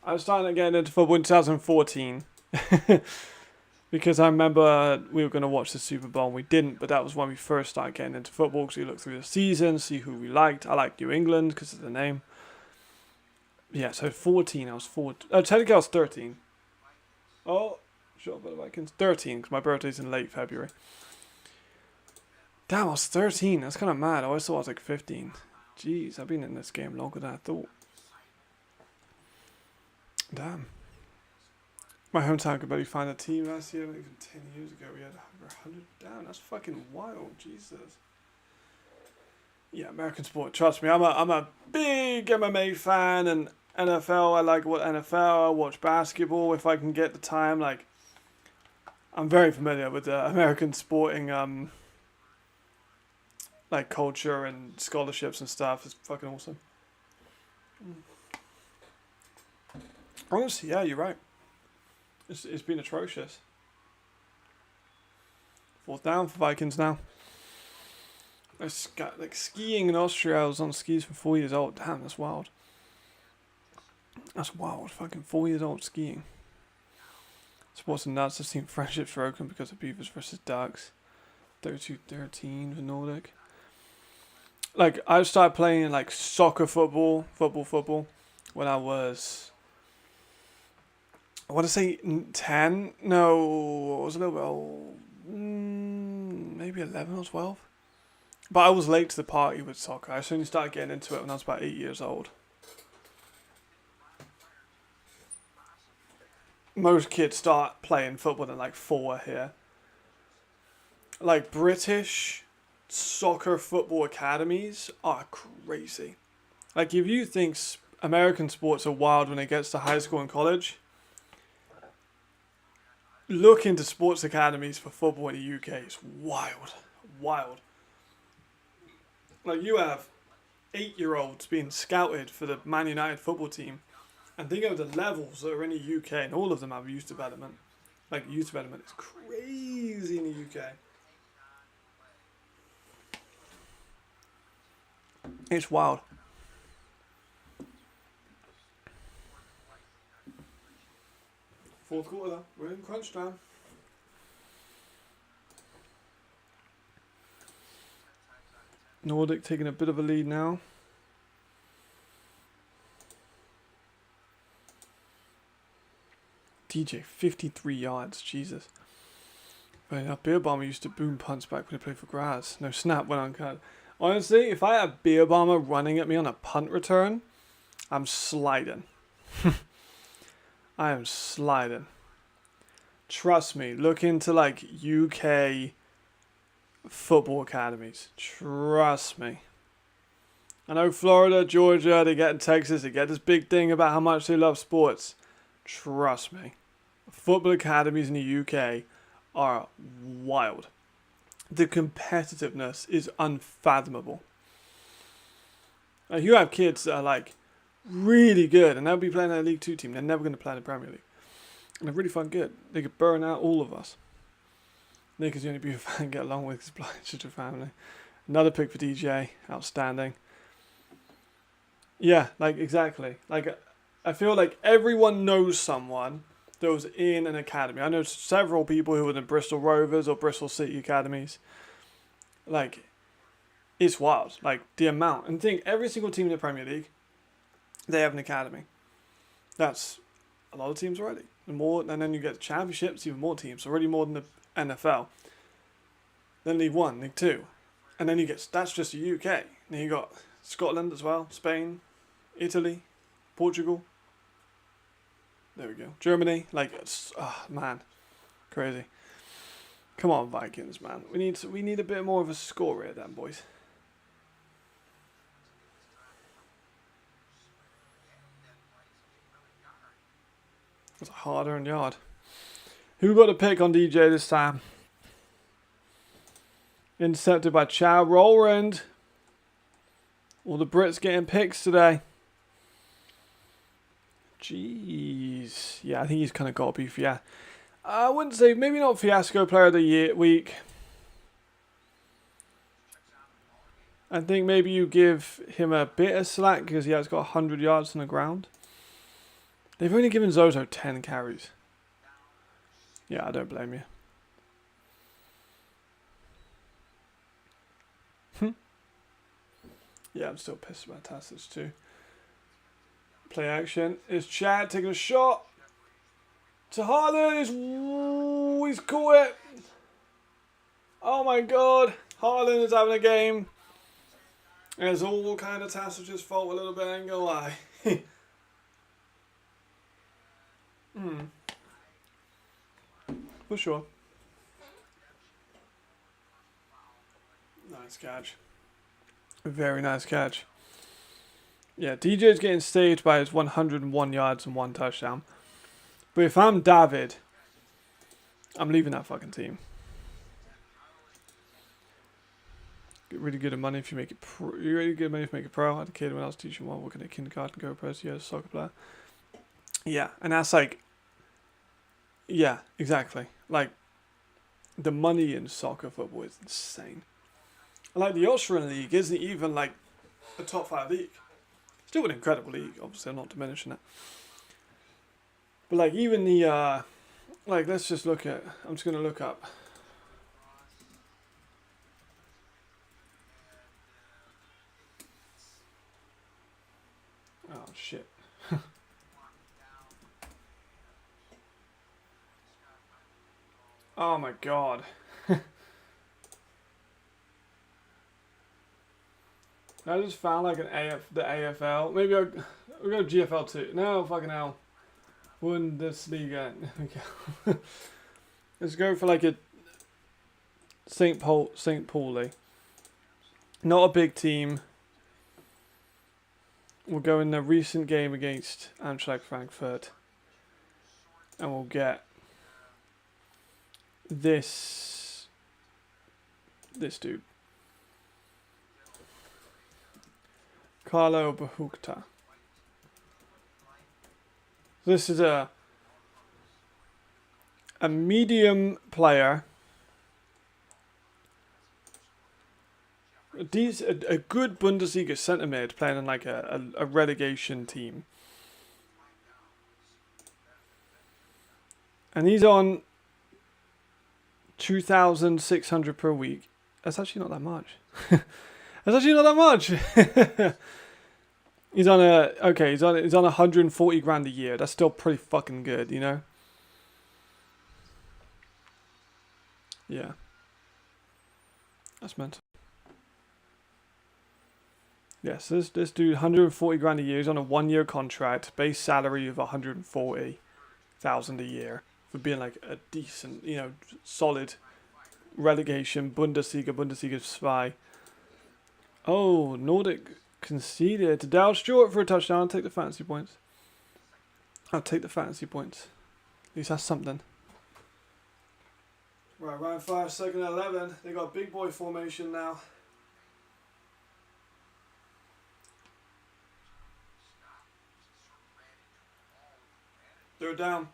S1: I was starting getting into football in 2014. Because I remember we were going to watch the Super Bowl and we didn't, but that was when we first started getting into football, because we looked through the season, see who we liked. I liked New England because of the name. Yeah, so 14, I was 14. Oh, technically I was 13. Oh, shut up by the Vikings. 13, because my birthday's in late February. Damn, I was 13. That's kind of mad. I always thought I was like 15. Jeez, I've been in this game longer than I thought. Damn. My hometown could barely find a team last year. Not even 10 years ago, we had over 100. Damn, that's fucking wild. Jesus. Yeah, American sport. Trust me, I'm a big MMA fan, and NFL. I like what NFL. I watch basketball if I can get the time. Like, I'm very familiar with the American sporting like culture and scholarships and stuff. It's fucking awesome. Honestly, yeah, you're right. It's been atrocious. 4th down for Vikings now. Like skiing in Austria, I was on skis from 4 years old. Damn, that's wild. That's wild. Fucking 4 years old skiing. Sports and nuts. I've seen friendships broken because of Beavers versus Ducks. 32-13 for Nordic. Like, I started playing like soccer football when I was, I want to say 10. No, I was a little bit old. Maybe 11 or 12. But I was late to the party with soccer. I only started getting into it when I was about 8 years old. Most kids start playing football at like 4 here. Like, British soccer football academies are crazy. Like, if you think American sports are wild when it gets to high school and college, look into sports academies for football in the UK. It's wild. Wild. Like, you have 8-year-olds being scouted for the Man United football team, and think of the levels that are in the UK, and all of them have youth development. Like, youth development is crazy in the UK. It's wild. Fourth quarter, though. We're in crunch time. Nordic taking a bit of a lead now. DJ, 53 yards. Jesus. Right, now Beer Bomber used to boom punch back when he played for Graz. No snap when uncut. Honestly, if I had Beer Bomber running at me on a punt return, I'm sliding. I am sliding. Trust me, look into like UK football academies. Trust me. I know Florida, Georgia, they get in Texas, they get this big thing about how much they love sports. Trust me. Football academies in the UK are wild. The competitiveness is unfathomable. Like, you have kids that are like really good and they'll be playing in a League 2 team. They're never going to play in the Premier League. And they're really fun good. They could burn out all of us. Nick is the only beautiful fan to get along with his blind such a family. Another pick for DJ. Outstanding. Yeah, like exactly. Like, I feel like everyone knows someone that was in an academy. I know several people who were in Bristol Rovers or Bristol City academies. Like, it's wild. Like, the amount. And think, every single team in the Premier League, they have an academy. That's a lot of teams already. And then you get the championships, even more teams. Already more than the NFL. Then League 1, League 2. And then you get, that's just the UK. And then you got Scotland as well, Spain, Italy, Portugal. There we go. Germany, like, oh man, crazy. Come on, Vikings, man. We need a bit more of a score here, then, boys. That's a hard-earned yard. Who got a pick on DJ this time? Intercepted by Chow Roland. All the Brits getting picks today. Jeez. Yeah, I think he's kind of got to be, yeah. I wouldn't say, maybe not Fiasco Player of the Week. I think maybe you give him a bit of slack because he has got 100 yards on the ground. They've only given Zozo 10 carries. Yeah, I don't blame you. Yeah, I'm still pissed about Tassage too. Play action. Is Chad taking a shot? To Haaland. He's caught it. Oh my god. Haaland is having a game. And it's all kind of Tassage's fault a little bit, I ain't gonna lie. For sure. Nice catch. Very nice catch. Yeah, DJ's getting staged by his 101 yards and 1 touchdown. But if I'm David, I'm leaving that fucking team. Get really good at money if you make it pro. You're really good at money if you make it pro. I had a kid when I was teaching while working at kindergarten, go pro, so yeah, soccer player. Yeah, and that's like, yeah, exactly. Like, the money in soccer football is insane. Like, the Austrian league isn't even like a top 5 league. Still an incredible league, obviously, I'm not diminishing it. But like, even the, like, let's just look at, I'm just going to look up. Oh, shit. Oh my god. I just found like the AFL. Maybe we'll go GFL too. No, fucking hell. Bundesliga. Let's go for like a St. Pauli. Not a big team. We'll go in the recent game against Eintracht Frankfurt. And we'll get this dude. Carlo Bahukta. This is a medium player. A good Bundesliga centre mid playing in like a relegation team. And he's on 2,600 per week. That's actually not that much. That's actually not that much. He's on he's on 140 grand a year. That's still pretty fucking good, you know? Yeah. That's mental. Yes, this dude, 140 grand a year. He's on a 1-year contract, base salary of 140,000 a year for being like a decent, you know, solid relegation Bundesliga spy. Oh, Nordic conceded to Dal Stewart for a touchdown. I'll take the fantasy points. At least that's something. Right, round 5, 2nd and 11. They got big boy formation now. They're down.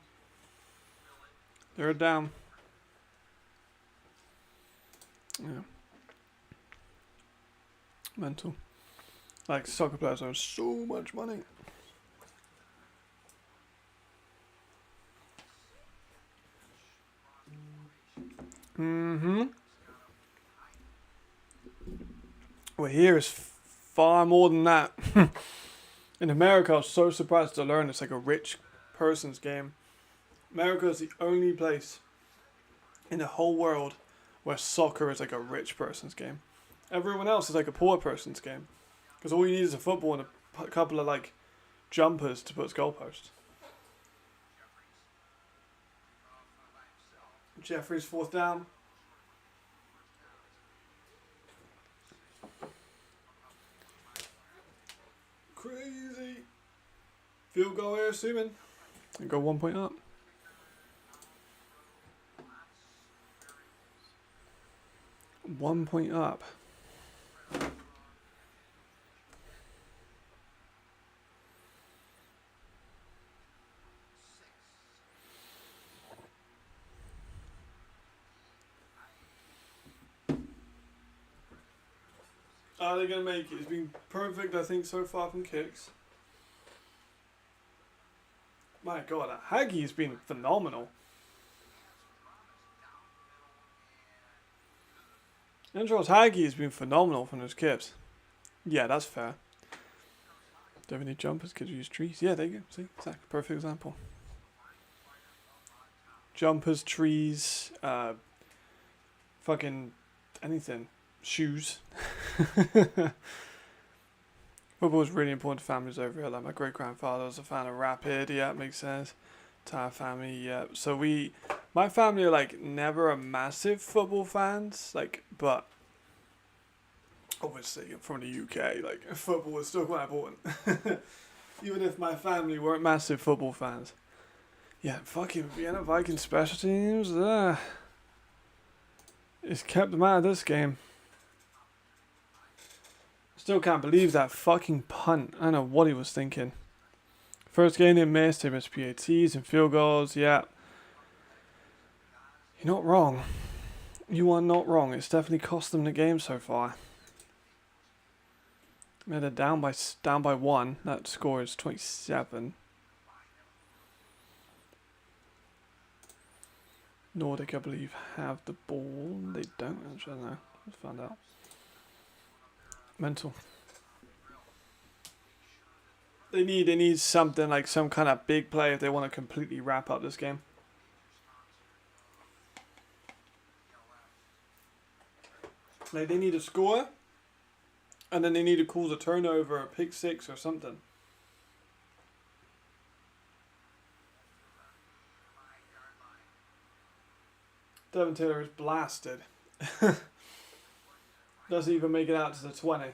S1: Yeah. Mental. Like, soccer players earn so much money. Well, here is far more than that. In America, I was so surprised to learn it's like a rich person's game. America is the only place in the whole world where soccer is like a rich person's game. Everyone else is like a poor person's game. Because all you need is a football and a couple of like jumpers to put as goalposts. Jeffrey's 4th down. Crazy. Field goal here, assuming. And go 1 point up. Up. Are they going to make it? It's been perfect, I think, so far from kicks. My God, Haggie's been phenomenal. Andros Haggie has been phenomenal from those kicks. Yeah, that's fair. Do you have any jumpers? Could you use trees? Yeah, there you go. See, exactly. Perfect example. Jumpers, trees, fucking anything. Shoes. Football is really important to families over here. Like my great grandfather was a fan of Rapid. Yeah, it makes sense. Entire family. Yeah. So my family are like never a massive football fans. Like, but obviously from the UK, like football is still quite important. Even if my family weren't massive football fans. Yeah, fucking Vienna Vikings special teams. It's kept them out of this game. Still can't believe that fucking punt. I don't know what he was thinking. First game they missed PATs and field goals. Yeah. You're not wrong. You are not wrong. It's definitely cost them the game so far. They're down by 1. That score is 27. Nordic, I believe, have the ball. They don't actually. I don't know. Let's find out. Mental. They need something like some kind of big play if they want to completely wrap up this game. Like they need a score, and then they need to cause a turnover, a pick 6 or something. Devin Taylor is blasted. Doesn't even make it out to the 20.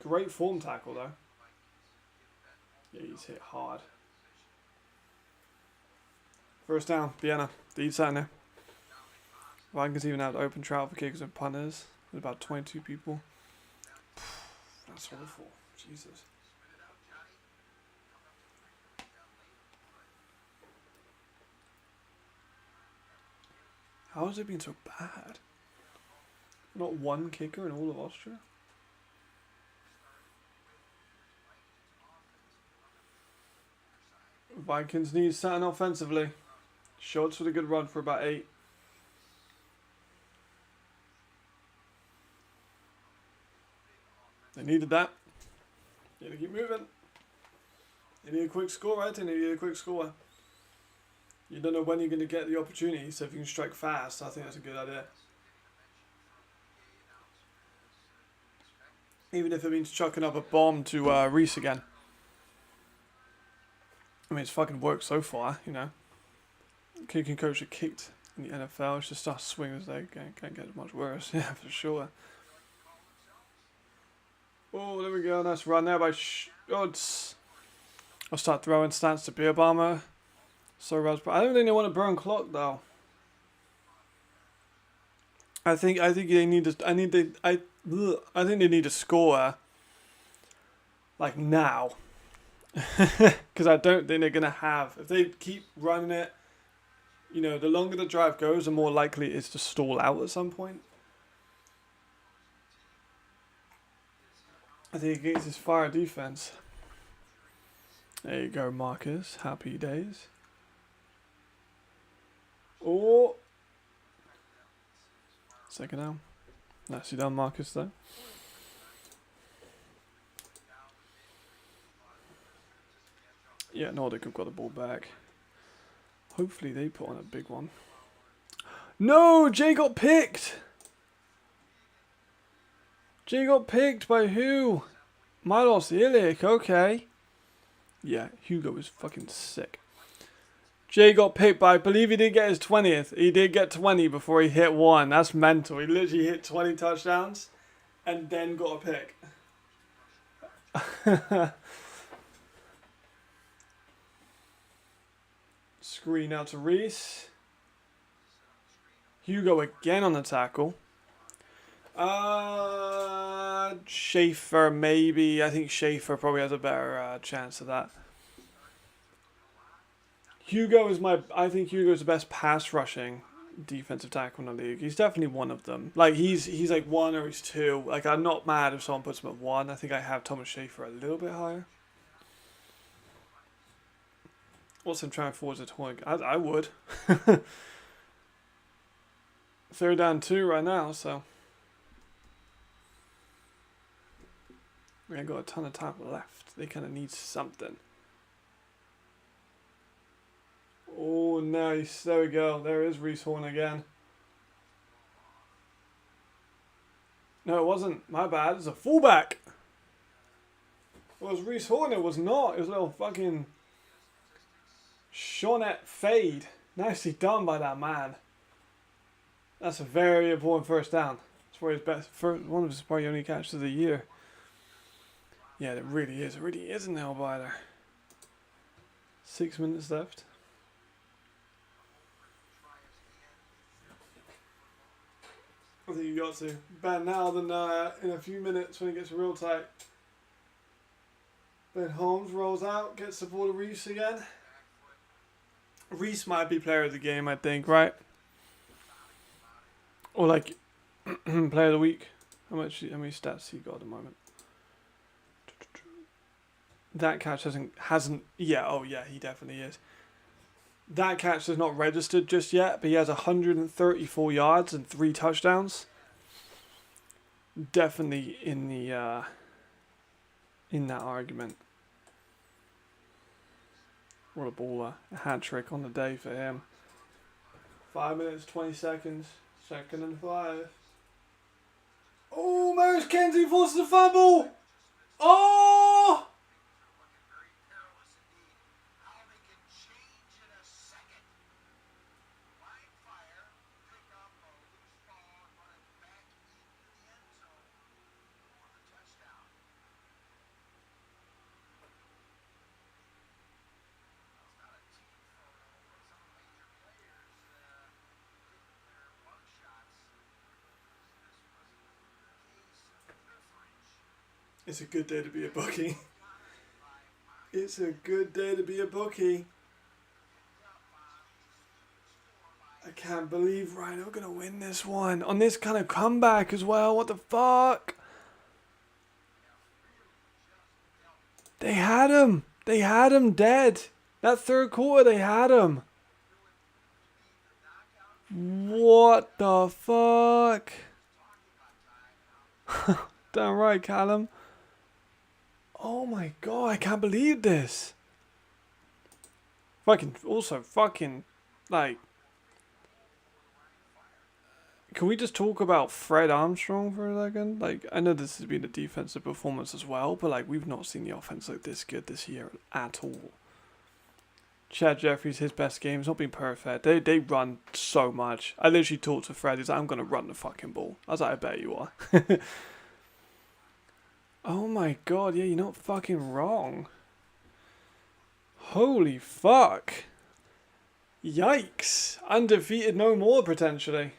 S1: Great form tackle though. Yeah, he's hit hard. First down, Vienna. Lead center. Vikings even have open trial for kickers and punters with about 22 people. That's awful. Jesus. How has it been so bad? Not one kicker in all of Austria? Vikings need something offensively. Schultz with a good run for about 8. They needed that. You gotta keep moving. You need a quick score, right? You need a quick score. You don't know when you're going to get the opportunity, so if you can strike fast, I think that's a good idea. Even if it means chucking up a bomb to Reese again. I mean, it's fucking worked so far, you know. Kicking coach are kicked in the NFL. It's just start swinging as they can't get much worse. Yeah, for sure. Oh, there we go. Nice run there by Schultz. I'll start throwing stats to beer bomber. So I don't think they want to burn clock though. I think they need to. I think they need to score like now, because I don't think they're gonna have. If they keep running it, you know, the longer the drive goes, the more likely it is to stall out at some point. I think against his fire defense. There you go, Marcus. Happy days. Oh. Second down. Nicely done, Marcus, though. Yeah, Nordic have got the ball back. Hopefully they put on a big one. No! Jay got picked! Jay got picked by who? Milos Illich, okay. Yeah, Hugo was fucking sick. Jay got picked, but I believe he did get his 20th. He did get 20 before he hit 1. That's mental. He literally hit 20 touchdowns and then got a pick. Screen out to Reese. Hugo again on the tackle. Schaefer maybe. I think Schaefer probably has a better chance of that. Hugo is I think Hugo's the best pass rushing defensive tackle in the league. He's definitely one of them. Like he's like 1 or he's 2. Like I'm not mad if someone puts him at 1. I think I have Thomas Schaefer a little bit higher. Also, I'm trying to force a twig. I would. 3rd down 2 right now, so we ain't got a ton of time left. They kind of need something. Oh, nice. There we go. There is Reese Horn again. No, it wasn't. My bad. It's a fullback. It was Reese Horn. It was not. It was a little fucking Shawnette fade. Nicely done by that man. That's a very important 1st down. It's probably his best. One of his probably only catches of the year. Yeah, it really is. It really is a nail biter. 6 minutes left. I think you got to. Better now than in a few minutes when it gets real tight. Ben Holmes rolls out, gets the ball to Reese again. Reese might be player of the game, I think, right? Or like player of the week. How many stats he got at the moment? That catch hasn't. Yeah, oh yeah, he definitely is. That catch is not registered just yet, but he has 134 yards and 3 touchdowns. Definitely in the in that argument. What a baller. A hat trick on the day for him. 5 minutes, 20 seconds. 2nd and 5. Oh, Marius Kenzie forces a fumble. Oh! It's a good day to be a bookie. It's a good day to be a bookie. I can't believe Rhino gonna win this one on this kind of comeback as well. What the fuck? They had him. They had him dead. That third quarter, they had him. What the fuck? Damn right, Callum. Oh my god, I can't believe this. Fucking, like, can we just talk about Fred Armstrong for a second? Like, I know this has been a defensive performance as well, but like, we've not seen the offense look this good this year at all. Chad Jeffries, his best game. It's not been perfect. They run so much. I literally talked to Fred. He's like, I'm going to run the fucking ball. I was like, I bet you are. Oh my god, yeah, you're not fucking wrong. Holy fuck. Yikes. Undefeated no more, potentially.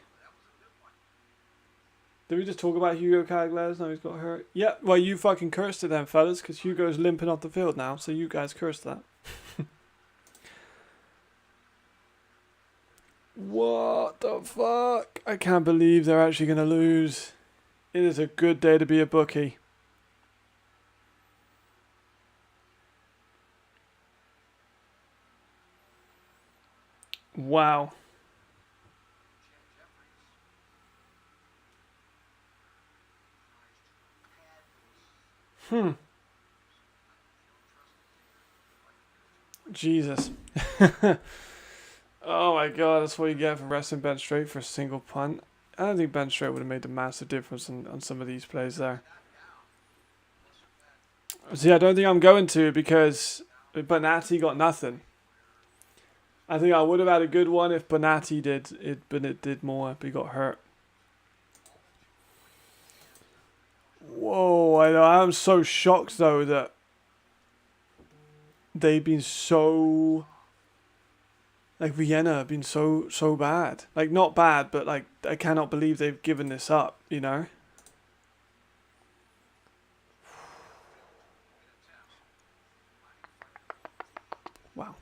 S1: Did we just talk about Hugo Cagles? No, he's got hurt. Yeah, well, you fucking cursed it then, fellas, because Hugo's limping off the field now, so you guys cursed that. What the fuck? I can't believe they're actually going to lose. It is a good day to be a bookie. Wow. Jesus. Oh my god, that's what you get for resting Ben Straight for a single punt. I don't think Ben Straight would have made a massive difference on some of these plays there. See, I don't think I'm going to because Bonatti got nothing. I think I would have had a good one if Bonatti did it, but it did more, but he got hurt. Whoa, I know. I'm so shocked though that they've been so, like, Vienna have been so bad. Like, not bad, but like, I cannot believe they've given this up, you know? Wow.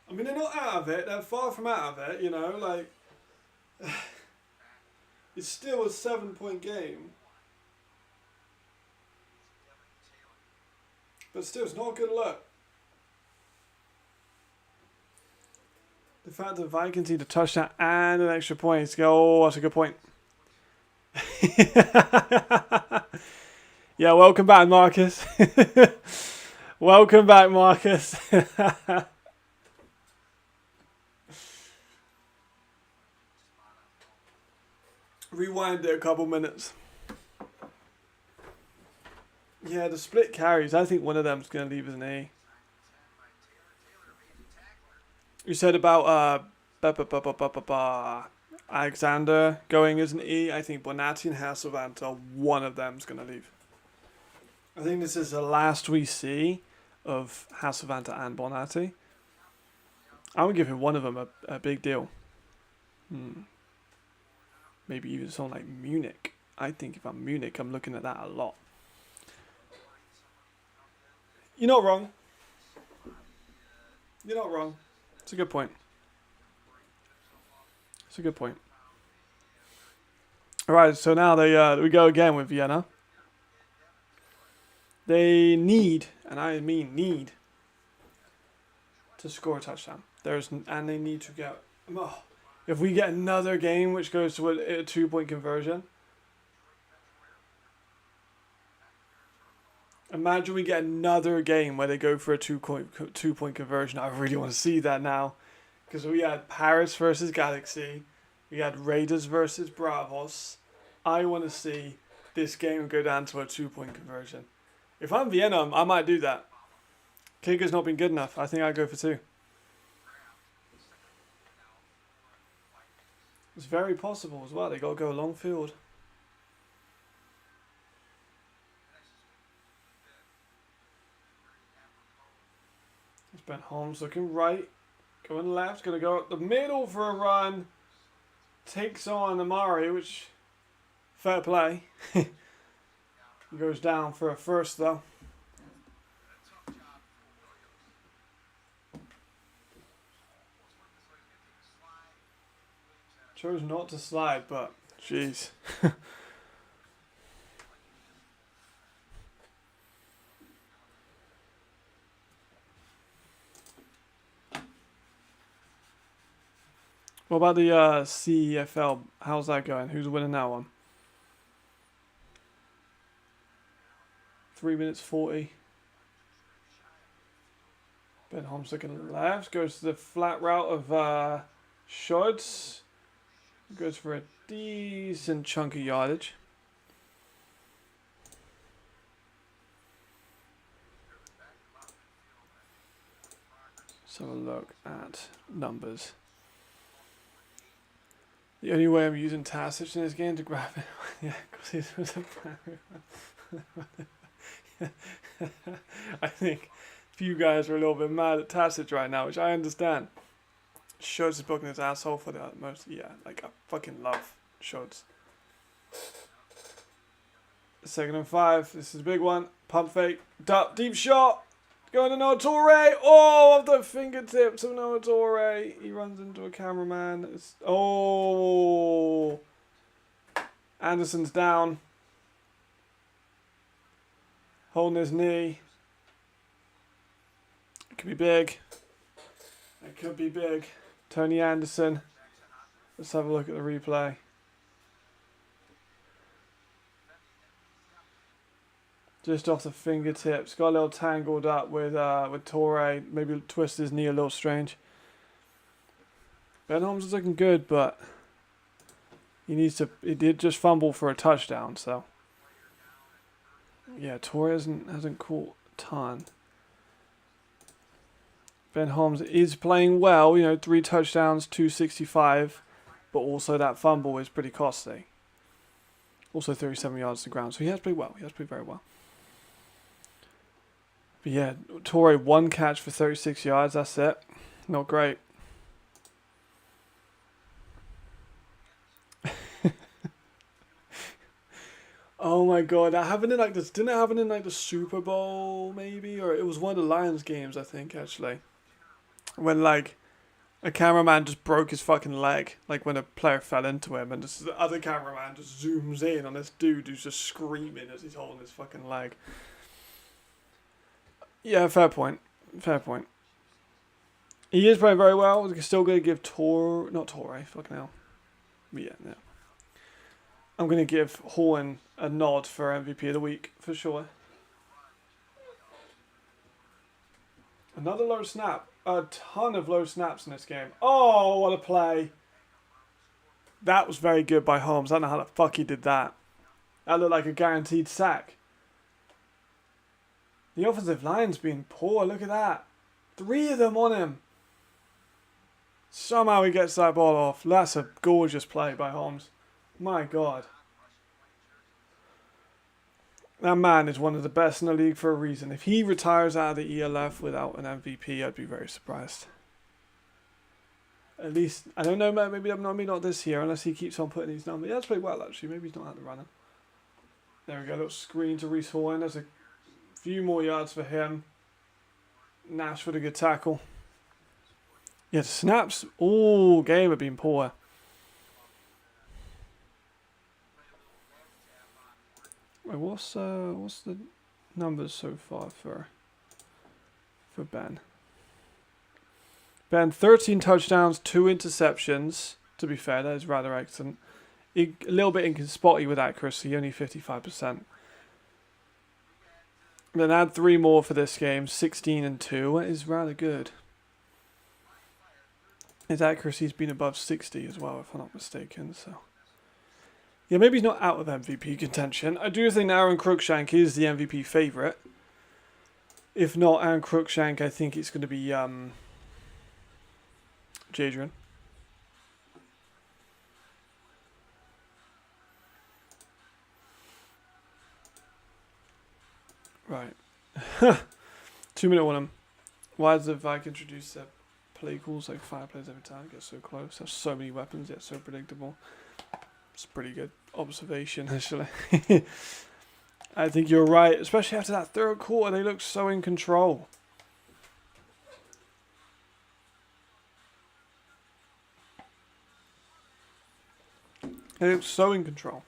S1: I mean, they're not out of it. They're far from out of it, you know? Like, it's still a 7-point game. But still, it's not a good look. The fact that Vikings need a touchdown and an extra point is go. Oh, that's a good point. Yeah, welcome back, Marcus. Welcome back, Marcus. Rewind it a couple minutes. Yeah, the split carries. I think one of them's going to leave as an A. You said about Alexander going as an E. I think Bonatti and Hasselvant, one of them's going to leave. I think this is the last we see of Hasselvant and Bonatti. I would give him one of them a big deal. Maybe even someone like Munich. I think if I'm Munich, I'm looking at that a lot. You're not wrong. You're not wrong. It's a good point. It's a good point. Alright, so now we go again with Vienna. They need, and I mean need, to score a touchdown. And they need to get. If we get another game which goes to a 2-point conversion. Imagine we get another game where they go for a 2-point conversion. I really want to see that now. Because we had Paris versus Galaxy. We had Raiders versus Bravos. I want to see this game go down to a 2-point conversion. If I'm Vienna, I might do that. Kicker's not been good enough. I think I'd go for 2. It's very possible as well. They got to go long field. Ben Holmes looking right, going left, going to go up the middle for a run. takes on Amari, which fair play. He goes down for a first though. Chose not to slide, but jeez. What about the CEFL? How's that going? Who's winning that one? 3 minutes 40. Ben Holmes looking left. Goes to the flat route of Shods. Goes for a decent chunk of yardage. Let's have a look at numbers. The only way I'm using Tasic in this game to grab it, yeah, because he's was a I think a few guys are a little bit mad at Tasic right now, which I understand. Shows is booking his asshole for the utmost. Yeah, like I fucking love Shows. 2nd and 5. This is a big one. Pump fake. Deep shot. Going to Noah Toure. Oh, off the fingertips of Noah Toure. He runs into a cameraman. Oh. Anderson's down. Holding his knee. It could be big. It could be big. Tony Anderson. Let's have a look at the replay. Just off the fingertips. Got a little tangled up with Torre. Maybe twisted his knee a little strange. Ben Holmes is looking good, but he needs to. He did just fumble for a touchdown, so yeah, Torre hasn't caught a ton. Ben Holmes is playing well. 3 touchdowns, 265, but also that fumble is pretty costly. Also 37 yards to the ground, so he has played well. He has played very well. But yeah, Torre 1 catch for 36 yards. That's it. Not great. Oh my god, that happened in like this. Didn't it happen in like the Super Bowl maybe, or it was one of the Lions games I think actually, when like a cameraman just broke his fucking leg, like when a player fell into him, and the other cameraman just zooms in on this dude who's just screaming as he's holding his fucking leg. Yeah, fair point. Fair point. He is playing very well. We're still going to give not Torre, fucking hell. But yeah, no. I'm going to give Horn a nod for MVP of the week, for sure. Another low snap. A ton of low snaps in this game. Oh, what a play. That was very good by Holmes. I don't know how the fuck he did that. That looked like a guaranteed sack. The offensive line's being poor. Look at that. 3 of them on him. Somehow he gets that ball off. That's a gorgeous play by Holmes. My God. That man is one of the best in the league for a reason. If he retires out of the ELF without an MVP, I'd be very surprised. At least, I don't know, maybe not this year, unless he keeps on putting these numbers. Yeah, that's played well, actually. Maybe he's not out the runner. There we go. Little screen to Reece Horn. There's a few more yards for him. Nash with a good tackle. Yeah, the snaps all game have been poor. Wait, what's the numbers so far for Ben? Ben, 13 touchdowns, 2 interceptions. To be fair, that is rather excellent. A little bit spotty with accuracy, only 55%. Then add 3 more for this game, 16 and 2. That is rather good. His accuracy's been above 60 as well, if I'm not mistaken. So, yeah, maybe he's not out of MVP contention. I do think Aaron Cruikshank is the MVP favourite. If not Aaron Cruikshank, I think it's going to be Jadrian. Right. 2 minute on him. Why does the Vikings introduce a play calls like 5 plays every time. It gets so close. Have so many weapons, yet so predictable. It's a pretty good observation, actually. I think you're right, especially after that third quarter. They look so in control. They look so in control.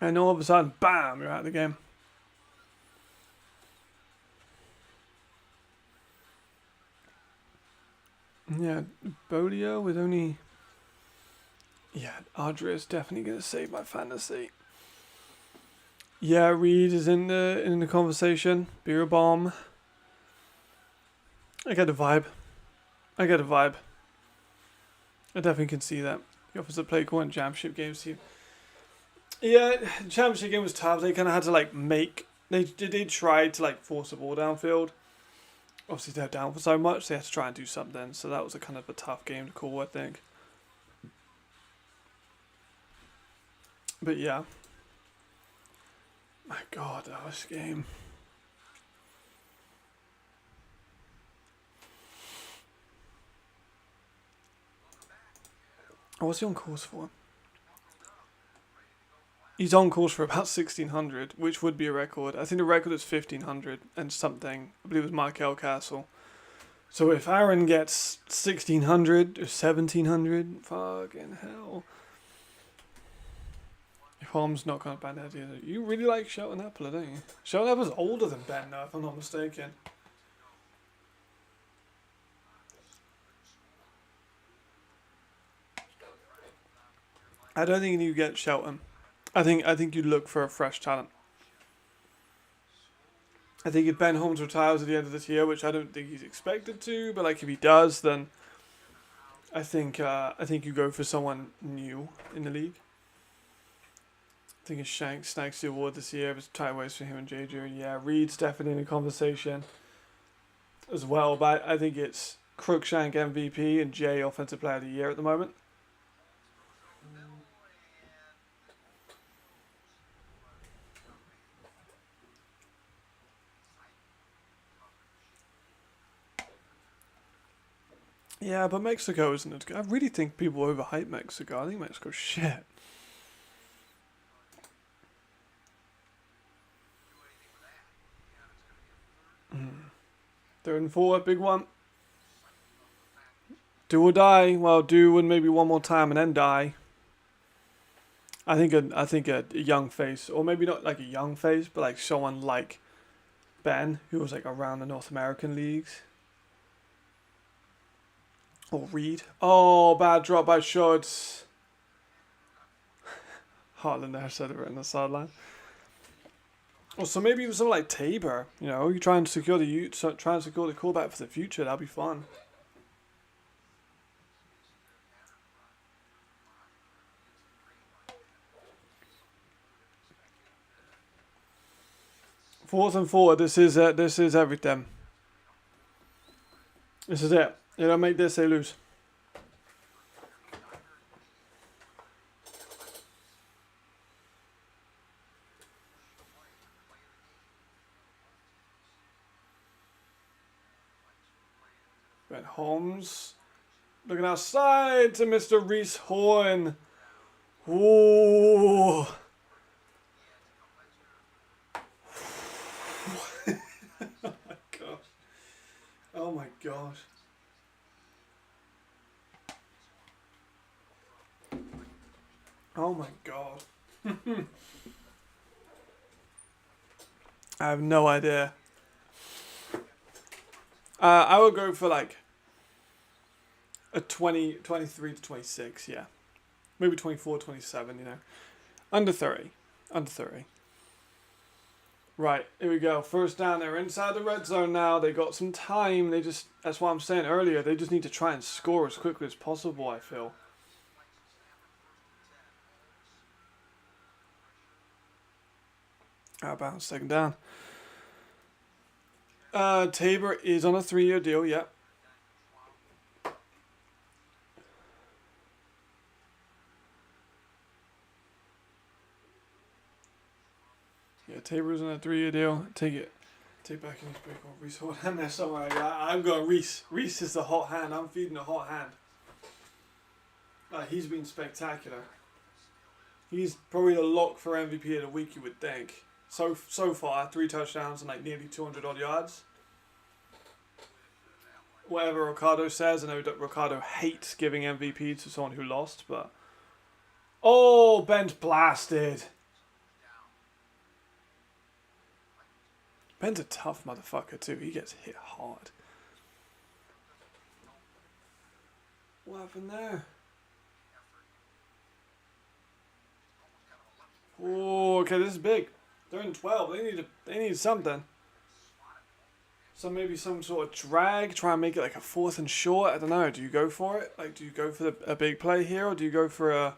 S1: And all of a sudden, bam, you're out of the game. Yeah, Bolio with only... Yeah, Ardria's definitely going to save my fantasy. Yeah, Reed is in the conversation. Beer bomb. I get a vibe. I definitely can see that. He offers a play call in championship games to you. Yeah, championship game was tough. They kind of had to like make... They tried to like force the ball downfield. Obviously they're down for so much, they had to try and do something. So that was a kind of a tough game to call, I think. But yeah. My God, that was a game. Oh, what's he on course for? He's on course for about 1,600, which would be a record. I think the record is 1,500 and something. I believe it was Michael Castle. So if Aaron gets 1,600 or 1,700, fucking hell. If Holmes not going to ban that either. You really like Shelton Apple, don't you? Shelton Apple's older than Ben now, if I'm not mistaken. I don't think you get Shelton. I think you look for a fresh talent. I think if Ben Holmes retires at the end of this year, which I don't think he's expected to, but like if he does, then I think you go for someone new in the league. I think it's Shanks snags the award this year. It was tight ways for him and JJ. Yeah, Reed's definitely in the conversation as well, but I think it's Crookshank MVP and Jay Offensive Player of the Year at the moment. Yeah, but Mexico isn't as good. I really think people overhype Mexico. I think Mexico's shit. Third and 4, big one. Do or die. Well, do and maybe one more time and then die. I think a young face, or maybe not like a young face, but like someone like Ben, who was like around the North American leagues. Or Reed. Oh, bad drop by Schultz. Harlan there said it right on the sideline. Well, so maybe even someone like Tabor. You know, you try and secure the callback for the future. That'll be fun. Fourth and 4. This is everything. This is it. You don't make this, they lose. Ben Holmes looking outside to Mr. Reese Horn. Ooh. Oh my gosh. Oh my god. I have no idea. I would go for like a 23 to 26, yeah. Maybe 24, 27, you know. Under 30. Under 30. Right, here we go. First down, they're inside the red zone now. They got some time. That's what I'm saying earlier. They just need to try and score as quickly as possible, I feel. How about second down? Tabor is on a 3-year deal, yeah. Yeah, Tabor's on a 3-year deal. Take it. Take back any break on Reese hot hand there somewhere. Yeah, I'm going Reese. Reese is the hot hand. I'm feeding the hot hand. He's been spectacular. He's probably the lock for MVP of the week, you would think. So far, 3 touchdowns and like nearly 200 odd yards. Whatever Ricardo says, I know that Ricardo hates giving MVP to someone who lost, but... Oh, Ben's blasted. Ben's a tough motherfucker too. He gets hit hard. What happened there? Oh, okay, this is big. They're in 12. They need something. So maybe some sort of drag. Try and make it like a 4th and short. I don't know. Do you go for it? Like, do you go for a big play here, or do you go for a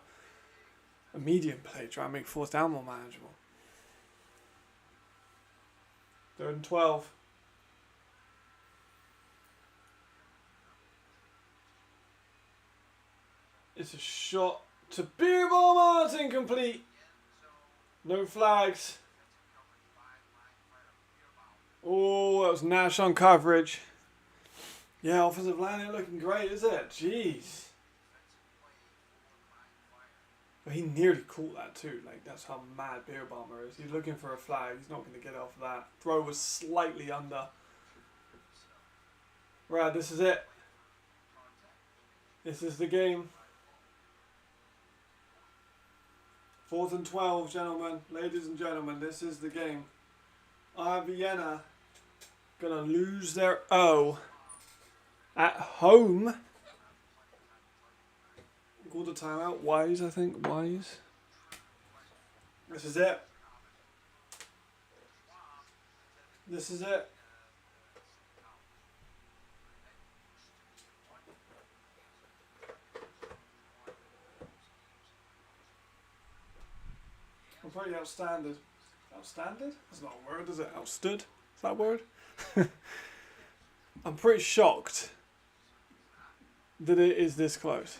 S1: medium play? Try and make 4th down more manageable. They're in 12. It's a shot to Beer Bomber. It's incomplete. No flags. Oh, that was Nash on coverage. Yeah, offensive line ain't looking great, is it? Jeez. But he nearly caught that too. Like, that's how mad Beer Bomber is. He's looking for a flag. He's not going to get off of that. Throw was slightly under. Right, this is it. This is the game. 4th and 12, gentlemen. Ladies and gentlemen, this is the game. Vienna gonna lose their O at home. Call the timeout. Wise, I think. Wise. This is it. This is it. I'm pretty outstanding. Outstanding? That's not a word, is it? Outstood? Is that a word? I'm pretty shocked that it is this close.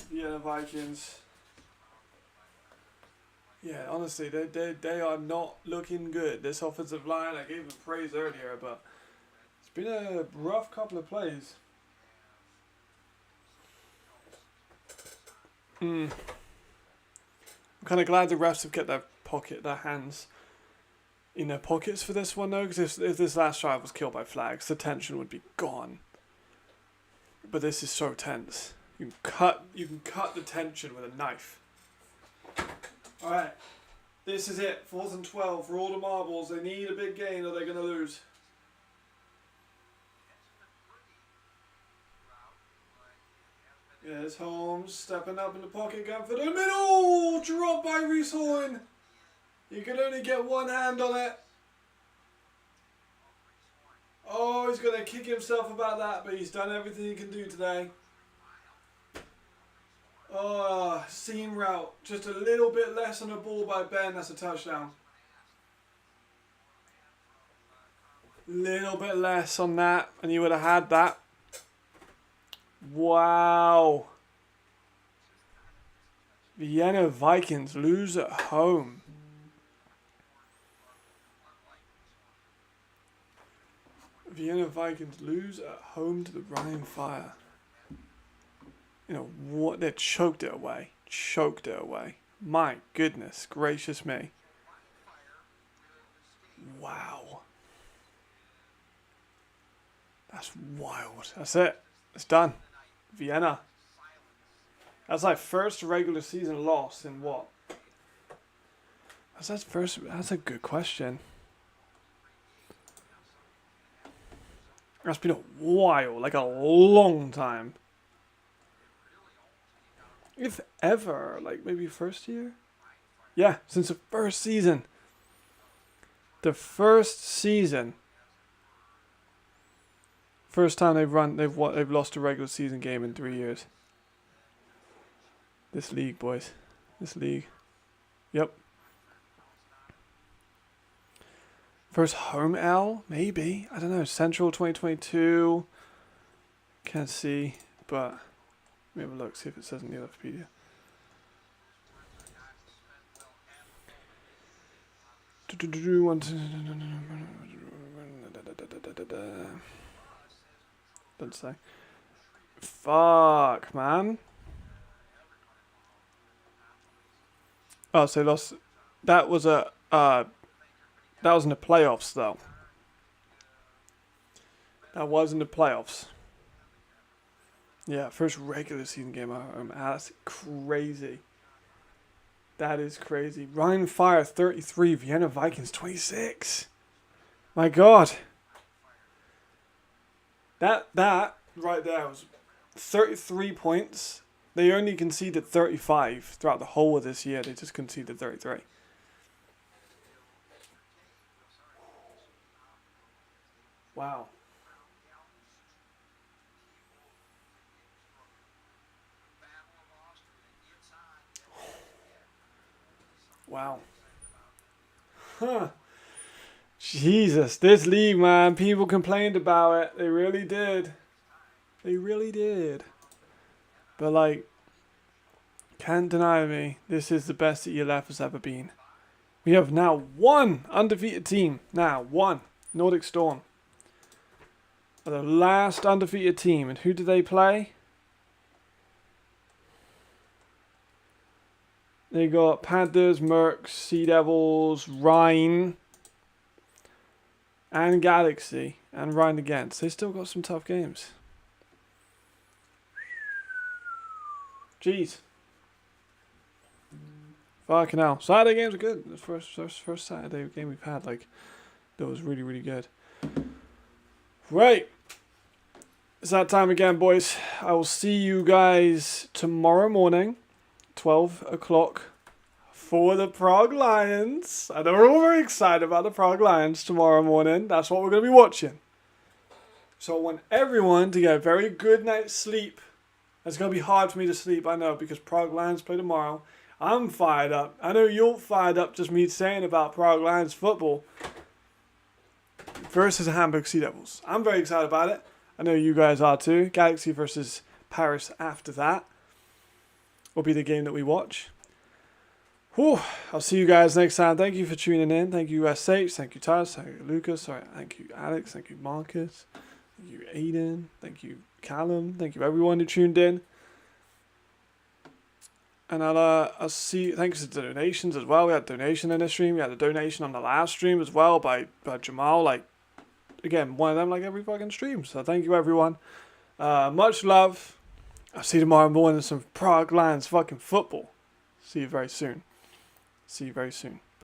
S1: Yeah, Vikings. Yeah, honestly, they are not looking good. This offensive line, I gave them praise earlier, but it's been a rough couple of plays. I'm kind of glad the refs have kept their hands in their pockets for this one, though, because if this last drive was killed by flags, the tension would be gone. But this is so tense. You can cut the tension with a knife. All right, this is it. 4th and 12 for all the marbles. They need a big gain, or they're gonna lose. Here's Holmes stepping up in the pocket, going for the middle. Drop by Reese Horn. You can only get one hand on it. Oh, he's going to kick himself about that, but he's done everything he can do today. Oh, seam route. Just a little bit less on the ball by Ben. That's a touchdown. Little bit less on that, and you would have had that. Wow. Vienna Vikings lose at home. Vienna Vikings lose at home to the Rhine Fire. You know what? They choked it away. Choked it away. My goodness gracious me. Wow. That's wild. That's it. It's done. Vienna. That's my first regular season loss in what? That's a good question. That's been a while, like a long time. If ever, like maybe first year? Yeah, since the first season. The first season. First time they've lost a regular season game in 3 years. This league, boys. This league. Yep. First home L? Maybe. I don't know. Central 2022. Can't see. But let me have a look. See if it says in the Wikipedia. Don't say. Fuck, man. Oh, so they lost. That was a. That was in the playoffs, though. That was in the playoffs. Yeah, first regular season game at home. That's crazy. That is crazy. Ryan Fire 33, Vienna Vikings 26. My God. That right there was 33 points. They only conceded 35 throughout the whole of this year. They just conceded 33. Wow. Wow. Huh. Jesus, this league, man. People complained about it. They really did. They really did. But, like, can't deny me, this is the best that ELF has ever been. We have now one undefeated team. Now, one. Nordic Storm. Are the last undefeated team. And who do they play? They got Panthers, Mercs, Sea Devils, Rhine, and Galaxy, and Rhine again. So they still got some tough games. Jeez. Fucking hell. Saturday games are good. The first Saturday game we've had, like, that was really, really good. Right. It's that time again, boys. I will see you guys tomorrow morning, 12 o'clock, for the Prague Lions. I know we're all very excited about the Prague Lions tomorrow morning. That's what we're going to be watching. So I want everyone to get a very good night's sleep. It's going to be hard for me to sleep, I know, because Prague Lions play tomorrow. I'm fired up. I know you're fired up just me saying about Prague Lions football versus the Hamburg Sea Devils. I'm very excited about it. I know you guys are too. Galaxy versus Paris after that will be the game that we watch. Whew. I'll see you guys next time. Thank you for tuning in. Thank you, SH. Thank you, Taz. Thank you, Lucas. Sorry. Thank you, Alex. Thank you, Marcus. Thank you, Aiden. Thank you, Callum. Thank you, everyone who tuned in. And I'll see. Thanks to the donations as well. We had a donation in this stream. We had a donation on the last stream as well by Jamal. Like, again, one of them like every fucking stream. So thank you, everyone. Much love. I'll see you tomorrow morning. Some Prague Lions fucking football. See you very soon. See you very soon.